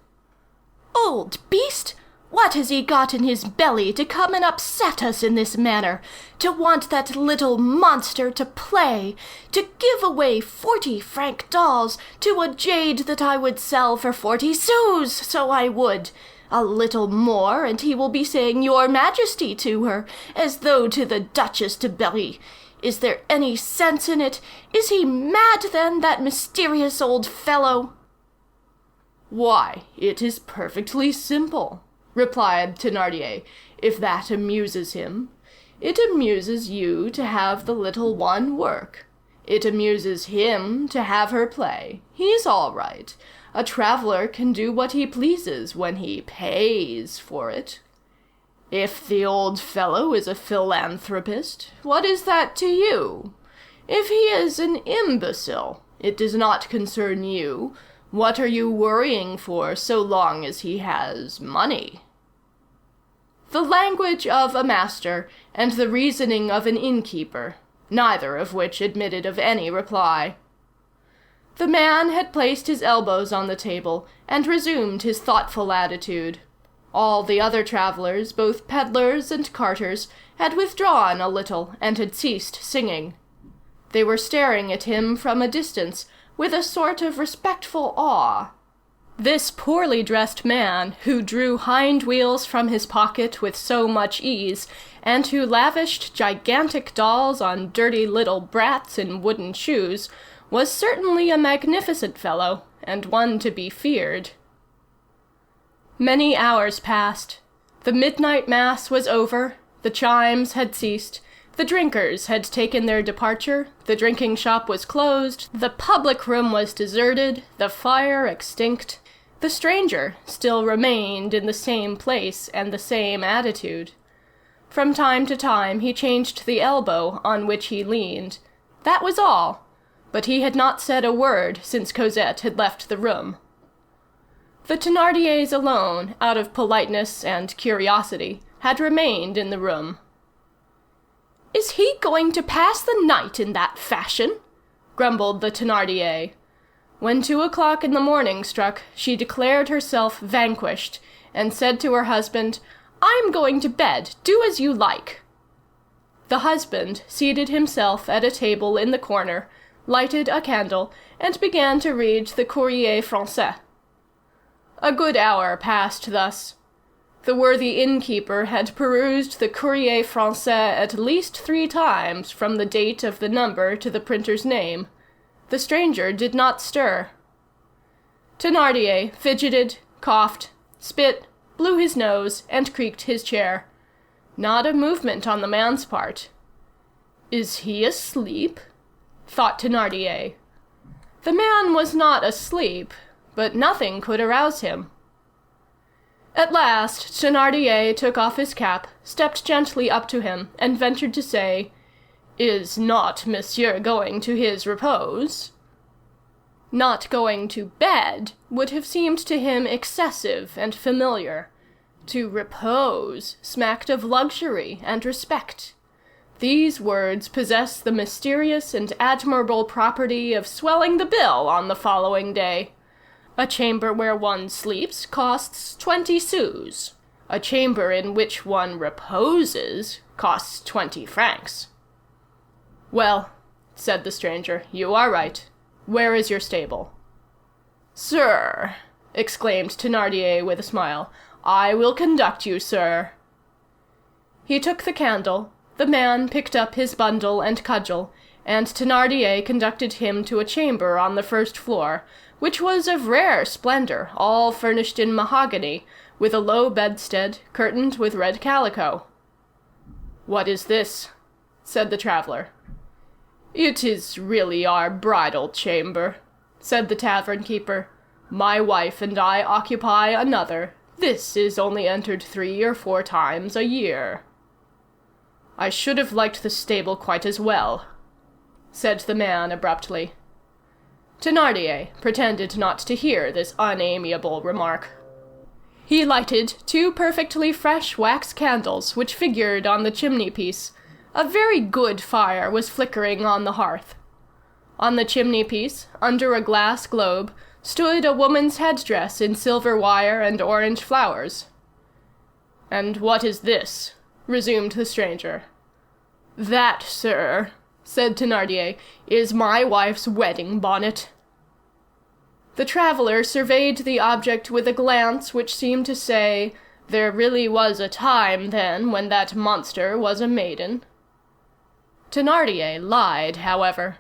"Old beast! What has he got in his belly to come and upset us in this manner? To want that little monster to play, to give away 40-franc dolls to a jade that I would sell for 40 sous, so I would. A little more, and he will be saying Your Majesty to her, as though to the Duchess de Berry. Is there any sense in it? Is he mad, then, that mysterious old fellow?" "Why, it is perfectly simple," replied Thénardier, "if that amuses him. It amuses you to have the little one work. It amuses him to have her play. He's all right. A traveller can do what he pleases when he pays for it. If the old fellow is a philanthropist, what is that to you? If he is an imbecile, it does not concern you. What are you worrying for so long as he has money?" The language of a master and the reasoning of an innkeeper, neither of which admitted of any reply. The man had placed his elbows on the table and resumed his thoughtful attitude. All the other travellers, both pedlars and carters, had withdrawn a little and had ceased singing. They were staring at him from a distance with a sort of respectful awe. This poorly dressed man, who drew hind wheels from his pocket with so much ease, and who lavished gigantic dolls on dirty little brats in wooden shoes, was certainly a magnificent fellow, and one to be feared. Many hours passed. The midnight mass was over, the chimes had ceased, the drinkers had taken their departure, the drinking shop was closed, the public room was deserted, the fire extinct. The stranger still remained in the same place and the same attitude. From time to time he changed the elbow on which he leaned. That was all, but he had not said a word since Cosette had left the room. The Thénardiers alone, out of politeness and curiosity, had remained in the room. "Is he going to pass the night in that fashion?" grumbled the Thénardier. When 2 o'clock in the morning struck, she declared herself vanquished, and said to her husband, "I'm going to bed. Do as you like." The husband seated himself at a table in the corner, lighted a candle, and began to read the Courrier Français. A good hour passed thus. The worthy innkeeper had perused the Courrier Français at least 3 times from the date of the number to the printer's name. The stranger did not stir. Thénardier fidgeted, coughed, spit, blew his nose, and creaked his chair. Not a movement on the man's part. "Is he asleep?" thought Thénardier. The man was not asleep, but nothing could arouse him. At last Thénardier took off his cap, stepped gently up to him, and ventured to say, "Is not monsieur going to his repose?" Not going to bed would have seemed to him excessive and familiar. To repose smacked of luxury and respect. These words possess the mysterious and admirable property of swelling the bill on the following day. A chamber where one sleeps costs 20 sous. A chamber in which one reposes costs 20 francs. "Well," said the stranger, "you are right. Where is your stable?" "Sir," exclaimed Thénardier with a smile, "I will conduct you, sir." He took the candle, the man picked up his bundle and cudgel, and Thénardier conducted him to a chamber on the first floor, which was of rare splendor, all furnished in mahogany, with a low bedstead, curtained with red calico. "What is this?" said the traveller. "It is really our bridal chamber," said the tavern-keeper. "My wife and I occupy another. This is only entered 3 or 4 times a year." "I should have liked the stable quite as well," said the man abruptly. Thénardier pretended not to hear this unamiable remark. He lighted 2 perfectly fresh wax candles which figured on the chimney-piece. A very good fire was flickering on the hearth. On the chimney-piece, under a glass globe, stood a woman's headdress in silver wire and orange flowers. "And what is this?" resumed the stranger. "That, sir," said Thénardier, "is my wife's wedding bonnet." The traveller surveyed the object with a glance which seemed to say, "There really was a time, then, when that monster was a maiden." Thénardier lied, however.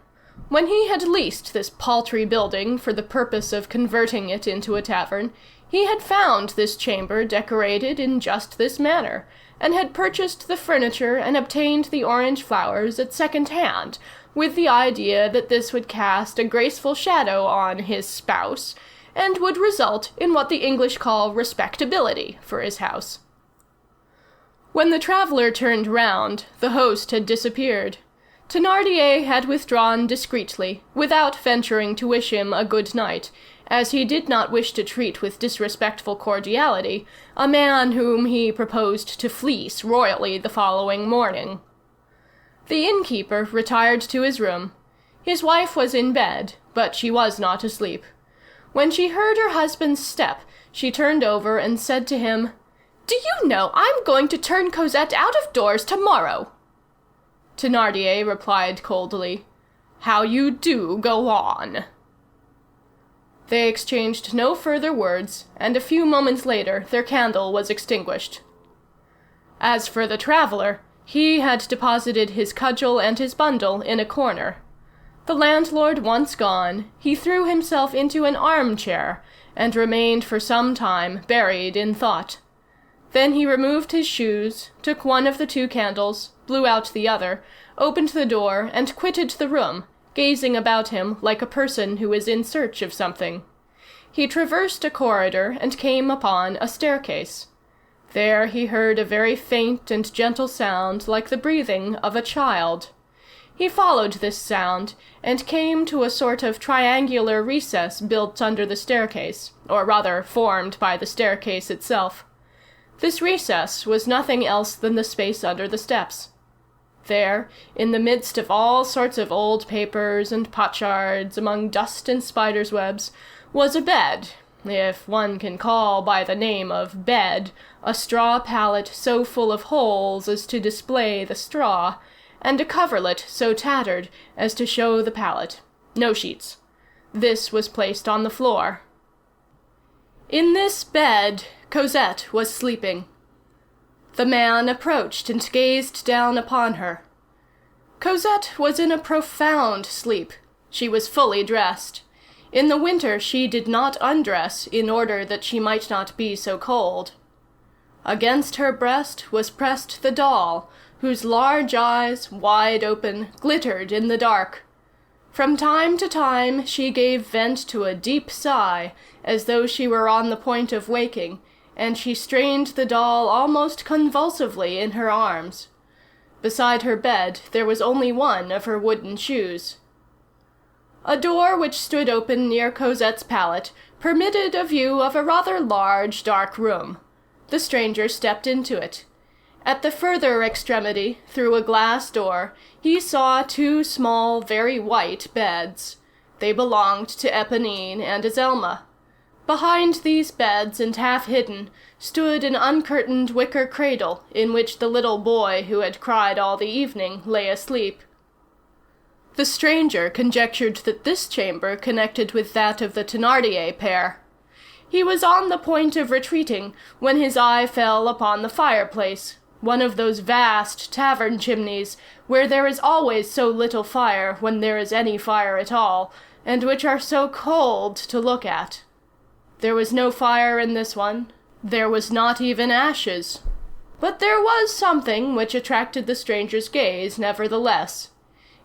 When he had leased this paltry building for the purpose of converting it into a tavern, he had found this chamber decorated in just this manner, and had purchased the furniture and obtained the orange flowers at second hand, with the idea that this would cast a graceful shadow on his spouse, and would result in what the English call respectability for his house. When the traveller turned round, the host had disappeared. Thénardier had withdrawn discreetly, without venturing to wish him a good night, as he did not wish to treat with disrespectful cordiality a man whom he proposed to fleece royally the following morning. The innkeeper retired to his room. His wife was in bed, but she was not asleep. When she heard her husband's step, she turned over and said to him, "Do you know, I'm going to turn Cosette out of doors tomorrow." Thénardier replied coldly, "How you do go on." They exchanged no further words, and a few moments later their candle was extinguished. As for the traveller, he had deposited his cudgel and his bundle in a corner. The landlord once gone, he threw himself into an armchair, and remained for some time buried in thought. Then he removed his shoes, took one of the two candles, blew out the other, opened the door, and quitted the room, gazing about him like a person who is in search of something. He traversed a corridor and came upon a staircase. There he heard a very faint and gentle sound like the breathing of a child. He followed this sound, and came to a sort of triangular recess built under the staircase, or rather formed by the staircase itself. This recess was nothing else than the space under the steps. There, in the midst of all sorts of old papers and potsherds, among dust and spiders' webs, was a bed, if one can call by the name of bed a straw pallet so full of holes as to display the straw, and a coverlet so tattered as to show the pallet. No sheets. This was placed on the floor. In this bed Cosette was sleeping. The man approached and gazed down upon her. Cosette was in a profound sleep. She was fully dressed. In the winter she did not undress in order that she might not be so cold. Against her breast was pressed the doll, whose large eyes, wide open, glittered in the dark. From time to time she gave vent to a deep sigh, as though she were on the point of waking, and she strained the doll almost convulsively in her arms. Beside her bed there was only one of her wooden shoes. A door which stood open near Cosette's pallet permitted a view of a rather large, dark room. The stranger stepped into it. At the further extremity, through a glass door, he saw two small, very white beds. They belonged to Éponine and Azelma. Behind these beds, and half hidden, stood an uncurtained wicker cradle in which the little boy who had cried all the evening lay asleep. The stranger conjectured that this chamber connected with that of the Thénardier pair. He was on the point of retreating when his eye fell upon the fireplace, one of those vast tavern chimneys where there is always so little fire when there is any fire at all, and which are so cold to look at. There was no fire in this one. There was not even ashes. But there was something which attracted the stranger's gaze, nevertheless.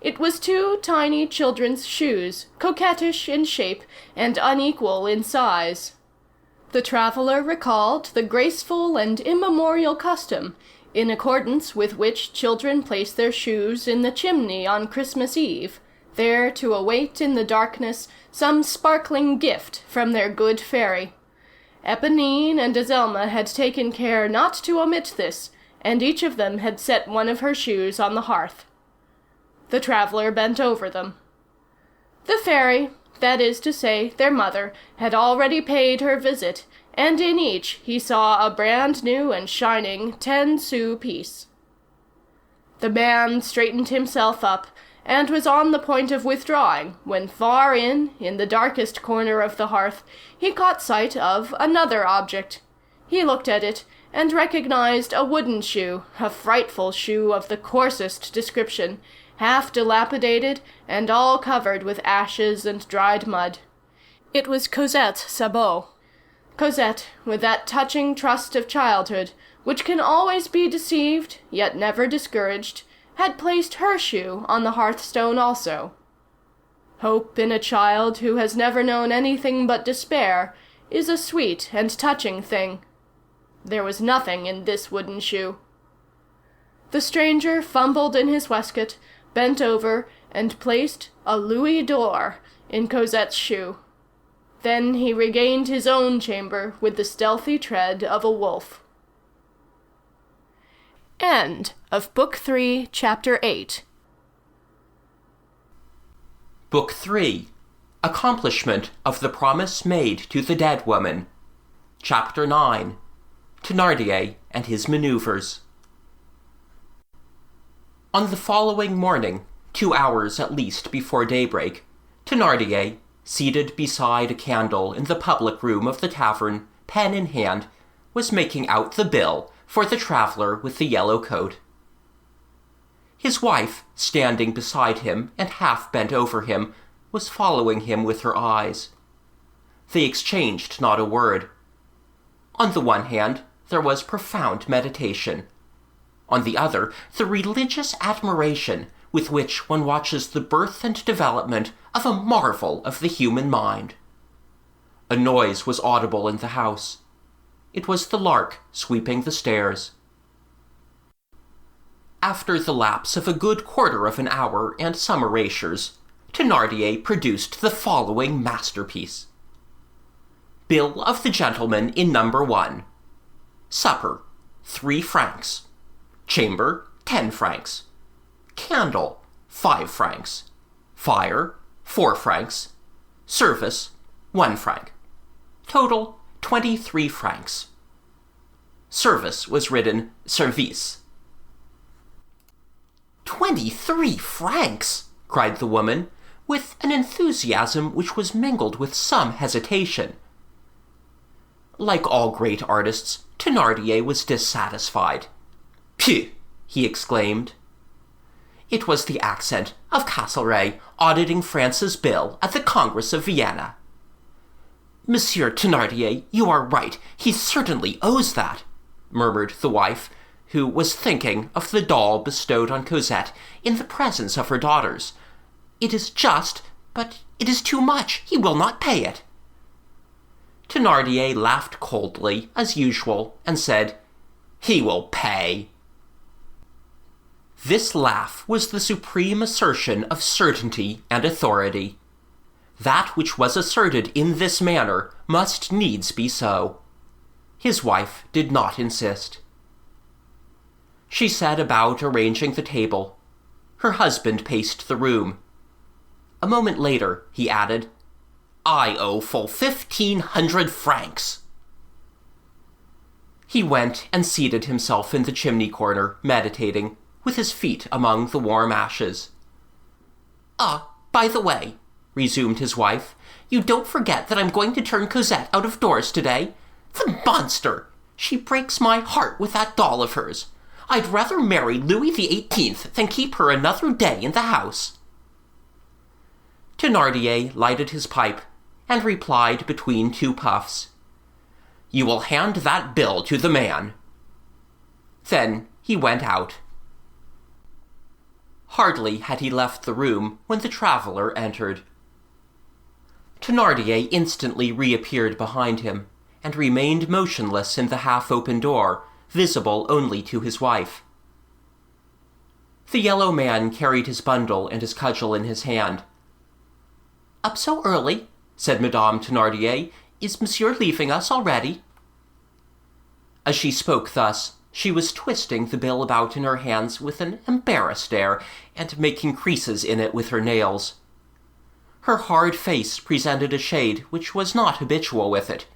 It was two tiny children's shoes, coquettish in shape and unequal in size. The traveller recalled the graceful and immemorial custom, in accordance with which children place their shoes in the chimney on Christmas Eve, there to await in the darkness some sparkling gift from their good fairy. Éponine and Azelma had taken care not to omit this, and each of them had set one of her shoes on the hearth. The traveller bent over them. The fairy, that is to say, their mother, had already paid her visit, and in each he saw a brand-new and shining 10-sou piece. The man straightened himself up, and was on the point of withdrawing, when far in the darkest corner of the hearth, he caught sight of another object. He looked at it, and recognized a wooden shoe, a frightful shoe of the coarsest description, half dilapidated, and all covered with ashes and dried mud. It was Cosette's sabot. Cosette, with that touching trust of childhood, which can always be deceived, yet never discouraged, had placed her shoe on the hearthstone also. Hope in a child who has never known anything but despair is a sweet and touching thing. There was nothing in this wooden shoe. The stranger fumbled in his waistcoat, bent over, and placed a louis d'or in Cosette's shoe. Then he regained his own chamber with the stealthy tread of a wolf. End of Book 3, Chapter 8. Book 3. Accomplishment of the Promise Made to the Dead Woman. Chapter 9. Thenardier and His Manoeuvres. On the following morning, 2 hours at least before daybreak, Thenardier, seated beside a candle in the public room of the tavern, pen in hand, was making out the bill for the traveller with the yellow coat. His wife, standing beside him and half bent over him, was following him with her eyes. They exchanged not a word. On the one hand, there was profound meditation. On the other, the religious admiration with which one watches the birth and development of a marvel of the human mind. A noise was audible in the house. It was the lark sweeping the stairs. After the lapse of a good quarter of an hour and some erasures, Thenardier produced the following masterpiece. Bill of the gentleman in number 1. Supper, 3 francs. Chamber, 10 francs. Candle, 5 francs. Fire, 4 francs. Service, 1 franc. Total, 23 francs. Service was written service. 23 francs! Cried the woman, with an enthusiasm which was mingled with some hesitation. Like all great artists, Thenardier was dissatisfied. Phew! He exclaimed. It was the accent of Castlereagh auditing France's bill at the Congress of Vienna. Monsieur Thenardier, you are right, he certainly owes that, murmured the wife, who was thinking of the doll bestowed on Cosette in the presence of her daughters. It is just, but it is too much. He will not pay it. Thenardier laughed coldly, as usual, and said, He will pay. This laugh was the supreme assertion of certainty and authority. That which was asserted in this manner must needs be so. His wife did not insist. She set about arranging the table. Her husband paced the room. A moment later, he added, I owe full 1,500 francs. He went and seated himself in the chimney corner, meditating, with his feet among the warm ashes. By the way, resumed his wife, you don't forget that I'm going to turn Cosette out of doors today. The monster! She breaks my heart with that doll of hers. I'd rather marry Louis XVIII than keep her another day in the house. Thenardier lighted his pipe, and replied between 2 puffs, You will hand that bill to the man. Then he went out. Hardly had he left the room when the traveller entered. Thenardier instantly reappeared behind him, and remained motionless in the half-open door, visible only to his wife. The yellow man carried his bundle and his cudgel in his hand. Up so early, said Madame Thenardier. Is monsieur leaving us already? As she spoke thus, she was twisting the bill about in her hands with an embarrassed air, and making creases in it with her nails. Her hard face presented a shade which was not habitual with it,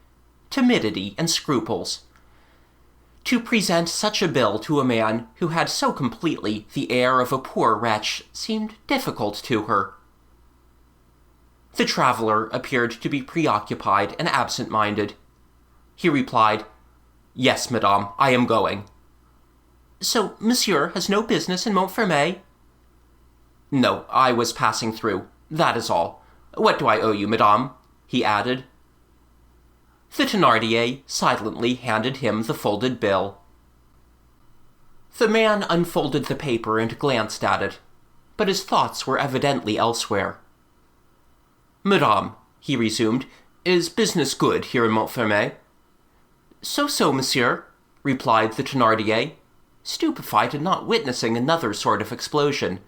timidity and scruples. To present such a bill to a man who had so completely the air of a poor wretch seemed difficult to her. The traveller appeared to be preoccupied and absent-minded. He replied, "Yes, madame, I am going." "So monsieur has no business in Montfermeil?" "No, I was passing through. That is all. What do I owe you, madame?" he added. The Thenardier silently handed him the folded bill. The man unfolded the paper and glanced at it, but his thoughts were evidently elsewhere. "Madame," he resumed, "is business good here in Montfermeil?" "So, monsieur," replied the Thenardier, stupefied at not witnessing another sort of explosion.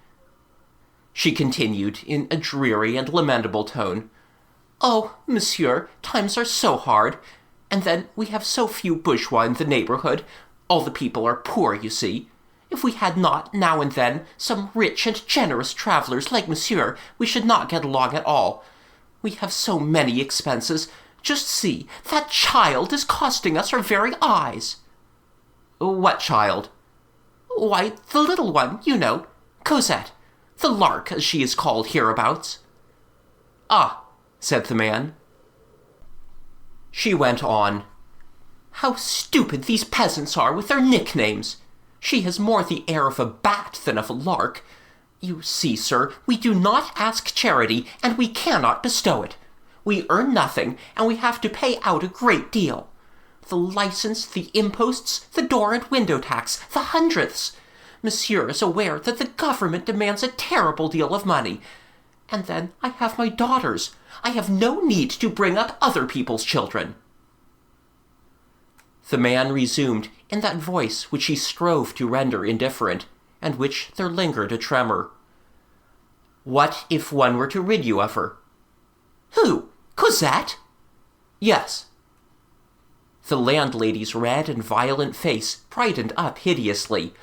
She continued in a dreary and lamentable tone, "Oh, monsieur, times are so hard. And then we have so few bourgeois in the neighborhood. All the people are poor, you see. If we had not, now and then, some rich and generous travelers like monsieur, we should not get along at all. We have so many expenses. Just see, that child is costing us our very eyes." "What child?" "Why, the little one, you know, Cosette. The lark, as she is called hereabouts." "Ah," said the man. She went on. "How stupid these peasants are with their nicknames! She has more the air of a bat than of a lark. You see, sir, we do not ask charity, and we cannot bestow it. We earn nothing, and we have to pay out a great deal. The license, the imposts, the door and window tax, the hundredths. Monsieur is aware that the government demands a terrible deal of money. And then I have my daughters. I have no need to bring up other people's children." The man resumed in that voice which he strove to render indifferent, and which there lingered a tremor. "What if one were to rid you of her?" "Who? Cosette?" "Yes." The landlady's red and violent face brightened up hideously.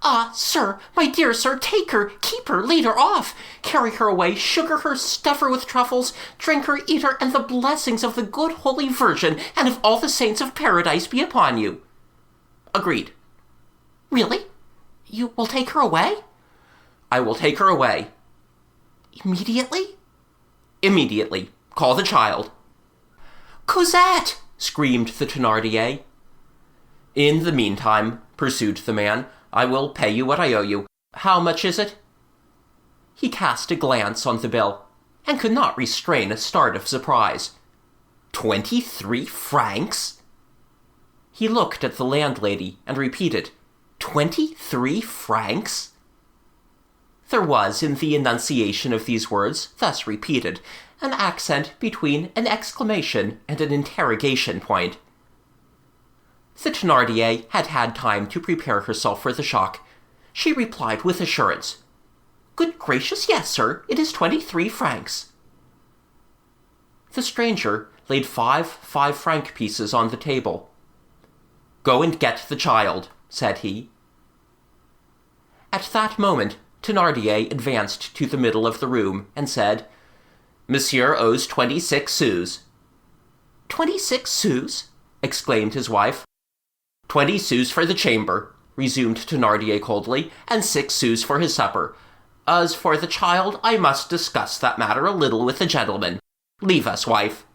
"Ah, sir, my dear sir, take her, keep her, lead her off, carry her away, sugar her, stuff her with truffles, drink her, eat her, and the blessings of the good Holy Virgin and of all the saints of paradise be upon you." "Agreed." "Really? You will take her away?" "I will take her away." "Immediately?" "Immediately. Call the child." "Cosette!" screamed the Thenardier. "In the meantime," pursued the man, "I will pay you what I owe you. How much is it?" He cast a glance on the bill, and could not restrain a start of surprise. 23 francs? He looked at the landlady and repeated, 23 francs? There was in the enunciation of these words, thus repeated, an accent between an exclamation and an interrogation point. The Thenardier had had time to prepare herself for the shock. She replied with assurance, "Good gracious, yes, sir, it is 23 francs." The stranger laid 5 five-franc pieces on the table. "Go and get the child," said he. At that moment, Thenardier advanced to the middle of the room and said, "Monsieur owes 26 sous." 26 sous? Exclaimed his wife. 20 sous for the chamber, resumed Thenardier coldly, and 6 sous for his supper. As for the child, I must discuss that matter a little with the gentleman. Leave us, wife."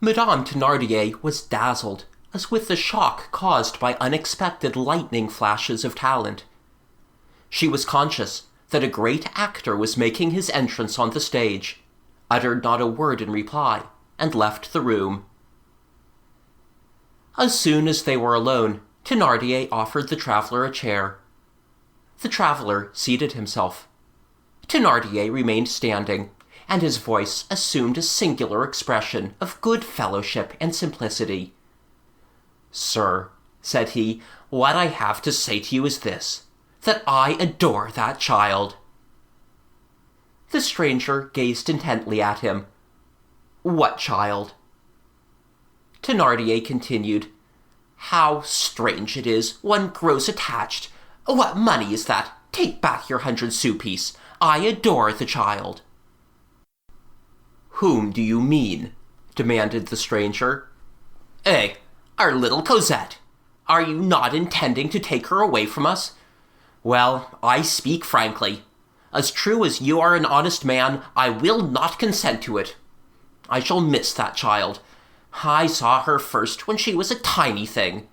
Madame Thenardier was dazzled, as with the shock caused by unexpected lightning flashes of talent. She was conscious that a great actor was making his entrance on the stage, uttered not a word in reply, and left the room. As soon as they were alone, Thenardier offered the traveller a chair. The traveller seated himself. Thenardier remained standing, and his voice assumed a singular expression of good fellowship and simplicity. "Sir," said he, "what I have to say to you is this, that I adore that child." The stranger gazed intently at him. "What child?" Thenardier continued, "How strange it is, one grows attached. What money is that? Take back your 100-sou piece. I adore the child." "Whom do you mean?" demanded the stranger. "Eh, Our little Cosette. Are you not intending to take her away from us? Well, I speak frankly. As true as you are an honest man, I will not consent to it. I shall miss that child. I saw her first when she was a tiny thing.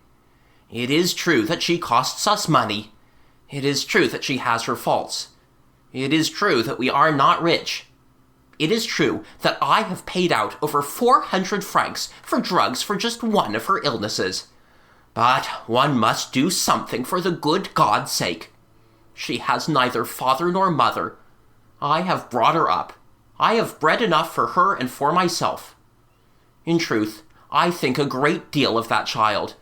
It is true that she costs us money. It is true that she has her faults. It is true that we are not rich. It is true that I have paid out over 400 francs for drugs for just one of her illnesses. But one must do something for the good God's sake. She has neither father nor mother. I have brought her up. I have bread enough for her and for myself. In truth, I think a great deal of that child.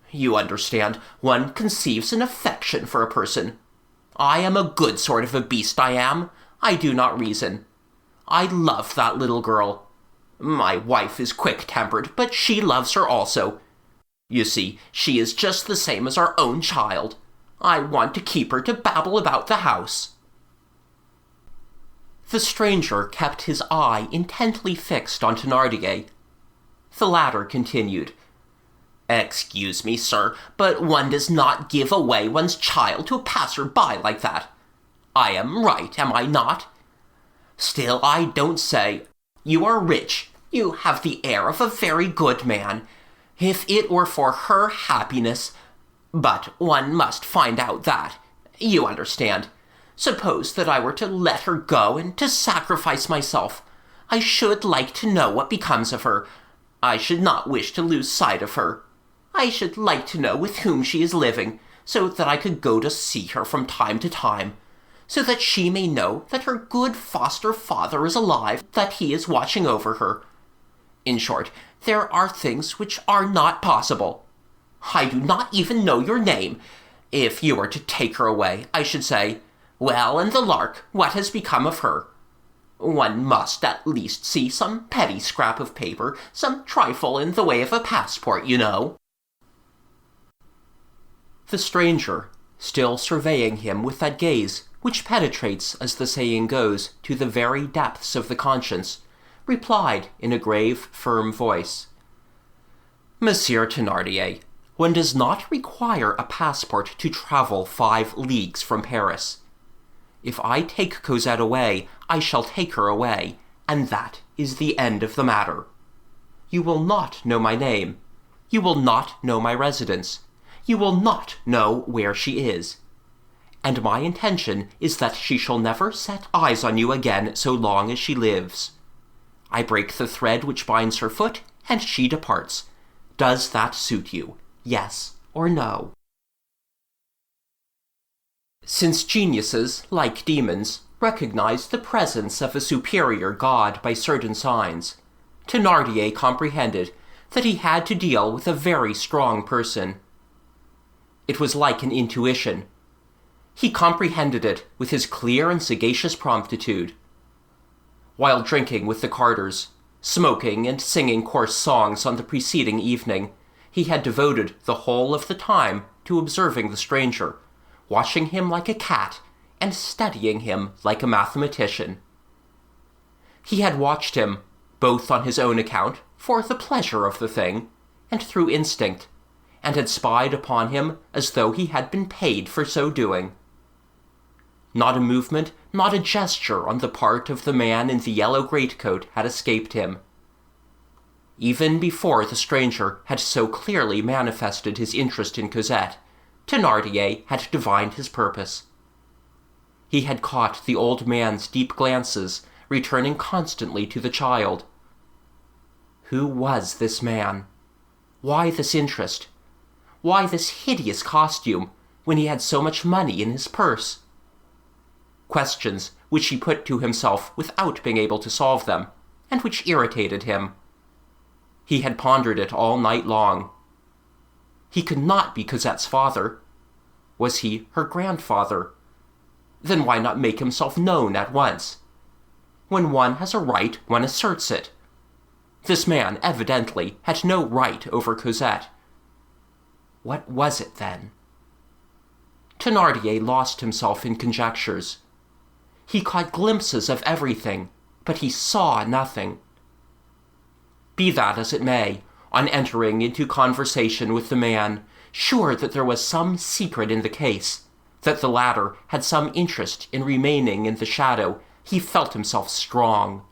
You understand, one conceives an affection for a person. I am a good sort of a beast, I am. I do not reason. I love that little girl. My wife is quick-tempered, but she loves her also. You see, she is just the same as our own child. I want to keep her to babble about the house. The stranger kept his eye intently fixed on Thenardier. The latter continued, "Excuse me, sir, but one does not give away one's child to a passer-by like that. I am right, am I not? Still, I don't say. You are rich. You have the air of a very good man. If it were for her happiness... But one must find out that. You understand. Suppose that I were to let her go and to sacrifice myself. I should like to know what becomes of her. I should not wish to lose sight of her. I should like to know with whom she is living, so that I could go to see her from time to time, so that she may know that her good foster father is alive, that he is watching over her. In short, there are things which are not possible. I do not even know your name. If you were to take her away, I should say, 'Well, and the lark, what has become of her?' One must at least see some petty scrap of paper, some trifle in the way of a passport, you know." The stranger, still surveying him with that gaze which penetrates, as the saying goes, to the very depths of the conscience, replied in a grave, firm voice, "Monsieur Thenardier, one does not require a passport to travel 5 leagues from Paris. If I take Cosette away, I shall take her away, and that is the end of the matter. You will not know my name. You will not know my residence. You will not know where she is. And my intention is that she shall never set eyes on you again so long as she lives. I break the thread which binds her foot, and she departs. Does that suit you? Yes or no?" Since geniuses, like demons, recognize the presence of a superior god by certain signs, Thenardier comprehended that he had to deal with a very strong person. It was like an intuition. He comprehended it with his clear and sagacious promptitude. While drinking with the Carters, smoking and singing coarse songs on the preceding evening, he had devoted the whole of the time to observing the stranger, watching him like a cat, and studying him like a mathematician. He had watched him, both on his own account, for the pleasure of the thing, and through instinct, and had spied upon him as though he had been paid for so doing. Not a movement, not a gesture on the part of the man in the yellow greatcoat had escaped him. Even before the stranger had so clearly manifested his interest in Cosette, Thenardier had divined his purpose. He had caught the old man's deep glances, returning constantly to the child. Who was this man? Why this interest? Why this hideous costume, when he had so much money in his purse? Questions which he put to himself without being able to solve them, and which irritated him. He had pondered it all night long. He could not be Cosette's father. Was he her grandfather? Then why not make himself known at once? When one has a right, one asserts it. This man, evidently, had no right over Cosette. What was it, then? Thenardier lost himself in conjectures. He caught glimpses of everything, but he saw nothing. Be that as it may, on entering into conversation with the man, sure that there was some secret in the case, that the latter had some interest in remaining in the shadow, he felt himself strong.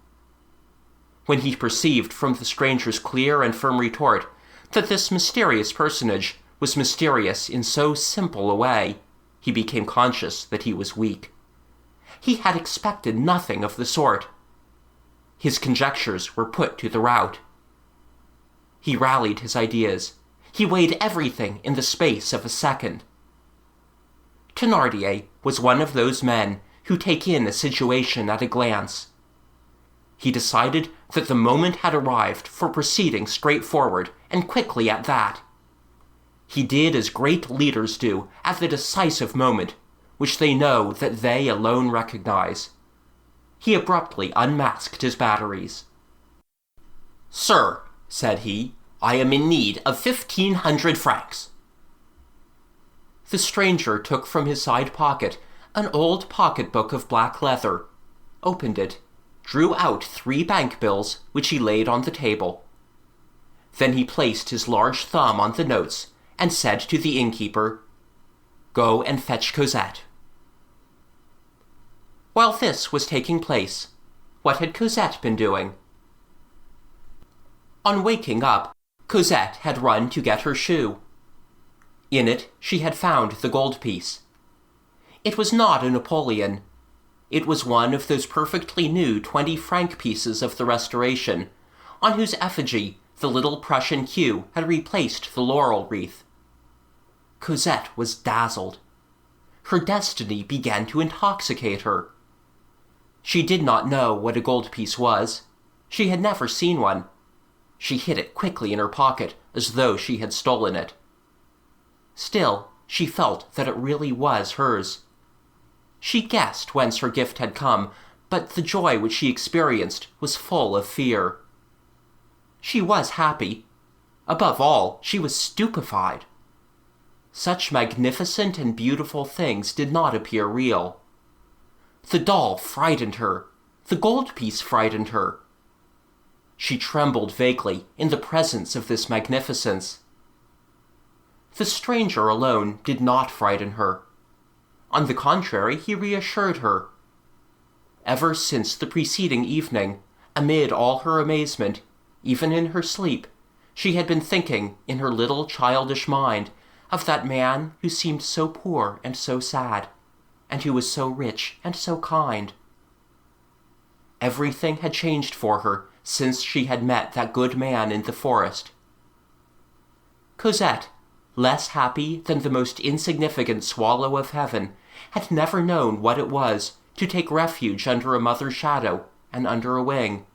When he perceived from the stranger's clear and firm retort that this mysterious personage was mysterious in so simple a way, he became conscious that he was weak. He had expected nothing of the sort. His conjectures were put to the rout. He rallied his ideas. He weighed everything in the space of a second. Thenardier was one of those men who take in a situation at a glance. He decided that the moment had arrived for proceeding straight forward, and quickly at that. He did as great leaders do at the decisive moment, which they know that they alone recognize. He abruptly unmasked his batteries. "Sir," said he, "I am in need of 1,500 francs. The stranger took from his side pocket an old pocketbook of black leather, opened it, drew out 3 bank bills, which he laid on the table. Then he placed his large thumb on the notes and said to the innkeeper, "Go and fetch Cosette." While this was taking place, what had Cosette been doing? On waking up, Cosette had run to get her shoe. In it she had found the gold piece. It was not a Napoleon. It was one of those perfectly new 20-franc pieces of the Restoration, on whose effigy the little Prussian Q had replaced the laurel wreath. Cosette was dazzled. Her destiny began to intoxicate her. She did not know what a gold piece was. She had never seen one. She hid it quickly in her pocket, as though she had stolen it. Still, she felt that it really was hers. She guessed whence her gift had come, but the joy which she experienced was full of fear. She was happy. Above all, she was stupefied. Such magnificent and beautiful things did not appear real. The doll frightened her. The gold piece frightened her. She trembled vaguely in the presence of this magnificence. The stranger alone did not frighten her. On the contrary, he reassured her. Ever since the preceding evening, amid all her amazement, even in her sleep, she had been thinking in her little childish mind of that man who seemed so poor and so sad, and who was so rich and so kind. Everything had changed for her since she had met that good man in the forest. Cosette, less happy than the most insignificant swallow of heaven, had never known what it was to take refuge under a mother's shadow and under a wing.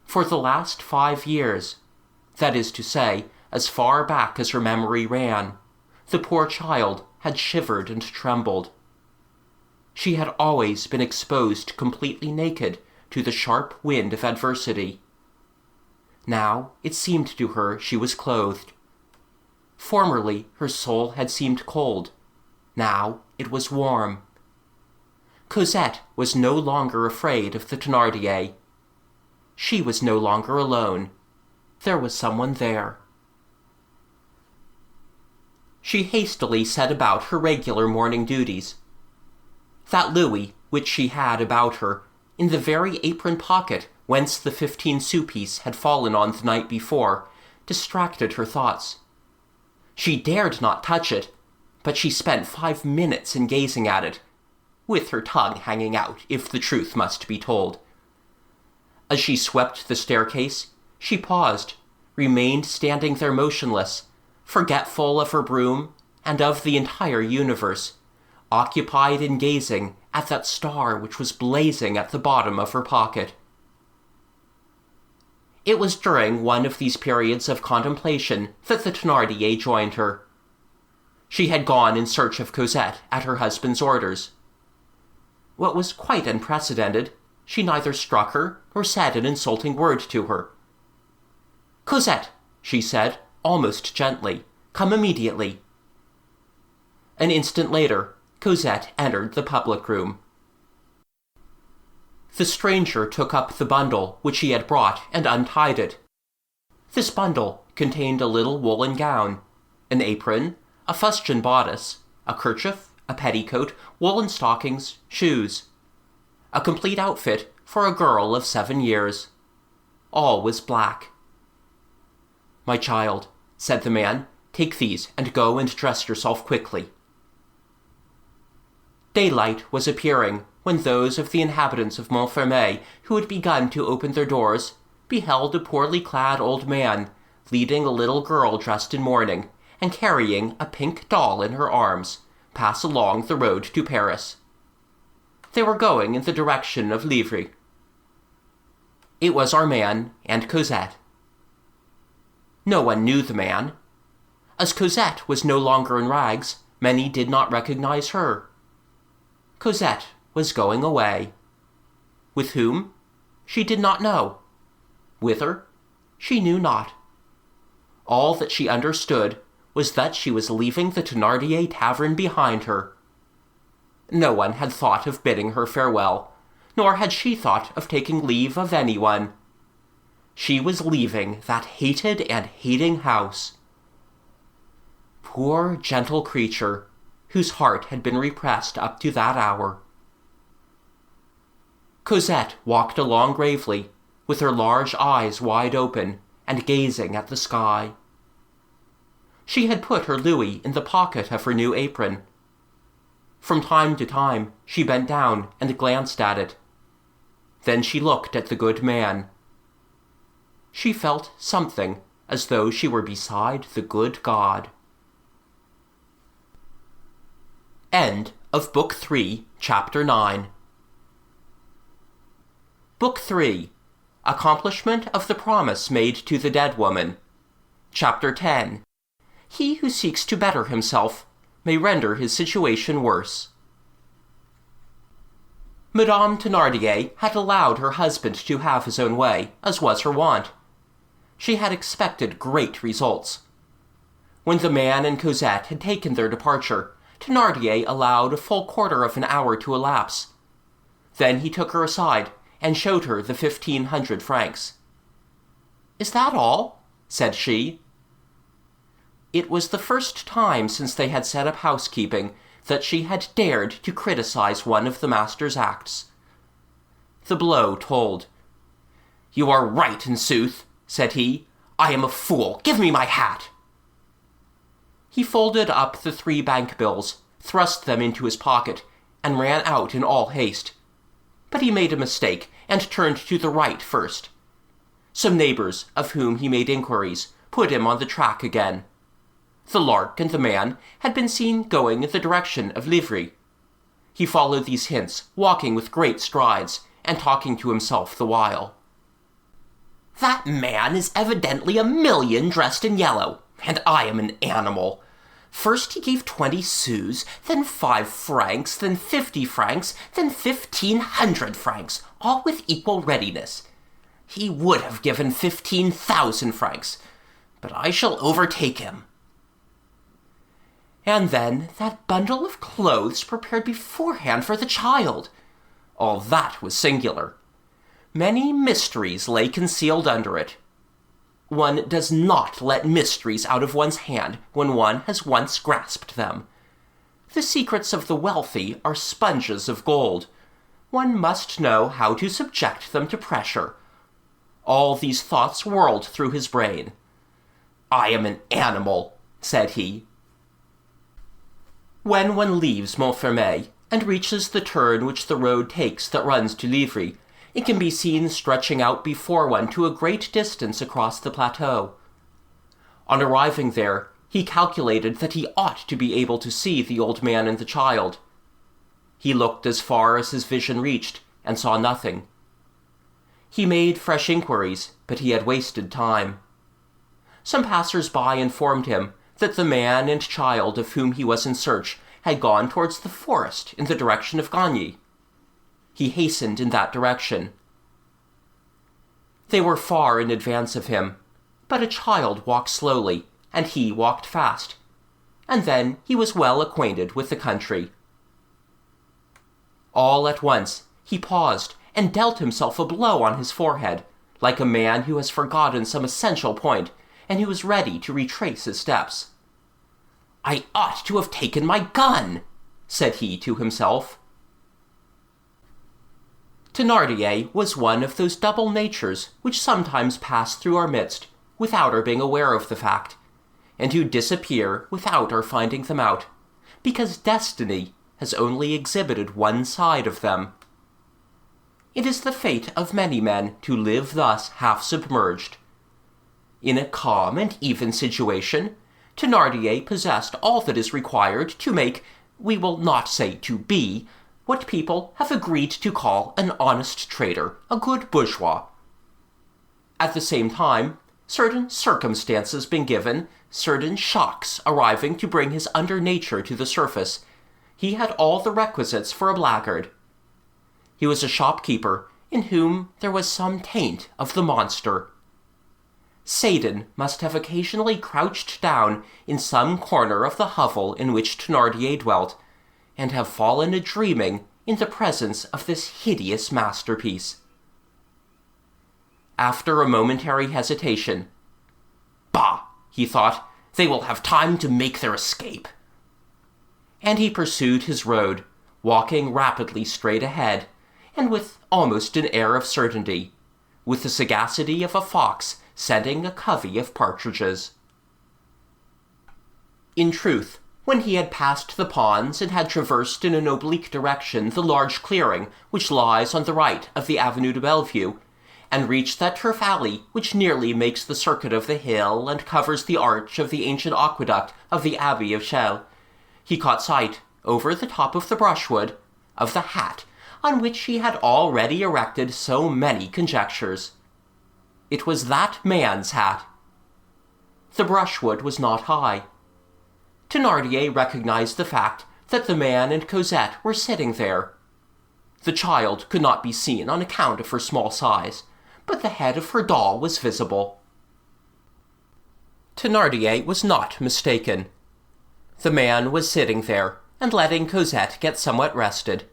For the last 5 years, that is to say, as far back as her memory ran, the poor child had shivered and trembled. She had always been exposed completely naked to the sharp wind of adversity. Now it seemed to her she was clothed. Formerly her soul had seemed cold. Now it was warm. Cosette was no longer afraid of the Thenardier. She was no longer alone. There was someone there. She hastily set about her regular morning duties. That louis which she had about her, in the very apron pocket whence the 15-sou piece had fallen on the night before, distracted her thoughts. She dared not touch it, but she spent 5 minutes in gazing at it, with her tongue hanging out, if the truth must be told. As she swept the staircase, she paused, remained standing there motionless, forgetful of her broom and of the entire universe, occupied in gazing at that star which was blazing at the bottom of her pocket. It was during one of these periods of contemplation that the Thenardier joined her. She had gone in search of Cosette at her husband's orders. What was quite unprecedented, she neither struck her nor said an insulting word to her. "Cosette," she said, almost gently, "come immediately." An instant later, Cosette entered the public room. The stranger took up the bundle which he had brought and untied it. This bundle contained a little woolen gown, an apron, a fustian bodice, a kerchief, a petticoat, woolen stockings, shoes. A complete outfit for a girl of 7 years. All was black. "My child," said the man, "take these and go and dress yourself quickly." Daylight was appearing when those of the inhabitants of Montfermeil who had begun to open their doors beheld a poorly clad old man leading a little girl dressed in mourning and carrying a pink doll in her arms pass along the road to Paris. They were going in the direction of Livry. It was our man and Cosette. No one knew the man. As Cosette was no longer in rags, many did not recognize her. Cosette was going away. With whom? She did not know. Whither? She knew not. All that she understood was that she was leaving the Thenardier tavern behind her. No one had thought of bidding her farewell, nor had she thought of taking leave of anyone. She was leaving that hated and hating house. Poor, gentle creature, whose heart had been repressed up to that hour. Cosette walked along gravely, with her large eyes wide open and gazing at the sky. She had put her louis in the pocket of her new apron. From time to time she bent down and glanced at it. Then she looked at the good man. She felt something as though she were beside the good God. End of Book 3, Chapter 9. Book 3. Accomplishment of the Promise Made to the Dead Woman. Chapter 10. He who seeks to better himself may render his situation worse. Madame Thenardier had allowed her husband to have his own way, as was her wont. She had expected great results. When the man and Cosette had taken their departure, Thenardier allowed a full quarter of an hour to elapse. Then he took her aside and showed her the 1,500 francs. "Is that all?" said she. It was the first time since they had set up housekeeping that she had dared to criticize one of the master's acts. The blow told. "You are right, in sooth," said he. "I am a fool. Give me my hat." He folded up the 3 bank bills, thrust them into his pocket, and ran out in all haste. But he made a mistake, and turned to the right first. Some neighbors, of whom he made inquiries, put him on the track again. The Lark and the man had been seen going in the direction of Livry. He followed these hints, walking with great strides, and talking to himself the while. "That man is evidently a million dressed in yellow, and I am an animal. First he gave 20 sous, then 5 francs, then 50 francs, then 1,500 francs, all with equal readiness. He would have given 15,000 francs, but I shall overtake him. And then that bundle of clothes prepared beforehand for the child. All that was singular. Many mysteries lay concealed under it. One does not let mysteries out of one's hand when one has once grasped them. The secrets of the wealthy are sponges of gold. One must know how to subject them to pressure. All these thoughts whirled through his brain. "I am an animal," said he. When one leaves Montfermeil and reaches the turn which the road takes that runs to Livry, it can be seen stretching out before one to a great distance across the plateau. On arriving there, he calculated that he ought to be able to see the old man and the child. He looked as far as his vision reached, and saw nothing. He made fresh inquiries, but he had wasted time. Some passers-by informed him that the man and child of whom he was in search had gone towards the forest in the direction of Gagny. He hastened in that direction. They were far in advance of him, but a child walked slowly, and he walked fast, and then he was well acquainted with the country. All at once he paused and dealt himself a blow on his forehead, like a man who has forgotten some essential point and who is ready to retrace his steps. "I ought to have taken my gun," said he to himself. Thenardier was one of those double natures which sometimes pass through our midst without our being aware of the fact, and who disappear without our finding them out, because destiny has only exhibited one side of them. It is the fate of many men to live thus half submerged. In a calm and even situation, Thenardier possessed all that is required to make, we will not say to be, what people have agreed to call an honest trader, a good bourgeois. At the same time, certain circumstances being given, certain shocks arriving to bring his under nature to the surface, he had all the requisites for a blackguard. He was a shopkeeper in whom there was some taint of the monster. Satan must have occasionally crouched down in some corner of the hovel in which Thenardier dwelt, and have fallen a-dreaming in the presence of this hideous masterpiece. After a momentary hesitation, "Bah!" he thought, "they will have time to make their escape." And he pursued his road, walking rapidly straight ahead, and with almost an air of certainty, with the sagacity of a fox scenting a covey of partridges. In truth, when he had passed the ponds and had traversed in an oblique direction the large clearing which lies on the right of the Avenue de Bellevue, and reached that turf alley which nearly makes the circuit of the hill and covers the arch of the ancient aqueduct of the Abbey of Chelles, he caught sight, over the top of the brushwood, of the hat on which he had already erected so many conjectures. It was that man's hat. The brushwood was not high. Thenardier recognized the fact that the man and Cosette were sitting there. The child could not be seen on account of her small size, but the head of her doll was visible. Thenardier was not mistaken. The man was sitting there, and letting Cosette get somewhat rested.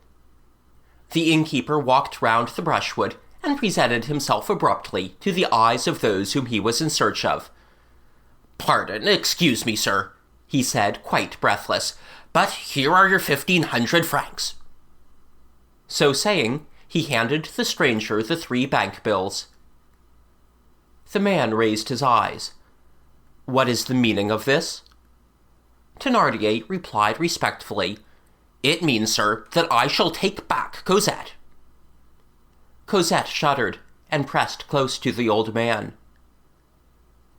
The innkeeper walked round the brushwood, and presented himself abruptly to the eyes of those whom he was in search of. "Pardon, excuse me, sir," he said, quite breathless, "but here are your 1,500 francs. So saying, he handed the stranger the 3 bank bills. The man raised his eyes. "What is the meaning of this?" Thenardier replied respectfully, "It means, sir, that I shall take back Cosette." Cosette shuddered, and pressed close to the old man.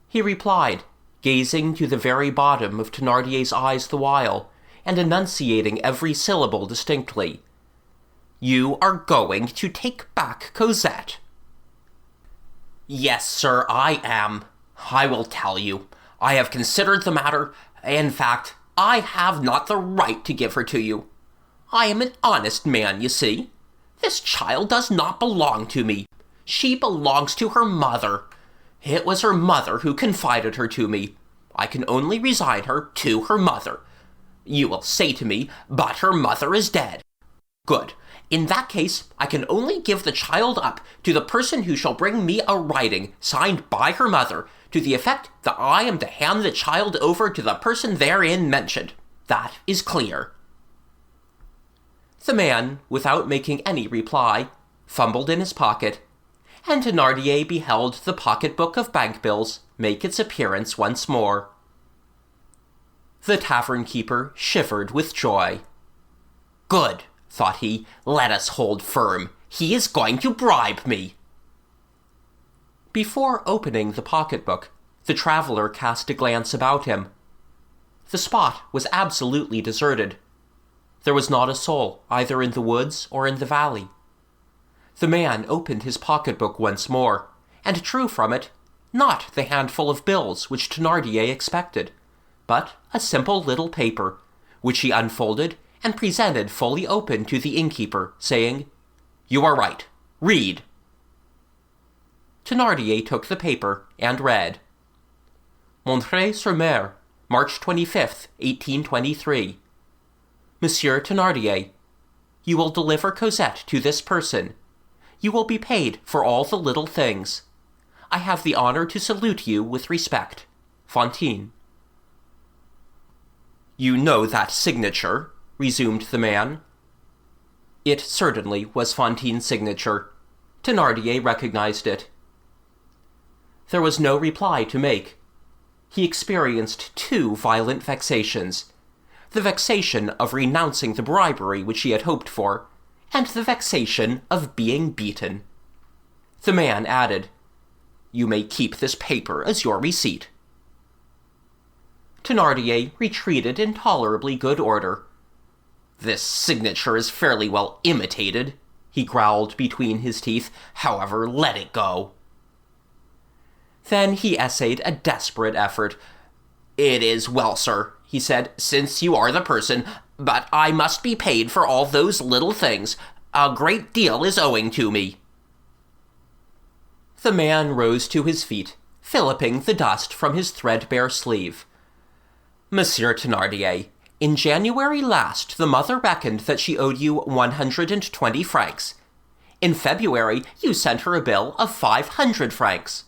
He replied, gazing to the very bottom of Thenardier's eyes the while, and enunciating every syllable distinctly, "You are going to take back Cosette." "Yes, sir, I am. I will tell you. I have considered the matter. In fact, I have not the right to give her to you. I am an honest man, you see. This child does not belong to me. She belongs to her mother. It was her mother who confided her to me. I can only resign her to her mother. You will say to me, but her mother is dead. Good. In that case, I can only give the child up to the person who shall bring me a writing, signed by her mother, to the effect that I am to hand the child over to the person therein mentioned. That is clear." The man, without making any reply, fumbled in his pocket, and Thenardier beheld the pocket-book of bank bills make its appearance once more. The tavern-keeper shivered with joy. "Good," thought he, "let us hold firm. He is going to bribe me." Before opening the pocket-book, the traveller cast a glance about him. The spot was absolutely deserted. There was not a soul, either in the woods or in the valley. The man opened his pocket-book once more, and drew from it, not the handful of bills which Thenardier expected, but a simple little paper, which he unfolded and presented fully open to the innkeeper, saying, "You are right. Read." Thenardier took the paper and read, "Montfermeil, March 25th, 1823. Monsieur Thenardier, you will deliver Cosette to this person. You will be paid for all the little things. I have the honor to salute you with respect. Fantine. You know that signature, resumed the man. It certainly was Fantine's signature. Thénardier recognized it. There was no reply to make. He experienced two violent vexations. The vexation of renouncing the bribery which he had hoped for, and the vexation of being beaten. The man added, "You may keep this paper as your receipt." Thénardier retreated in tolerably good order. "This signature is fairly well imitated," he growled between his teeth. "However, let it go." Then he essayed a desperate effort. "It is well, sir," he said, "since you are the person, but I must be paid for all those little things. A great deal is owing to me." The man rose to his feet, filliping the dust from his threadbare sleeve. "Monsieur Thénardier, in January last the mother reckoned that she owed you 120 francs. In February you sent her a bill of 500 francs.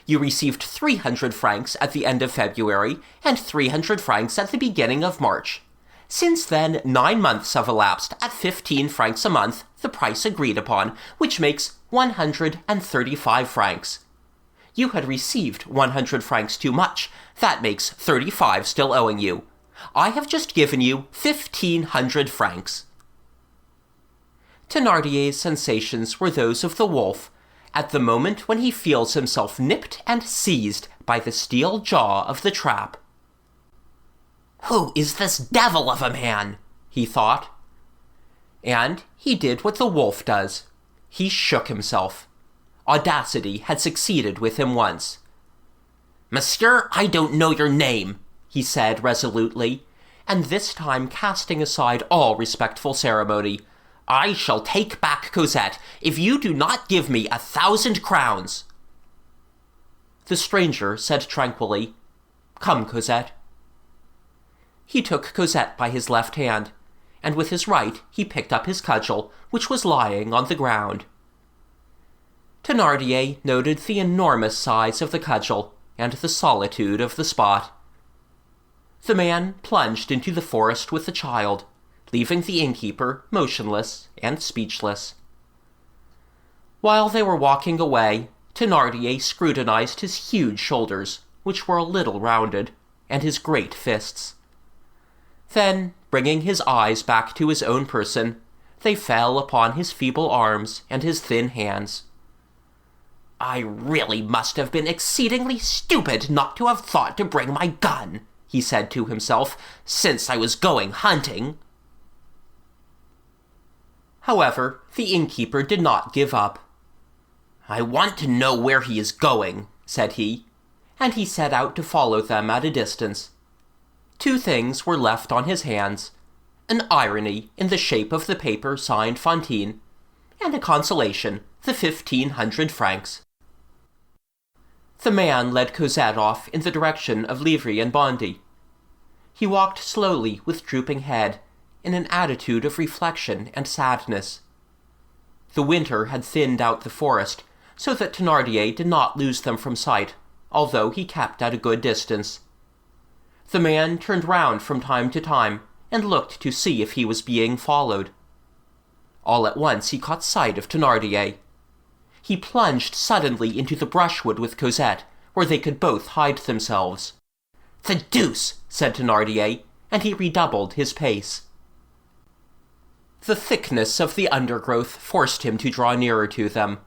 You received 300 francs at the end of February and 300 francs at the beginning of March. Since then 9 months have elapsed at 15 francs a month, the price agreed upon, which makes 135 francs. You had received 100 francs too much. That makes 35 still owing you. I have just given you 1,500 francs. Thénardier's sensations were those of the wolf, at the moment when he feels himself nipped and seized by the steel jaw of the trap. "Who is this devil of a man?" he thought. And he did what the wolf does. He shook himself. Audacity had succeeded with him once. "Monsieur, I don't know your name," he said resolutely, and this time casting aside all respectful ceremony. "I shall take back Cosette if you do not give me 1,000 crowns." The stranger said tranquilly, "Come, Cosette." He took Cosette by his left hand, and with his right he picked up his cudgel, which was lying on the ground. Thénardier noted the enormous size of the cudgel and the solitude of the spot. The man plunged into the forest with the child, leaving the innkeeper motionless and speechless. While they were walking away, Thénardier scrutinized his huge shoulders, which were a little rounded, and his great fists. Then, bringing his eyes back to his own person, they fell upon his feeble arms and his thin hands. "I really must have been exceedingly stupid not to have thought to bring my gun," he said to himself, "since I was going hunting." However, the innkeeper did not give up. "I want to know where he is going," said he, and he set out to follow them at a distance. 2 things were left on his hands, an irony in the shape of the paper signed Fantine, and a consolation, the 1,500 francs. The man led Cosette off in the direction of Livry and Bondy. He walked slowly with drooping head, in an attitude of reflection and sadness. The winter had thinned out the forest, so that Thénardier did not lose them from sight, although he kept at a good distance. The man turned round from time to time, and looked to see if he was being followed. All at once he caught sight of Thénardier. He plunged suddenly into the brushwood with Cosette, where they could both hide themselves. "The deuce!" said Thénardier, and he redoubled his pace. The thickness of the undergrowth forced him to draw nearer to them.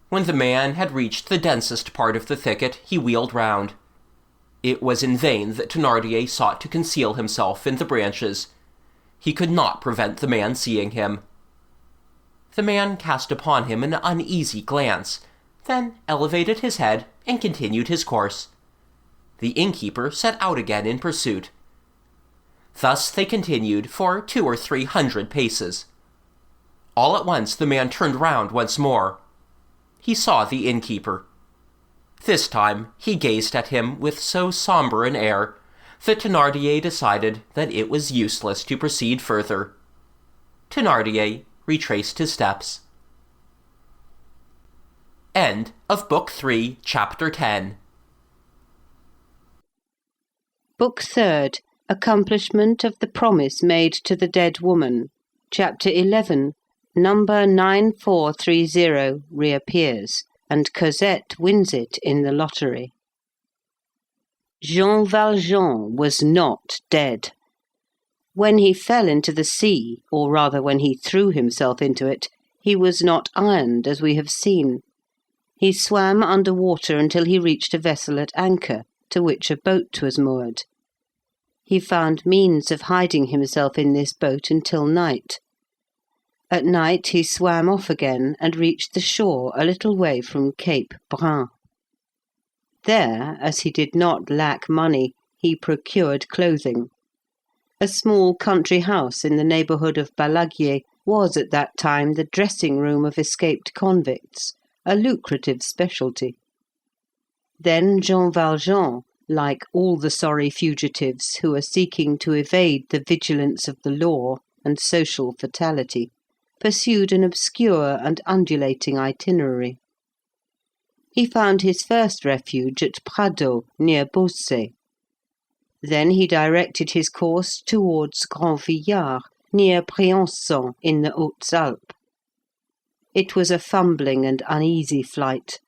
When the man had reached the densest part of the thicket, he wheeled round. It was in vain that Thénardier sought to conceal himself in the branches. He could not prevent the man seeing him. The man cast upon him an uneasy glance, then elevated his head and continued his course. The innkeeper set out again in pursuit. Thus they continued for 200 or 300 paces. All at once the man turned round once more. He saw the innkeeper. This time he gazed at him with so sombre an air that Thénardier decided that it was useless to proceed further. Thénardier retraced his steps. End of Book 3, Chapter 10. Book 3rd, Accomplishment of the Promise Made to the Dead Woman. Chapter 11, Number 9430 reappears, and Cosette wins it in the lottery. Jean Valjean was not dead. When he fell into the sea, or rather when he threw himself into it, he was not ironed, as we have seen. He swam under water until he reached a vessel at anchor, to which a boat was moored. He found means of hiding himself in this boat until night. At night he swam off again and reached the shore a little way from Cape Brun. There, as he did not lack money, he procured clothing. A small country house in the neighbourhood of Balaguier was at that time the dressing-room of escaped convicts, a lucrative specialty. Then Jean Valjean, like all the sorry fugitives who are seeking to evade the vigilance of the law and social fatality, pursued an obscure and undulating itinerary. He found his first refuge at Prado, near Beausset. Then he directed his course towards Grandvillard, near Briançon, in the Hautes-Alpes. It was a fumbling and uneasy flight,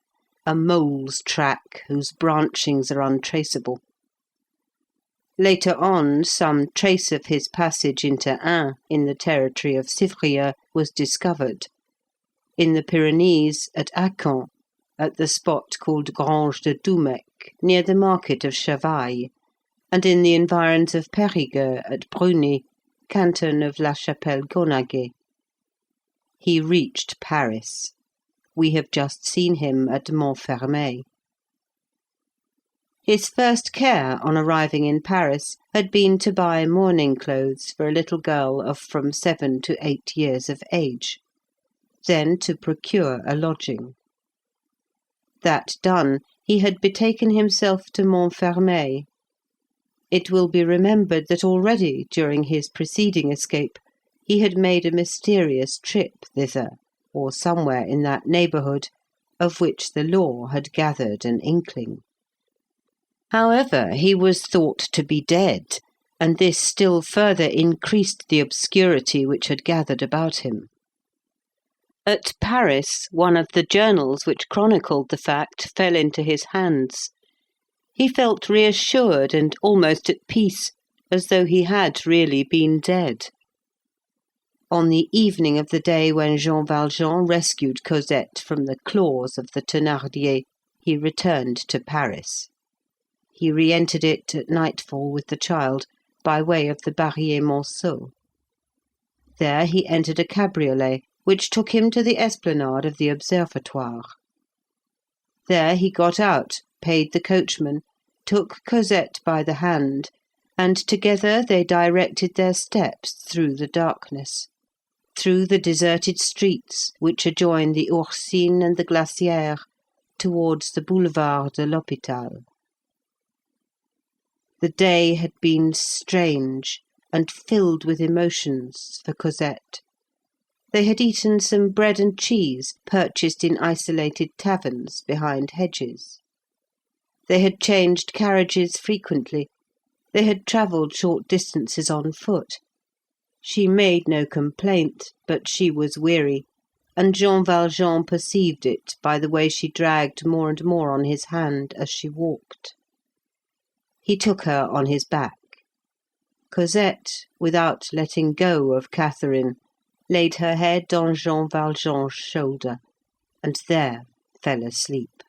a mole's track whose branchings are untraceable. Later on, some trace of his passage into Ain, in the territory of Civrieux, was discovered. In the Pyrenees, at Accons, at the spot called Grange de Doumec, near the market of Chavailles, and in the environs of Périgueux, at Bruni, canton of La Chapelle-Gonaguet. He reached Paris. We have just seen him at Montfermeil. His first care on arriving in Paris had been to buy mourning clothes for a little girl of from 7 to 8 years of age, then to procure a lodging. That done, he had betaken himself to Montfermeil. It will be remembered that already during his preceding escape he had made a mysterious trip thither, or somewhere in that neighbourhood, of which the law had gathered an inkling. However, he was thought to be dead, and this still further increased the obscurity which had gathered about him. At Paris, one of the journals which chronicled the fact fell into his hands. He felt reassured and almost at peace, as though he had really been dead. On the evening of the day when Jean Valjean rescued Cosette from the claws of the Thenardier, he returned to Paris. He re-entered it at nightfall with the child, by way of the Barrier-Monceau. There he entered a cabriolet, which took him to the esplanade of the Observatoire. There he got out, paid the coachman, took Cosette by the hand, and together they directed their steps through the darkness, through the deserted streets which adjoin the Ourcine and the Glacière, towards the Boulevard de l'Hôpital. The day had been strange and filled with emotions for Cosette. They had eaten some bread and cheese purchased in isolated taverns behind hedges. They had changed carriages frequently. They had travelled short distances on foot. She made no complaint, but she was weary, and Jean Valjean perceived it by the way she dragged more and more on his hand as she walked. He took her on his back. Cosette, without letting go of Catherine, laid her head on Jean Valjean's shoulder, and there fell asleep.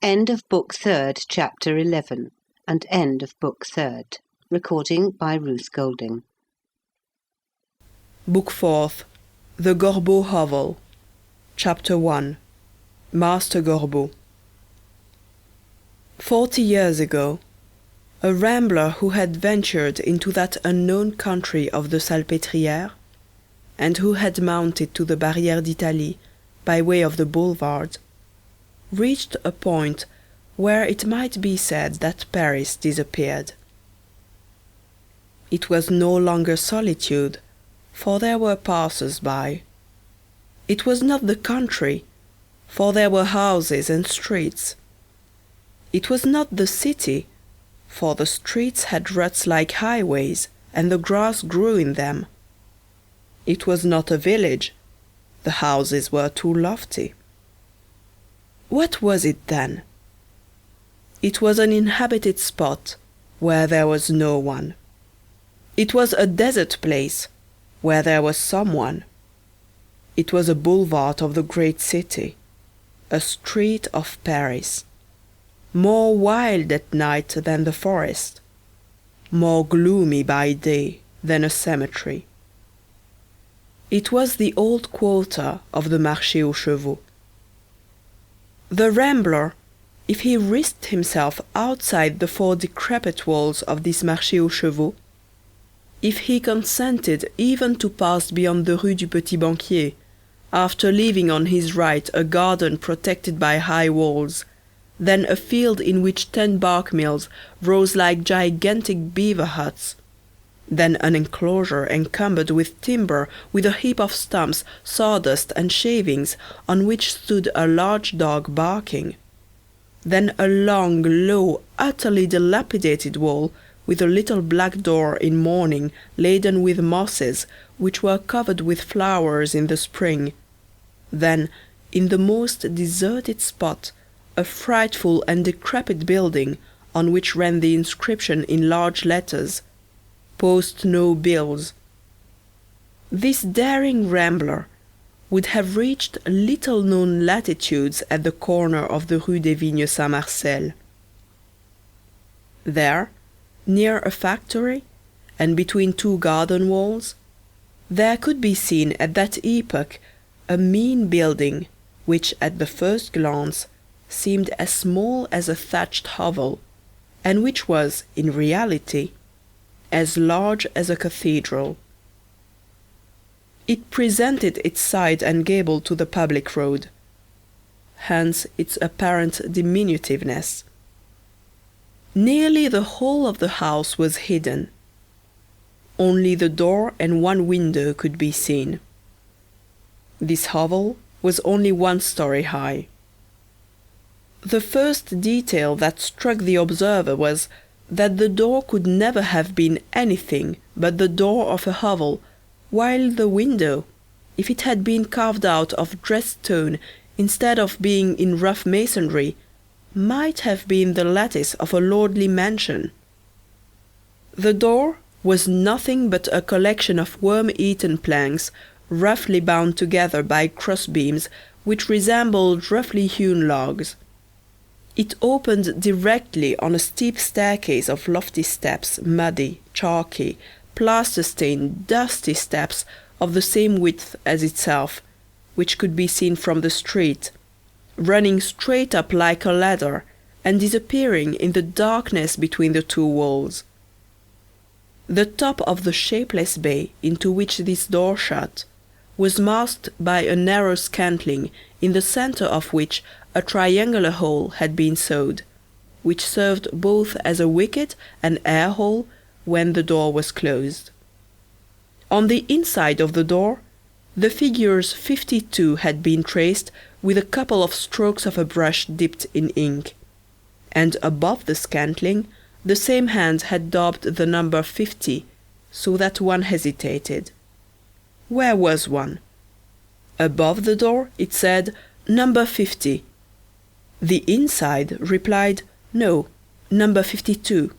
End of Book 3rd, Chapter 11, and end of Book 3rd. Recording by Ruth Golding. Book 4th, The Gorbeau Hovel. Chapter 1. Master Gorbeau. 40 years ago, a rambler who had ventured into that unknown country of the Salpêtrière, and who had mounted to the Barrière d'Italie by way of the boulevard, reached a point where it might be said that Paris disappeared. It was no longer solitude, for there were passers-by. It was not the country, for there were houses and streets. It was not the city, for the streets had ruts like highways, and the grass grew in them. It was not a village, the houses were too lofty. What was it then? It was an inhabited spot, where there was no one. It was a desert place, where there was someone. It was a boulevard of the great city, a street of Paris, more wild at night than the forest, more gloomy by day than a cemetery. It was the old quarter of the Marché aux Chevaux. The Rambler, if he risked himself outside the 4 decrepit walls of this Marché aux Chevaux, if he consented even to pass beyond the Rue du Petit Banquier, after leaving on his right a garden protected by high walls, then a field in which 10 bark mills rose like gigantic beaver huts, then an enclosure encumbered with timber, with a heap of stumps, sawdust, and shavings, on which stood a large dog barking, then a long, low, utterly dilapidated wall, with a little black door in mourning, laden with mosses, which were covered with flowers in the spring, then, in the most deserted spot, a frightful and decrepit building, on which ran the inscription in large letters, "Post no bills." This daring Rambler would have reached little-known latitudes at the corner of the Rue des Vignes Saint-Marcel. There, near a factory, and between 2 garden walls, there could be seen at that epoch a mean building, which at the first glance seemed as small as a thatched hovel, and which was, in reality, as large as a cathedral. It presented its side and gable to the public road, hence its apparent diminutiveness. Nearly the whole of the house was hidden. Only the door and 1 window could be seen. This hovel was only 1 story high. The first detail that struck the observer was that the door could never have been anything but the door of a hovel, while the window, if it had been carved out of dressed stone instead of being in rough masonry, might have been the lattice of a lordly mansion. The door was nothing but a collection of worm-eaten planks, roughly bound together by cross-beams which resembled roughly hewn logs. It opened directly on a steep staircase of lofty steps, muddy, chalky, plaster-stained, dusty steps of the same width as itself, which could be seen from the street, running straight up like a ladder and disappearing in the darkness between the 2 walls. The top of the shapeless bay into which this door shut was masked by a narrow scantling, in the centre of which a triangular hole had been sewed, which served both as a wicket and air-hole when the door was closed. On the inside of the door, the figures 52 had been traced with a couple of strokes of a brush dipped in ink, and above the scantling the same hand had daubed the number 50, so that one hesitated. Where was one? Above the door it said, "Number 50." The inside replied, "No, number 52."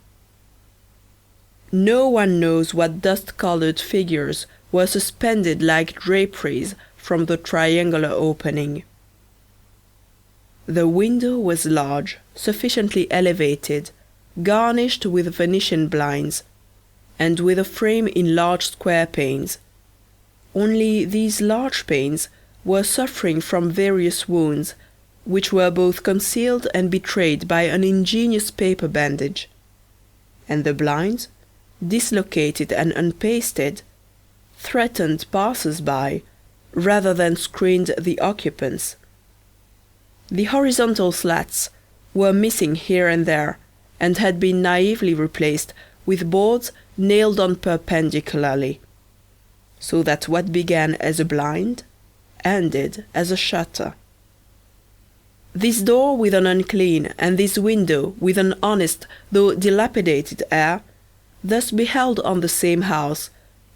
No one knows what dust-colored figures were suspended like draperies from the triangular opening. The window was large, sufficiently elevated, garnished with Venetian blinds, and with a frame in large square panes. Only these large panes were suffering from various wounds, which were both concealed and betrayed by an ingenious paper bandage, and the blinds, dislocated and unpasted, threatened passers-by rather than screened the occupants. The horizontal slats were missing here and there, and had been naively replaced with boards nailed on perpendicularly, so that what began as a blind ended as a shutter. This door with an unclean, and this window with an honest though dilapidated air, thus beheld on the same house,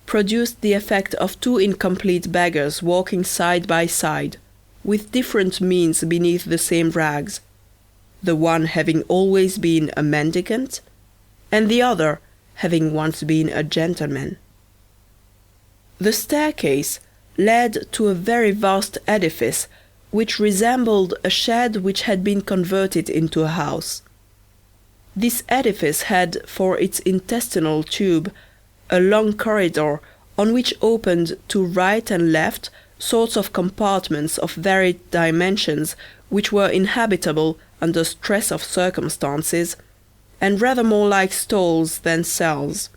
produced the effect of two incomplete beggars walking side by side, with different means beneath the same rags, the one having always been a mendicant, and the other having once been a gentleman. The staircase led to a very vast edifice, which resembled a shed which had been converted into a house. This edifice had for its intestinal tube a long corridor on which opened to right and left sorts of compartments of varied dimensions which were inhabitable under stress of circumstances, and rather more like stalls than cells.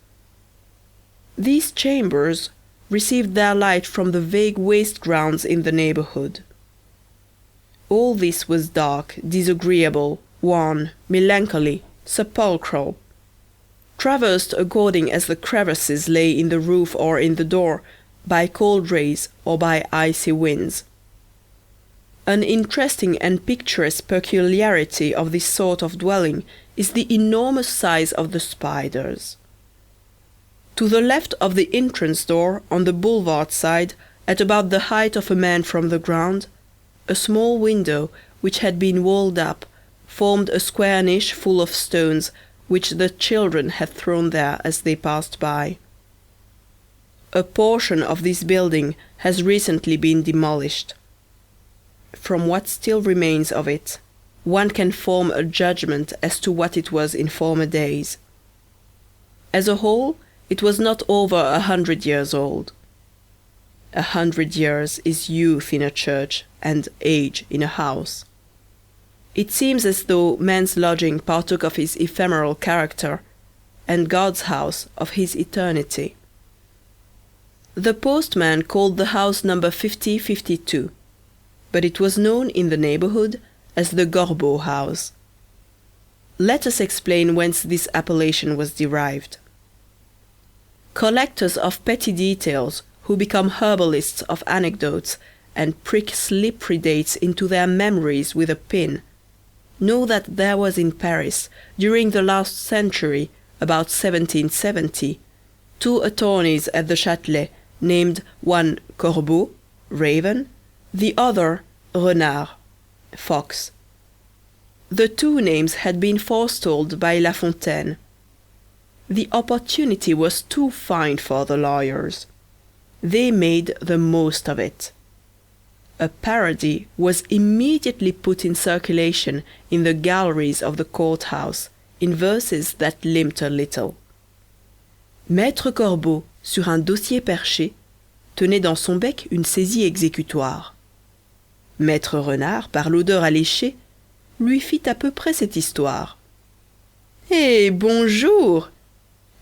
These chambers received their light from the vague waste grounds in the neighbourhood. All this was dark, disagreeable, wan, melancholy, sepulchral, traversed according as the crevices lay in the roof or in the door, by cold rays or by icy winds. An interesting and picturesque peculiarity of this sort of dwelling is the enormous size of the spiders. To the left of the entrance door, on the boulevard side, at about the height of a man from the ground, a small window, which had been walled up, formed a square niche full of stones, which the children had thrown there as they passed by. A portion of this building has recently been demolished. From what still remains of it, one can form a judgment as to what it was in former days. As a whole, it was not over 100 years old. 100 years is youth in a church and age in a house. It seems as though man's lodging partook of his ephemeral character, and God's house of his eternity. The postman called the house number 5052, but it was known in the neighbourhood as the Gorbeau house. Let us explain whence this appellation was derived. Collectors of petty details, who become herbalists of anecdotes and prick slippery dates into their memories with a pin, know that there was in Paris, during the last century, about 1770, 2 attorneys at the Châtelet, named one Gorbeau, raven, the other renard, fox. The 2 names had been forestalled by La Fontaine. The opportunity was too fine for the lawyers. They made the most of it. A parody was immediately put in circulation in the galleries of the courthouse, in verses that limped a little. Maître Gorbeau, sur un dossier perché, tenait dans son bec une saisie exécutoire. Maître Renard, par l'odeur alléchée, lui fit à peu près cette histoire. Eh, bonjour,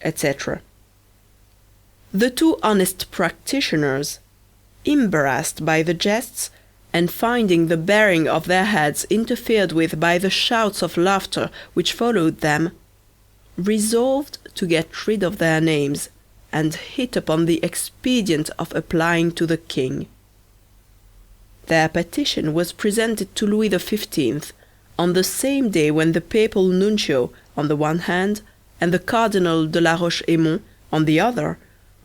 etc. The 2 honest practitioners, embarrassed by the jests, and finding the bearing of their heads interfered with by the shouts of laughter which followed them, resolved to get rid of their names, and hit upon the expedient of applying to the king. Their petition was presented to Louis XV on the same day when the papal nuncio on the one hand, and the Cardinal de la Roche-Aymon on the other,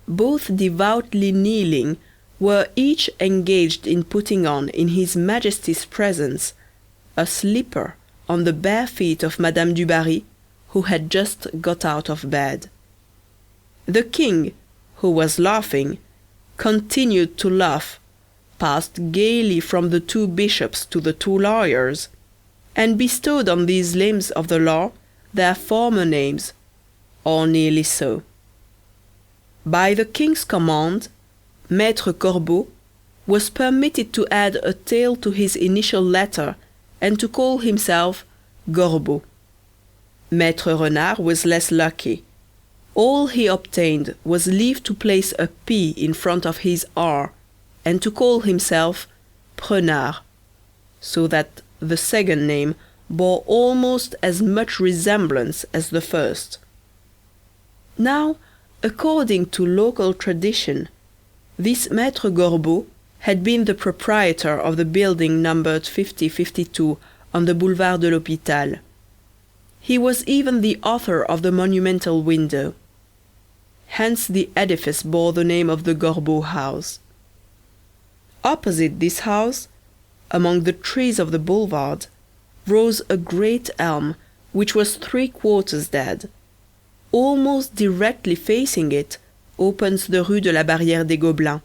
both devoutly kneeling, were each engaged in putting on in his Majesty's presence a slipper on the bare feet of Madame du Barry, who had just got out of bed. The king, who was laughing, continued to laugh, passed gaily from the 2 bishops to the 2 lawyers, and bestowed on these limbs of the law their former names, or nearly so. By the king's command, Maître Gorbeau was permitted to add a tail to his initial letter and to call himself Gorbeau. Maître Renard was less lucky. All he obtained was leave to place a P in front of his R and to call himself Prenard, so that the second name bore almost as much resemblance as the first. Now, according to local tradition, this Maître Gorbeau had been the proprietor of the building numbered 5052 on the Boulevard de l'Hôpital. He was even the author of the monumental window. Hence the edifice bore the name of the Gorbeau house. Opposite this house, among the trees of the boulevard, rose a great elm which was 3/4 dead. Almost directly facing it opens the Rue de la Barrière des Gobelins,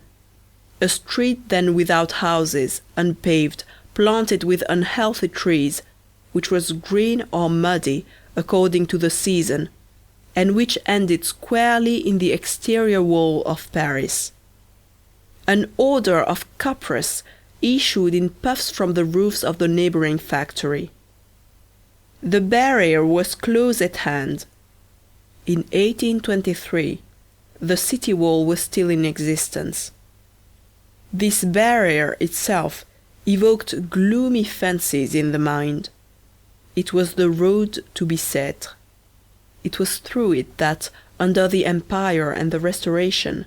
a street then without houses, unpaved, planted with unhealthy trees, which was green or muddy according to the season, and which ended squarely in the exterior wall of Paris. An odour of copperas issued in puffs from the roofs of the neighbouring factory. The barrier was close at hand. In 1823, the city wall was still in existence. This barrier itself evoked gloomy fancies in the mind. It was the road to Bicêtre. It was through it that, under the Empire and the Restoration,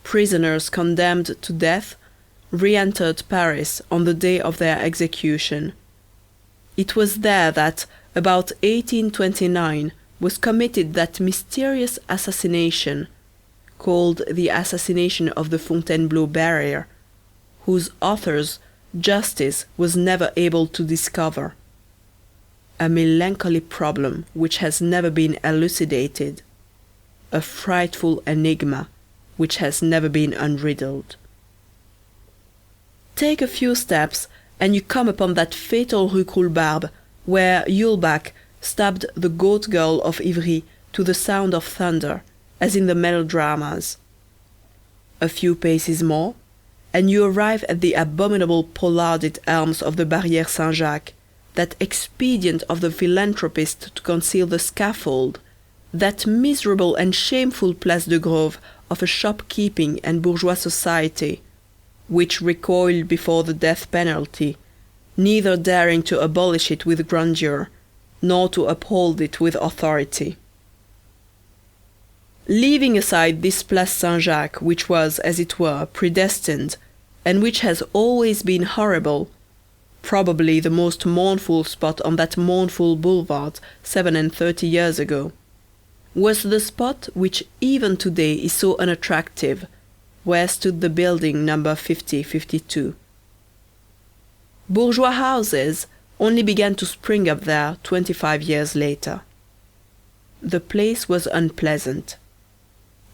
prisoners condemned to death re-entered Paris on the day of their execution. It was there that, about 1829, was committed that mysterious assassination, called the assassination of the Fontainebleau barrier, whose authors justice was never able to discover. A melancholy problem which has never been elucidated, a frightful enigma which has never been unriddled. Take a few steps and you come upon that fatal Rue Croulebarbe, where Ulbach stabbed the goat girl of Ivry to the sound of thunder, as in the melodramas. A few paces more, and you arrive at the abominable pollarded elms of the Barrière Saint-Jacques, that expedient of the philanthropist to conceal the scaffold, that miserable and shameful Place de Grove of a shopkeeping and bourgeois society, which recoiled before the death penalty, neither daring to abolish it with grandeur, nor to uphold it with authority. Leaving aside this Place Saint-Jacques, which was, as it were, predestined, and which has always been horrible, probably the most mournful spot on that mournful boulevard 37 years ago, was the spot which even today is so unattractive, where stood the building number 5052. Bourgeois houses only began to spring up there 25 years later. The place was unpleasant.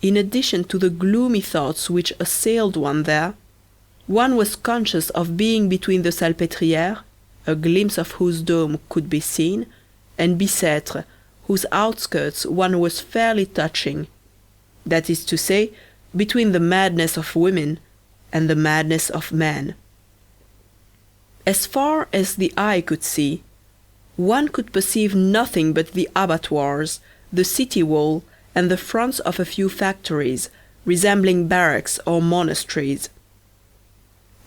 In addition to the gloomy thoughts which assailed one there, one was conscious of being between the Salpêtrière, a glimpse of whose dome could be seen, and Bicêtre, whose outskirts one was fairly touching, that is to say, between the madness of women and the madness of men. As far as the eye could see, one could perceive nothing but the abattoirs, the city wall, and the fronts of a few factories, resembling barracks or monasteries.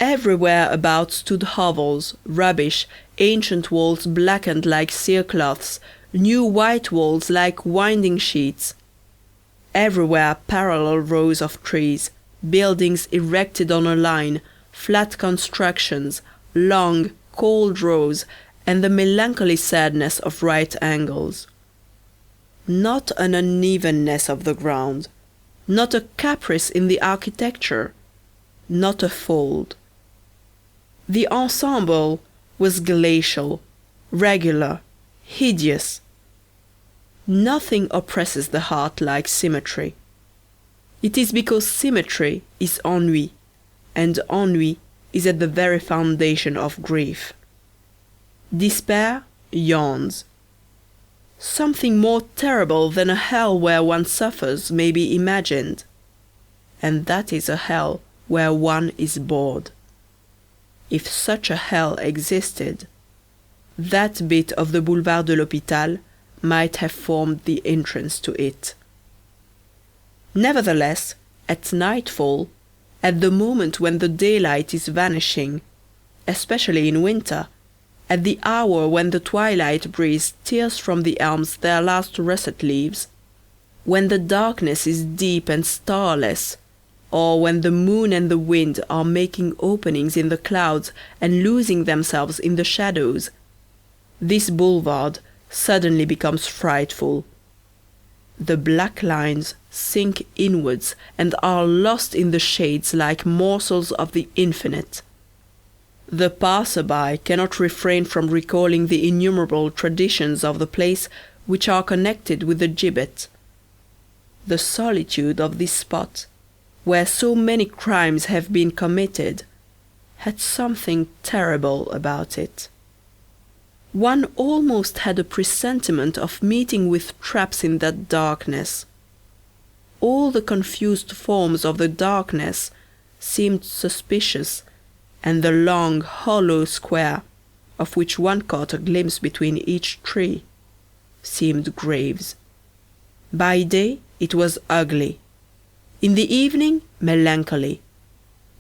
Everywhere about stood hovels, rubbish, ancient walls blackened like cerecloths, new white walls like winding sheets. Everywhere parallel rows of trees, buildings erected on a line, flat constructions, long, cold rows, and the melancholy sadness of right angles. Not an unevenness of the ground, not a caprice in the architecture, not a fold. The ensemble was glacial, regular, hideous. Nothing oppresses the heart like symmetry. It is because symmetry is ennui, and ennui is at the very foundation of grief. Despair yawns. Something more terrible than a hell where one suffers may be imagined, and that is a hell where one is bored. If such a hell existed, that bit of the Boulevard de l'Hôpital might have formed the entrance to it. Nevertheless, at nightfall, at the moment when the daylight is vanishing, especially in winter, at the hour when the twilight breeze tears from the elms their last russet leaves, when the darkness is deep and starless, or when the moon and the wind are making openings in the clouds and losing themselves in the shadows, this boulevard suddenly becomes frightful. The black lines sink inwards and are lost in the shades like morsels of the infinite. The passer-by cannot refrain from recalling the innumerable traditions of the place which are connected with the gibbet. The solitude of this spot, where so many crimes have been committed, had something terrible about it. One almost had a presentiment of meeting with traps in that darkness. All the confused forms of the darkness seemed suspicious, and the long, hollow square, of which one caught a glimpse between each tree, seemed graves. By day it was ugly. In the evening, melancholy.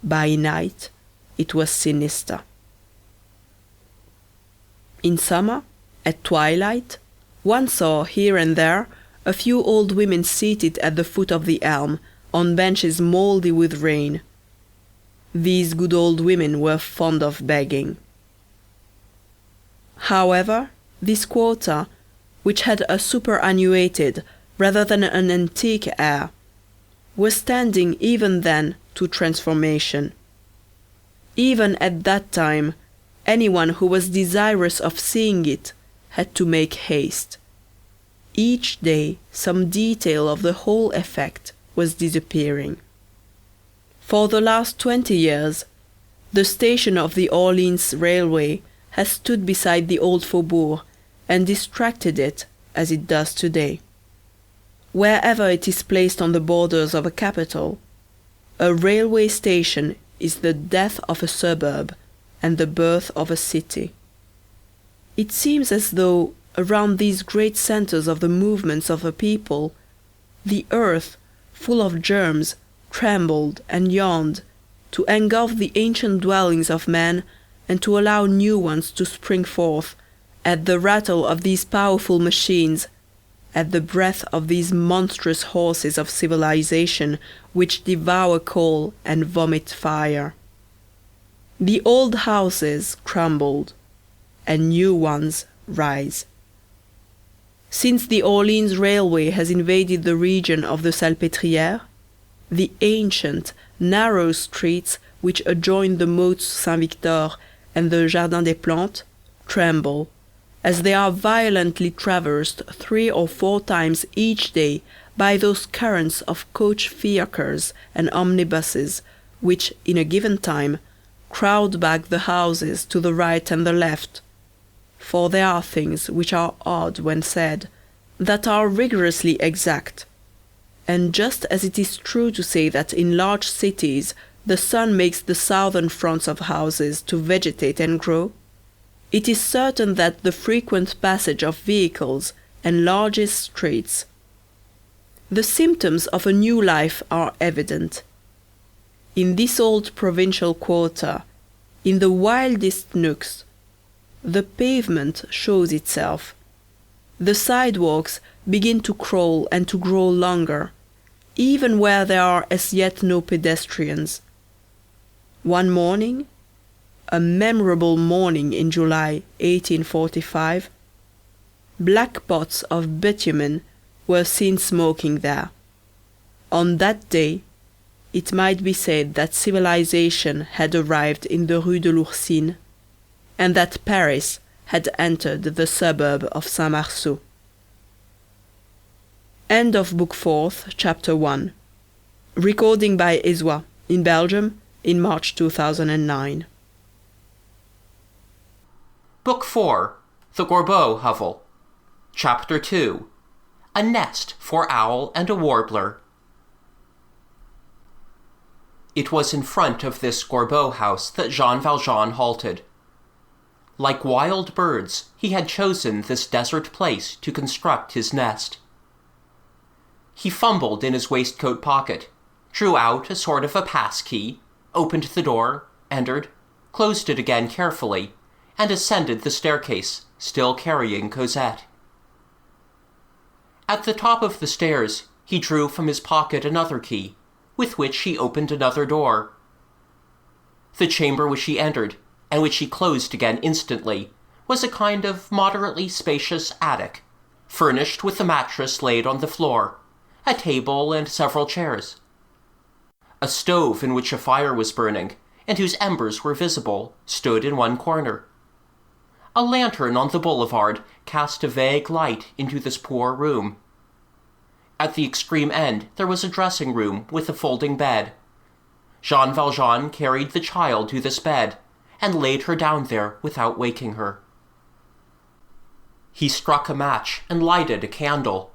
By night it was sinister. In summer, at twilight, one saw here and there a few old women seated at the foot of the elm, on benches mouldy with rain. These good old women were fond of begging. However, this quarter, which had a superannuated rather than an antique air, was standing even then to transformation. Even at that time, anyone who was desirous of seeing it had to make haste. Each day some detail of the whole effect was disappearing. For the last 20 years, the station of the Orleans railway has stood beside the old faubourg and distracted it as it does today. Wherever it is placed on the borders of a capital, a railway station is the death of a suburb and the birth of a city. It seems as though, around these great centres of the movements of a people, the earth, full of germs, trembled and yawned to engulf the ancient dwellings of men and to allow new ones to spring forth at the rattle of these powerful machines, at the breath of these monstrous horses of civilization which devour coal and vomit fire. The old houses crumbled, and new ones rise. Since the Orleans railway has invaded the region of the Salpêtrière, the ancient, narrow streets which adjoin the moats Saint-Victor and the Jardin des Plantes tremble, as they are violently traversed 3 or 4 times each day by those currents of coach fiacres and omnibuses which, in a given time, crowd back the houses to the right and the left. For there are things which are odd when said, that are rigorously exact. And just as it is true to say that in large cities the sun makes the southern fronts of houses to vegetate and grow, it is certain that the frequent passage of vehicles enlarges streets. The symptoms of a new life are evident. In this old provincial quarter, in the wildest nooks, the pavement shows itself. The sidewalks begin to crawl and to grow longer, even where there are as yet no pedestrians. One morning, a memorable morning in July 1845, black pots of bitumen were seen smoking there. On that day, it might be said that civilization had arrived in the Rue de l'Ourcine, and that Paris had entered the suburb of Saint-Marceau. End of Book 4th, Chapter 1. Recording by Ezwa, in Belgium, in March 2009. Book 4, The Gorbeau Hovel. Chapter 2, A Nest for Owl and a Warbler. It was in front of this Gorbeau house that Jean Valjean halted. Like wild birds, he had chosen this desert place to construct his nest. He fumbled in his waistcoat pocket, drew out a sort of a pass-key, opened the door, entered, closed it again carefully, and ascended the staircase, still carrying Cosette. At the top of the stairs, he drew from his pocket another key, with which he opened another door. The chamber which he entered, and which he closed again instantly, was a kind of moderately spacious attic, furnished with a mattress laid on the floor, a table and several chairs. A stove in which a fire was burning, and whose embers were visible, stood in one corner. A lantern on the boulevard cast a vague light into this poor room. At the extreme end there was a dressing-room with a folding bed. Jean Valjean carried the child to this bed, and laid her down there without waking her. He struck a match and lighted a candle.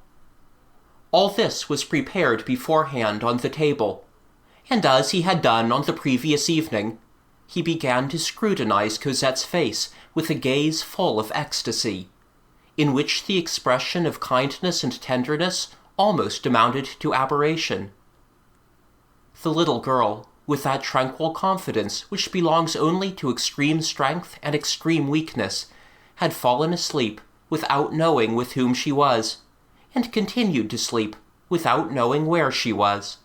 All this was prepared beforehand on the table, and as he had done on the previous evening, he began to scrutinize Cosette's face with a gaze full of ecstasy, in which the expression of kindness and tenderness almost amounted to aberration. The little girl, with that tranquil confidence which belongs only to extreme strength and extreme weakness, had fallen asleep without knowing with whom she was, and continued to sleep without knowing where she was.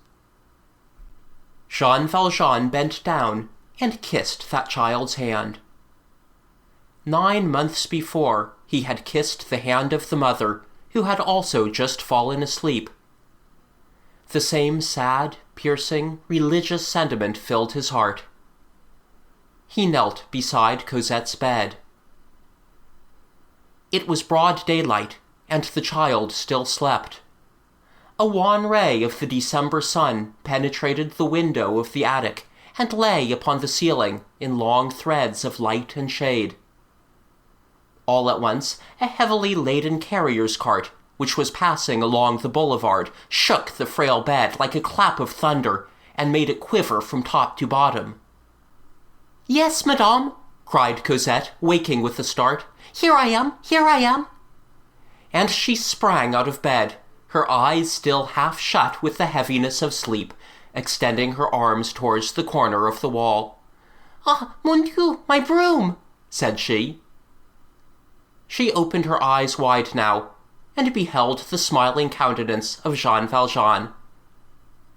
Jean Valjean bent down and kissed that child's hand. 9 months before, he had kissed the hand of the mother, who had also just fallen asleep. The same sad, piercing, religious sentiment filled his heart. He knelt beside Cosette's bed. It was broad daylight, and the child still slept. A wan ray of the December sun penetrated the window of the attic and lay upon the ceiling in long threads of light and shade. All at once, a heavily laden carrier's cart, which was passing along the boulevard, shook the frail bed like a clap of thunder, and made it quiver from top to bottom. "Yes, madame," cried Cosette, waking with a start. "Here I am, here I am." And she sprang out of bed, her eyes still half shut with the heaviness of sleep, extending her arms towards the corner of the wall. "Ah, mon Dieu, my broom!" said she. She opened her eyes wide now, and beheld the smiling countenance of Jean Valjean.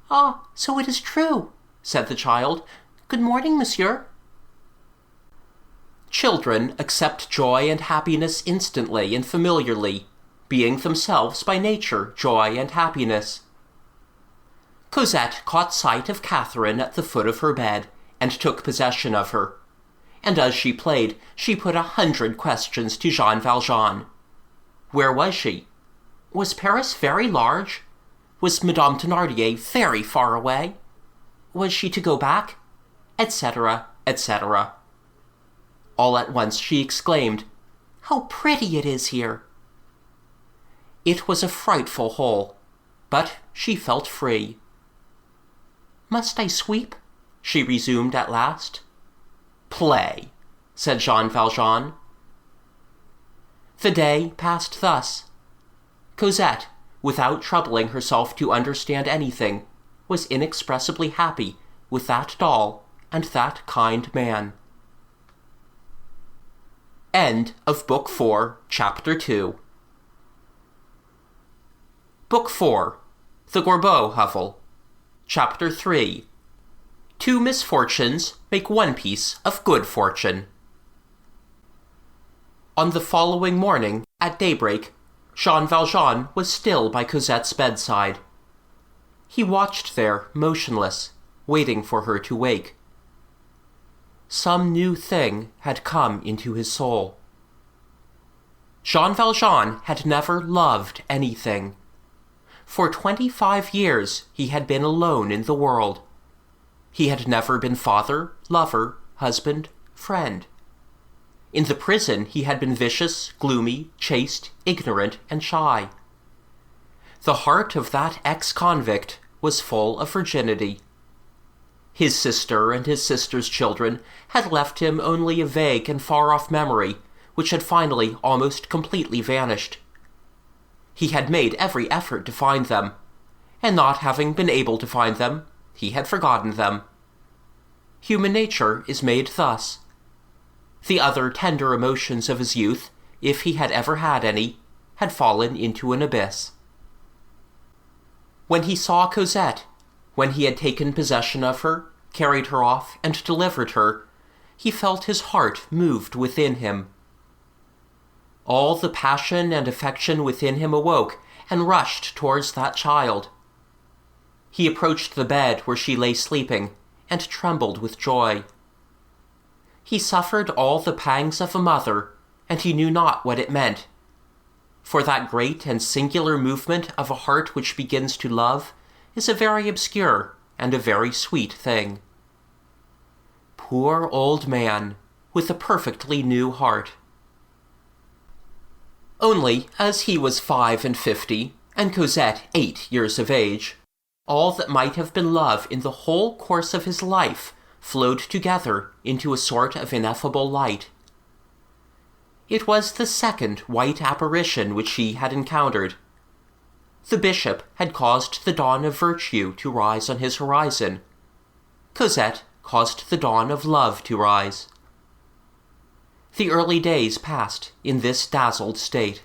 "Ah, so it is true," said the child. "Good morning, monsieur." Children accept joy and happiness instantly and familiarly, being themselves by nature joy and happiness. Cosette caught sight of Catherine at the foot of her bed, and took possession of her. And as she played, she put 100 questions to Jean Valjean. Where was she? Was Paris very large? Was Madame Thenardier very far away? Was she to go back? Etc., etc. All at once she exclaimed, "How pretty it is here!" It was a frightful hole, but she felt free. "Must I sweep?" she resumed at last. "Play," said Jean Valjean. The day passed thus. Cosette, without troubling herself to understand anything, was inexpressibly happy with that doll and that kind man. End of Book 4, Chapter 2. Book 4, The Gorbeau Hovel. Chapter 3. 2 misfortunes make one piece of good fortune. On the following morning, at daybreak, Jean Valjean was still by Cosette's bedside. He watched there, motionless, waiting for her to wake. Some new thing had come into his soul. Jean Valjean had never loved anything. For 25 years he had been alone in the world. He had never been father, lover, husband, friend. In the prison he had been vicious, gloomy, chaste, ignorant, and shy. The heart of that ex-convict was full of virginity. His sister and his sister's children had left him only a vague and far-off memory, which had finally almost completely vanished. He had made every effort to find them, and not having been able to find them, he had forgotten them. Human nature is made thus. The other tender emotions of his youth, if he had ever had any, had fallen into an abyss. When he saw Cosette, when he had taken possession of her, carried her off, and delivered her, he felt his heart moved within him. All the passion and affection within him awoke and rushed towards that child. He approached the bed where she lay sleeping, and trembled with joy. He suffered all the pangs of a mother, and he knew not what it meant. For that great and singular movement of a heart which begins to love is a very obscure and a very sweet thing. Poor old man, with a perfectly new heart. Only, as he was 55, and Cosette 8 years of age, all that might have been love in the whole course of his life flowed together into a sort of ineffable light. It was the second white apparition which he had encountered. The bishop had caused the dawn of virtue to rise on his horizon. Cosette caused the dawn of love to rise. The early days passed in this dazzled state.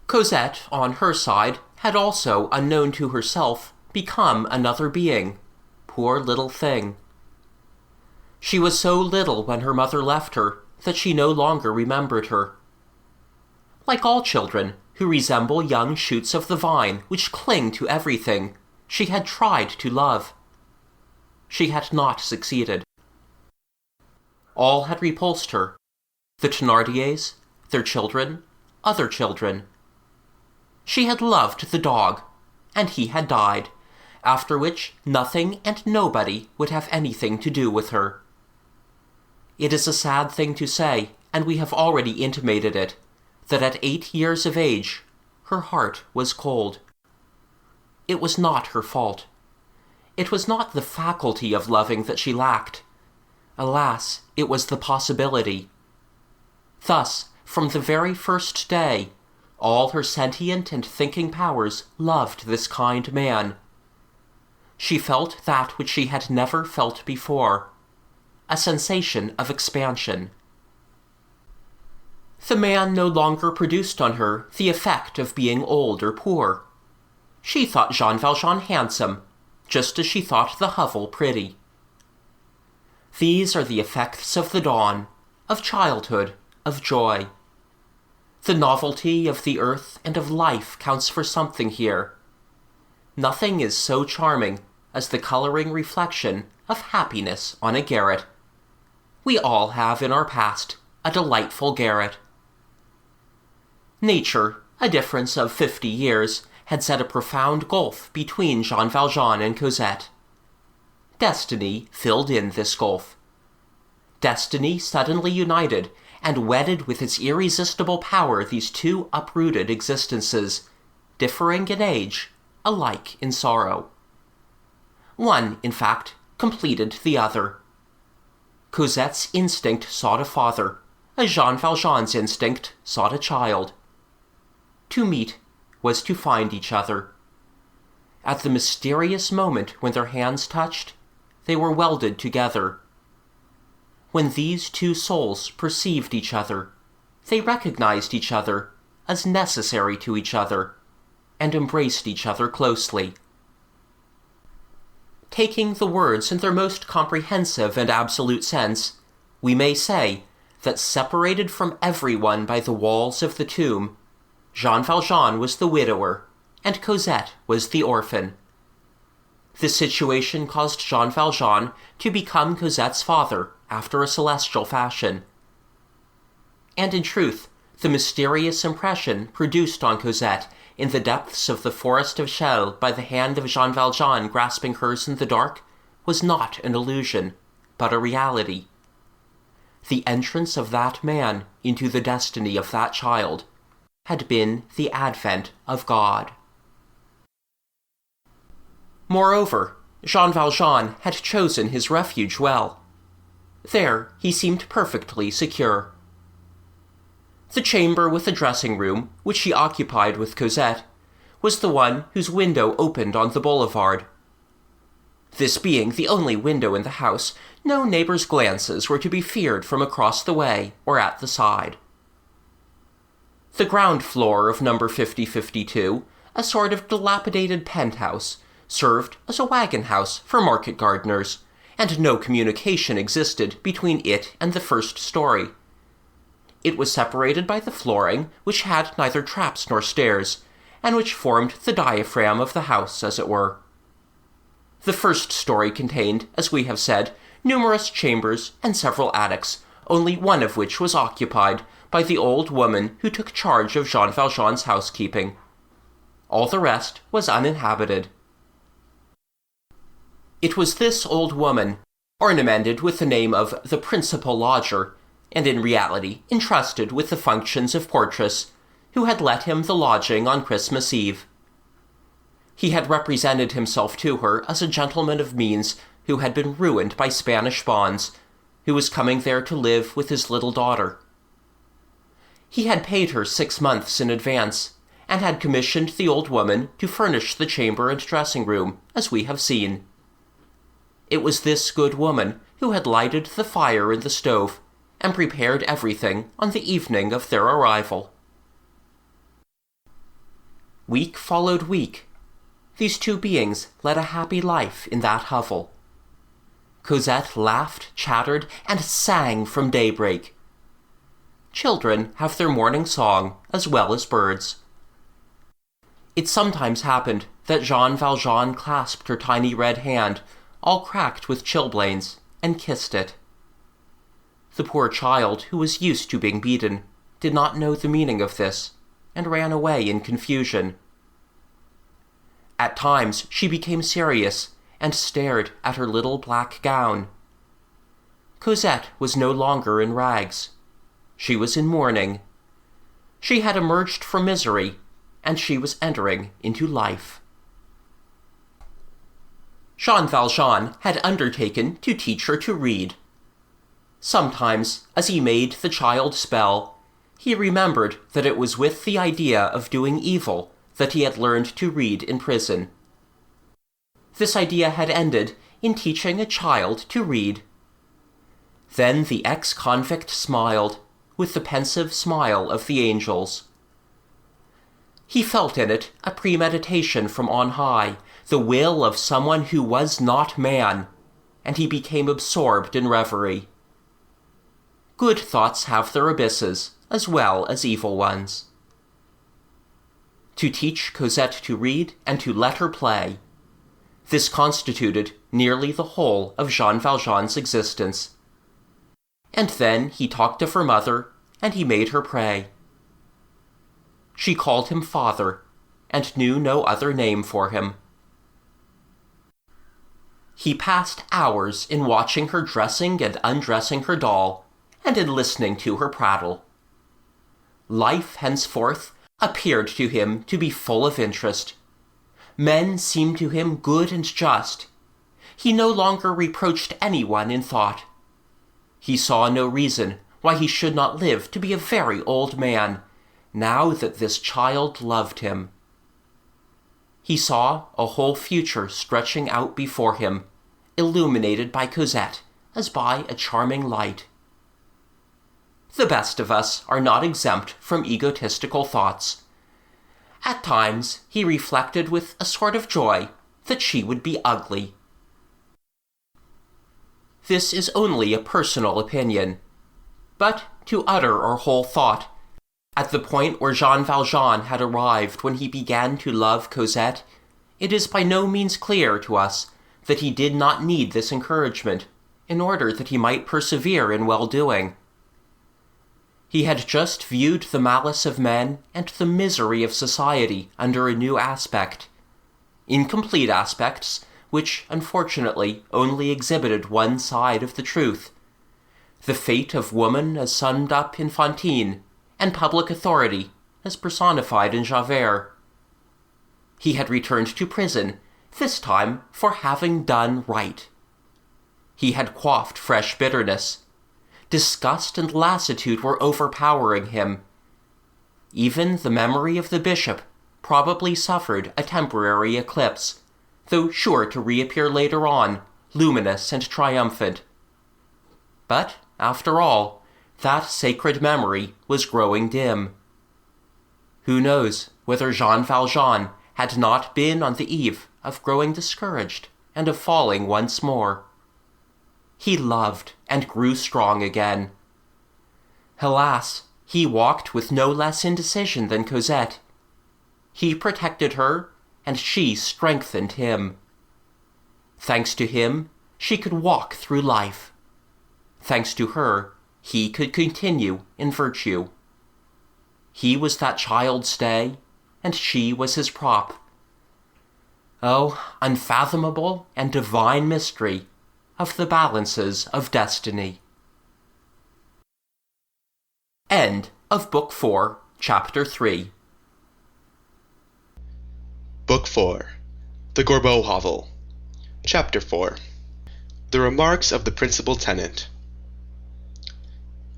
Cosette, on her side, had also, unknown to herself, become another being. Poor little thing. She was so little when her mother left her that she no longer remembered her. Like all children, who resemble young shoots of the vine which cling to everything, she had tried to love. She had not succeeded. All had repulsed her. The Thenardiers, their children, other children. She had loved the dog, and he had died, after which nothing and nobody would have anything to do with her. It is a sad thing to say, and we have already intimated it, that at 8 years of age, her heart was cold. It was not her fault. It was not the faculty of loving that she lacked. Alas, it was the possibility. Thus, from the very first day, all her sentient and thinking powers loved this kind man. She felt that which she had never felt before, a sensation of expansion. The man no longer produced on her the effect of being old or poor. She thought Jean Valjean handsome, just as she thought the hovel pretty. These are the effects of the dawn, of childhood, of joy. The novelty of the earth and of life counts for something here. Nothing is so charming as the coloring reflection of happiness on a garret. We all have in our past a delightful garret. Nature, a difference of 50 years, had set a profound gulf between Jean Valjean and Cosette. Destiny filled in this gulf. Destiny suddenly united and wedded with its irresistible power these two uprooted existences, differing in age, alike in sorrow. One, in fact, completed the other. Cosette's instinct sought a father, as Jean Valjean's instinct sought a child. To meet was to find each other. At the mysterious moment when their hands touched, they were welded together. When these two souls perceived each other, they recognized each other as necessary to each other, and embraced each other closely. Taking the words in their most comprehensive and absolute sense, we may say that separated from everyone by the walls of the tomb, Jean Valjean was the widower, and Cosette was the orphan. This situation caused Jean Valjean to become Cosette's father after a celestial fashion. And in truth, the mysterious impression produced on Cosette in the depths of the forest of Chelles by the hand of Jean Valjean grasping hers in the dark was not an illusion, but a reality. The entrance of that man into the destiny of that child had been the advent of God. Moreover, Jean Valjean had chosen his refuge well. There he seemed perfectly secure. The chamber with the dressing-room, which he occupied with Cosette, was the one whose window opened on the boulevard. This being the only window in the house, no neighbor's glances were to be feared from across the way or at the side. The ground floor of number 5052, a sort of dilapidated penthouse, served as a wagon house for market gardeners, and no communication existed between it and the first story. It was separated by the flooring, which had neither traps nor stairs, and which formed the diaphragm of the house, as it were. The first story contained, as we have said, numerous chambers and several attics, only one of which was occupied by the old woman who took charge of Jean Valjean's housekeeping. All the rest was uninhabited. It was this old woman, ornamented with the name of the principal lodger, and in reality entrusted with the functions of portress, who had let him the lodging on Christmas Eve. He had represented himself to her as a gentleman of means who had been ruined by Spanish bonds, who was coming there to live with his little daughter. He had paid her 6 months in advance, and had commissioned the old woman to furnish the chamber and dressing-room, as we have seen. It was this good woman who had lighted the fire in the stove, and prepared everything on the evening of their arrival. Week followed week. These two beings led a happy life in that hovel. Cosette laughed, chattered, and sang from daybreak. Children have their morning song as well as birds. It sometimes happened that Jean Valjean clasped her tiny red hand, all cracked with chilblains, and kissed it. The poor child, who was used to being beaten, did not know the meaning of this, and ran away in confusion. At times she became serious, and stared at her little black gown. Cosette was no longer in rags. She was in mourning. She had emerged from misery, and she was entering into life. Jean Valjean had undertaken to teach her to read. Sometimes, as he made the child spell, he remembered that it was with the idea of doing evil that he had learned to read in prison. This idea had ended in teaching a child to read. Then the ex-convict smiled, with the pensive smile of the angels. He felt in it a premeditation from on high, the will of someone who was not man, and he became absorbed in reverie. Good thoughts have their abysses, as well as evil ones. To teach Cosette to read and to let her play. This constituted nearly the whole of Jean Valjean's existence. And then he talked of her mother, and he made her pray. She called him father, and knew no other name for him. He passed hours in watching her dressing and undressing her doll, and in listening to her prattle. Life henceforth appeared to him to be full of interest. Men seemed to him good and just. He no longer reproached anyone in thought. He saw no reason why he should not live to be a very old man, now that this child loved him. He saw a whole future stretching out before him, illuminated by Cosette as by a charming light. The best of us are not exempt from egotistical thoughts. At times he reflected with a sort of joy that she would be ugly. This is only a personal opinion, but to utter our whole thought, at the point where Jean Valjean had arrived when he began to love Cosette, it is by no means clear to us that he did not need this encouragement in order that he might persevere in well-doing. He had just viewed the malice of men and the misery of society under a new aspect. Incomplete aspects, which unfortunately only exhibited one side of the truth. The fate of woman as summed up in Fantine, and public authority as personified in Javert. He had returned to prison, this time for having done right. He had quaffed fresh bitterness. Disgust and lassitude were overpowering him. Even the memory of the bishop probably suffered a temporary eclipse, though sure to reappear later on, luminous and triumphant. But, after all, that sacred memory was growing dim. Who knows whether Jean Valjean had not been on the eve of growing discouraged and of falling once more. He loved and grew strong again. Alas, He walked with no less indecision than Cosette. He protected her, and she strengthened him. Thanks to him, she could walk through life. Thanks to her, he could continue in virtue. He was that child's stay, and she was his prop. Oh, unfathomable and divine mystery of the balances of destiny. End of Book 4, Chapter 3. Book 4. The Gorbeau Hovel. Chapter 4. The Remarks of the Principal Tenant.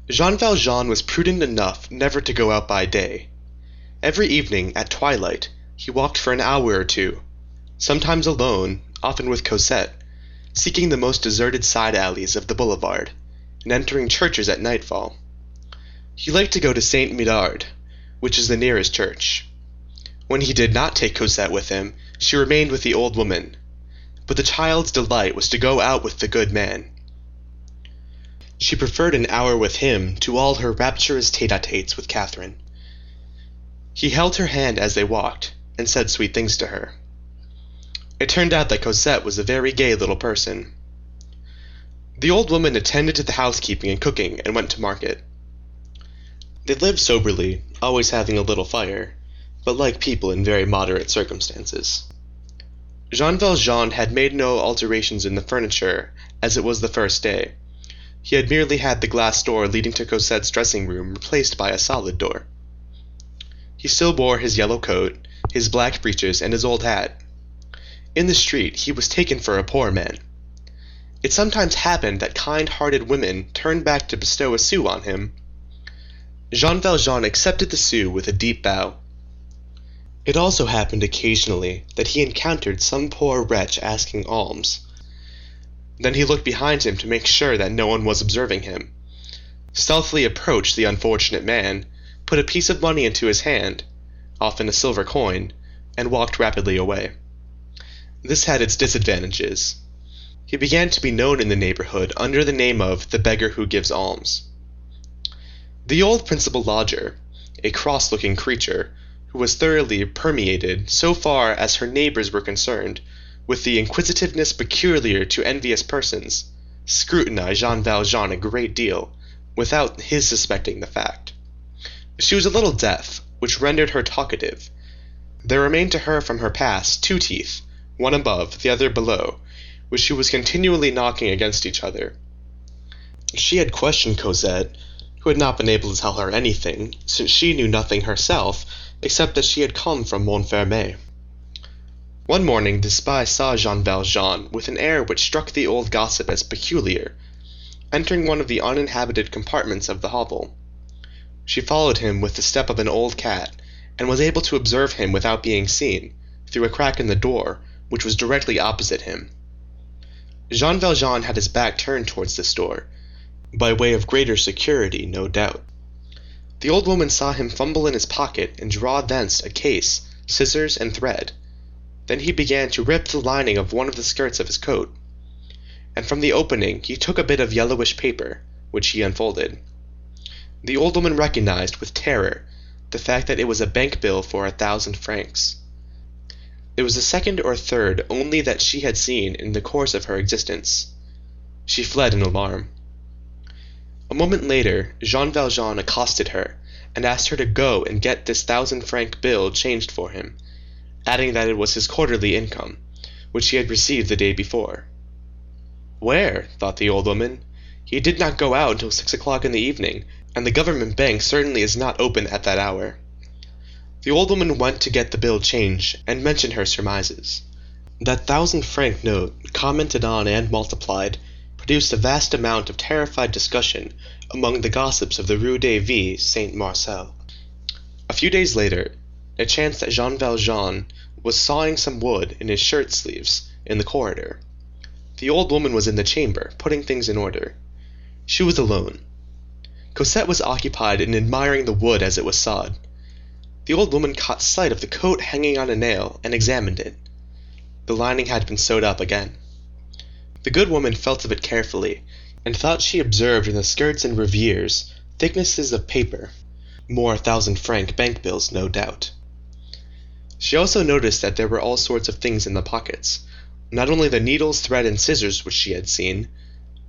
Jean Valjean was prudent enough never to go out by day. Every evening, at twilight, he walked for an hour or two, sometimes alone, often with Cosette, seeking the most deserted side alleys of the boulevard, and entering churches at nightfall. He liked to go to Saint Médard, which is the nearest church. When he did not take Cosette with him, she remained with the old woman, but the child's delight was to go out with the good man. She preferred an hour with him to all her rapturous tete-a-tetes with Catherine. He held her hand as they walked, and said sweet things to her. It turned out that Cosette was a very gay little person. The old woman attended to the housekeeping and cooking and went to market. They lived soberly, always having a little fire, but like people in very moderate circumstances. Jean Valjean had made no alterations in the furniture, as it was the first day. He had merely had the glass door leading to Cosette's dressing room replaced by a solid door. He still wore his yellow coat, his black breeches, and his old hat. In the street he was taken for a poor man. It sometimes happened that kind-hearted women turned back to bestow a sou on him. Jean Valjean accepted the sou with a deep bow. It also happened occasionally that he encountered some poor wretch asking alms. Then he looked behind him to make sure that no one was observing him, stealthily approached the unfortunate man, put a piece of money into his hand, often a silver coin, and walked rapidly away. This had its disadvantages. He began to be known in the neighborhood under the name of the beggar who gives alms. The old principal lodger, a cross-looking creature, who was thoroughly permeated, so far as her neighbors were concerned, with the inquisitiveness peculiar to envious persons, scrutinized Jean Valjean a great deal, without his suspecting the fact. She was a little deaf, which rendered her talkative. There remained to her from her past 2 teeth, one above, the other below, which she was continually knocking against each other. She had questioned Cosette, who had not been able to tell her anything, since she knew nothing herself, except that she had come from Montfermeil. One morning the spy saw Jean Valjean with an air which struck the old gossip as peculiar, entering one of the uninhabited compartments of the hovel. She followed him with the step of an old cat, and was able to observe him without being seen, through a crack in the door, which was directly opposite him. Jean Valjean had his back turned towards this door, by way of greater security, no doubt. The old woman saw him fumble in his pocket and draw thence a case, scissors, and thread. Then he began to rip the lining of one of the skirts of his coat, and from the opening he took a bit of yellowish paper, which he unfolded. The old woman recognized with terror the fact that it was a bank bill for 1,000 francs. It was the second or third only that she had seen in the course of her existence. She fled in alarm. A moment later, Jean Valjean accosted her, and asked her to go and get this 1,000-franc bill changed for him, adding that it was his quarterly income, which he had received the day before. Where? Thought the old woman. He did not go out until 6 o'clock in the evening, and the government bank certainly is not open at that hour. The old woman went to get the bill changed, and mentioned her surmises. That 1,000-franc note, commented on and multiplied, produced a vast amount of terrified discussion among the gossips of the Rue des Vie Saint-Marcel. A few days later, it chanced that Jean Valjean was sawing some wood in his shirt-sleeves in the corridor. The old woman was in the chamber, putting things in order. She was alone. Cosette was occupied in admiring the wood as it was sawed. The old woman caught sight of the coat hanging on a nail, and examined it. The lining had been sewed up again. The good woman felt of it carefully, and thought she observed in the skirts and revers thicknesses of paper, More 1,000-franc bank bills, no doubt. She also noticed that there were all sorts of things in the pockets, not only the needles, thread, and scissors which she had seen,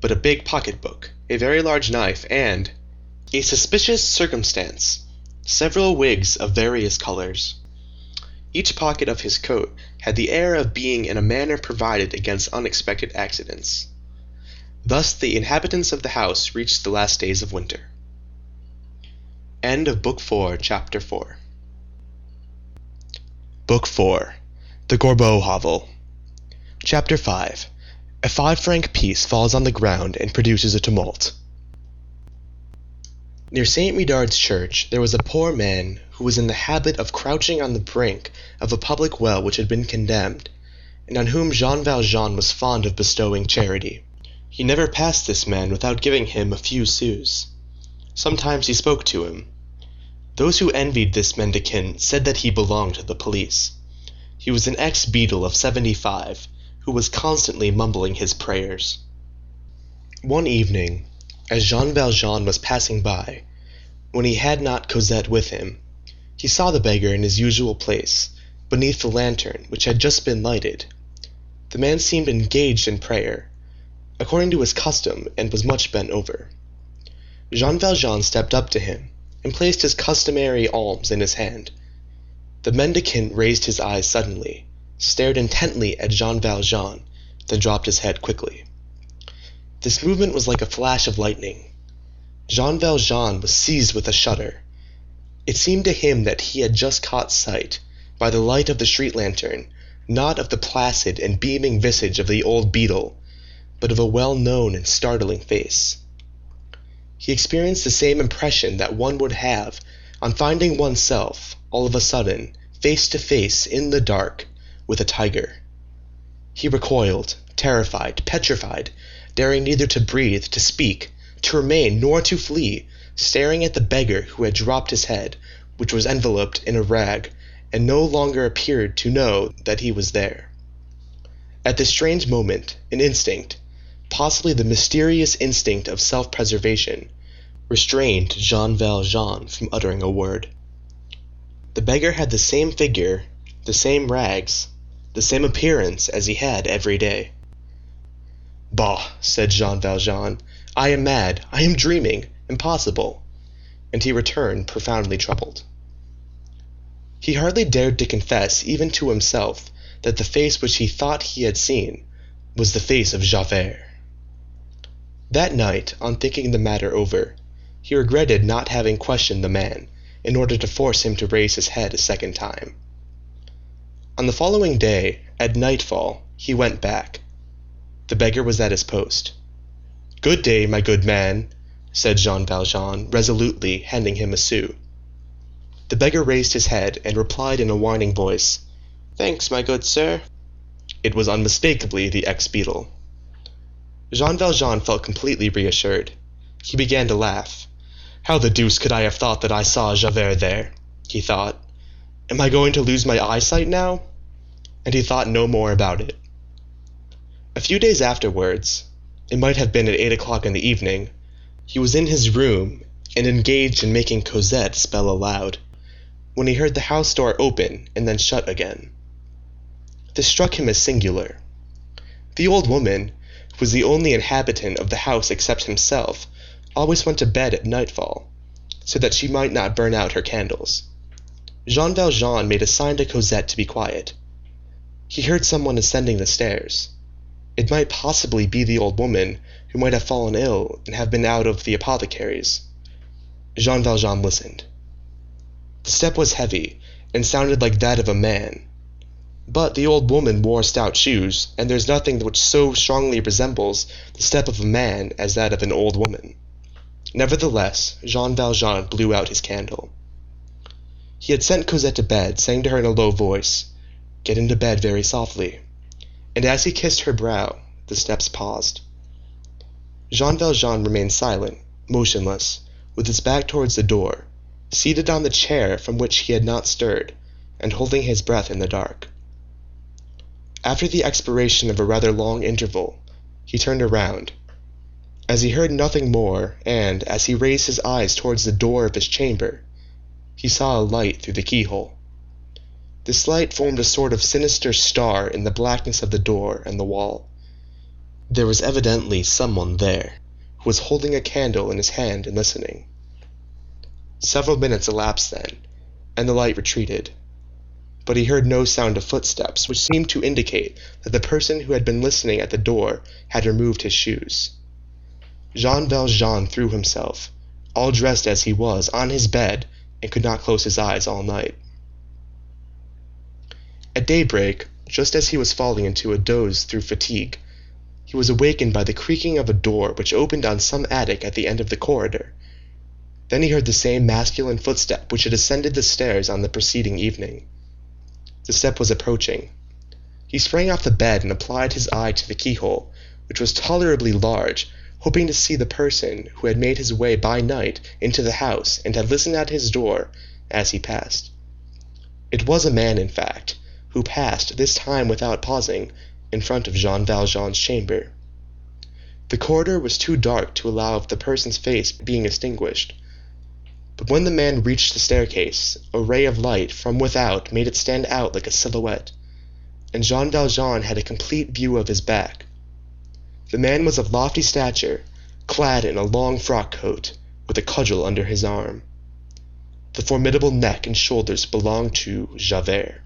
but a big pocketbook, a very large knife, and, a suspicious circumstance, several wigs of various colors. Each pocket of his coat had the air of being in a manner provided against unexpected accidents. Thus the inhabitants of the house reached the last days of winter. End of Book 4, Chapter 4. Book 4. The Gorbeau Hovel. Chapter 5. A 5-franc piece falls on the ground and produces a tumult. Near St. Médard's church there was a poor man who was in the habit of crouching on the brink of a public well which had been condemned, and on whom Jean Valjean was fond of bestowing charity. He never passed this man without giving him a few sous. Sometimes he spoke to him. Those who envied this mendicant said that he belonged to the police. He was an ex-beadle of 75, who was constantly mumbling his prayers. One evening, as Jean Valjean was passing by, when he had not Cosette with him, he saw the beggar in his usual place, beneath the lantern which had just been lighted. The man seemed engaged in prayer, according to his custom, and was much bent over. Jean Valjean stepped up to him, and placed his customary alms in his hand. The mendicant raised his eyes suddenly, stared intently at Jean Valjean, then dropped his head quickly. This movement was like a flash of lightning. Jean Valjean was seized with a shudder. It seemed to him that he had just caught sight, by the light of the street lantern, not of the placid and beaming visage of the old beadle, but of a well-known and startling face. He experienced the same impression that one would have on finding oneself, all of a sudden, face to face in the dark with a tiger. He recoiled, terrified, petrified, daring neither to breathe, to speak, to remain, nor to flee, staring at the beggar who had dropped his head, which was enveloped in a rag, and no longer appeared to know that he was there. At this strange moment, an instinct, possibly the mysterious instinct of self-preservation, restrained Jean Valjean from uttering a word. The beggar had the same figure, the same rags, the same appearance as he had every day. "Bah," said Jean Valjean, "I am mad, I am dreaming, impossible," and he returned profoundly troubled. He hardly dared to confess even to himself that the face which he thought he had seen was the face of Javert. That night, on thinking the matter over, he regretted not having questioned the man, in order to force him to raise his head a second time. On the following day, at nightfall, he went back. The beggar was at his post. "Good day, my good man," said Jean Valjean, resolutely handing him a sou. The beggar raised his head and replied in a whining voice, "Thanks, my good sir." It was unmistakably the ex-beadle. Jean Valjean felt completely reassured. He began to laugh. "How the deuce could I have thought that I saw Javert there?" he thought. "Am I going to lose my eyesight now?" And he thought no more about it. A few days afterwards, it might have been at 8 o'clock in the evening, he was in his room and engaged in making Cosette spell aloud, when he heard the house door open and then shut again. This struck him as singular. The old woman, who was the only inhabitant of the house except himself, always went to bed at nightfall, so that she might not burn out her candles. Jean Valjean made a sign to Cosette to be quiet. He heard someone ascending the stairs. It might possibly be the old woman, who might have fallen ill and have been out of the apothecary's. Jean Valjean listened. The step was heavy, and sounded like that of a man. But the old woman wore stout shoes, and there's nothing which so strongly resembles the step of a man as that of an old woman. Nevertheless, Jean Valjean blew out his candle. He had sent Cosette to bed, saying to her in a low voice, "Get into bed very softly." And as he kissed her brow, the steps paused. Jean Valjean remained silent, motionless, with his back towards the door, seated on the chair from which he had not stirred, and holding his breath in the dark. After the expiration of a rather long interval, he turned around. As he heard nothing more, and as he raised his eyes towards the door of his chamber, he saw a light through the keyhole. This light formed a sort of sinister star in the blackness of the door and the wall. There was evidently someone there, who was holding a candle in his hand and listening. Several minutes elapsed then, and the light retreated. But he heard no sound of footsteps, which seemed to indicate that the person who had been listening at the door had removed his shoes. Jean Valjean threw himself, all dressed as he was, on his bed, and could not close his eyes all night. At daybreak, just as he was falling into a doze through fatigue, he was awakened by the creaking of a door which opened on some attic at the end of the corridor. Then he heard the same masculine footstep which had ascended the stairs on the preceding evening. The step was approaching. He sprang off the bed and applied his eye to the keyhole, which was tolerably large, hoping to see the person who had made his way by night into the house and had listened at his door as he passed. It was a man, in fact, who passed, this time without pausing, in front of Jean Valjean's chamber. The corridor was too dark to allow of the person's face being distinguished, but when the man reached the staircase, a ray of light from without made it stand out like a silhouette, and Jean Valjean had a complete view of his back. The man was of lofty stature, clad in a long frock coat, with a cudgel under his arm. The formidable neck and shoulders belonged to Javert.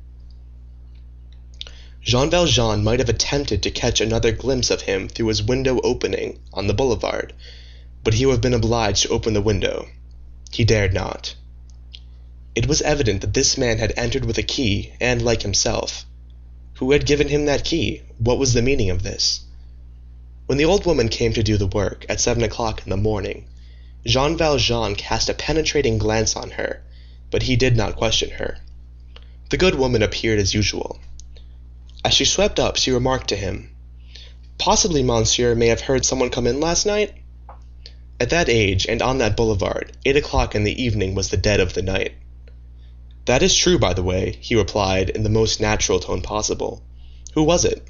Jean Valjean might have attempted to catch another glimpse of him through his window opening on the boulevard, but he would have been obliged to open the window. He dared not. It was evident that this man had entered with a key, and like himself. Who had given him that key? What was the meaning of this? When the old woman came to do the work at 7 o'clock in the morning, Jean Valjean cast a penetrating glance on her, but he did not question her. The good woman appeared as usual. As she swept up, she remarked to him, "Possibly monsieur may have heard someone come in last night?" At that age, and on that boulevard, 8 o'clock in the evening was the dead of the night. "That is true, by the way," he replied in the most natural tone possible. "Who was it?"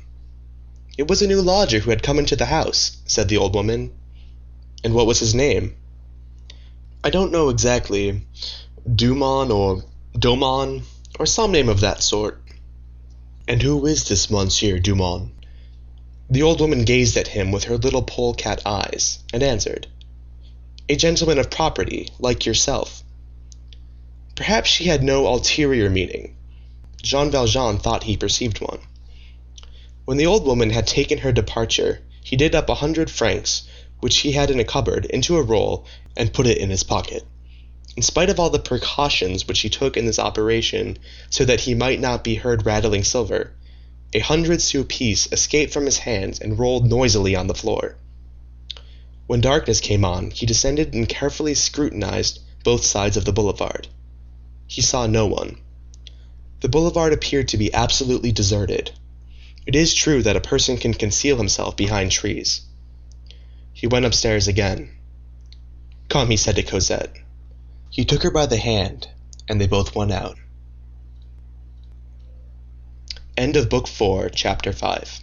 "It was a new lodger who had come into the house," said the old woman. "And what was his name?" "I don't know exactly. Dumont or Domon, or some name of that sort." "And who is this Monsieur Dumont?" The old woman gazed at him with her little polecat eyes, and answered, "A gentleman of property, like yourself." Perhaps she had no ulterior meaning. Jean Valjean thought he perceived one. When the old woman had taken her departure, he did up 100 francs, which he had in a cupboard, into a roll, and put it in his pocket. In spite of all the precautions which he took in this operation, so that he might not be heard rattling silver, a 100-sou piece escaped from his hands and rolled noisily on the floor. When darkness came on, he descended and carefully scrutinized both sides of the boulevard. He saw no one. The boulevard appeared to be absolutely deserted. It is true that a person can conceal himself behind trees. He went upstairs again. "Come," he said to Cosette. He took her by the hand, and they both went out. End of Book 4, Chapter 5.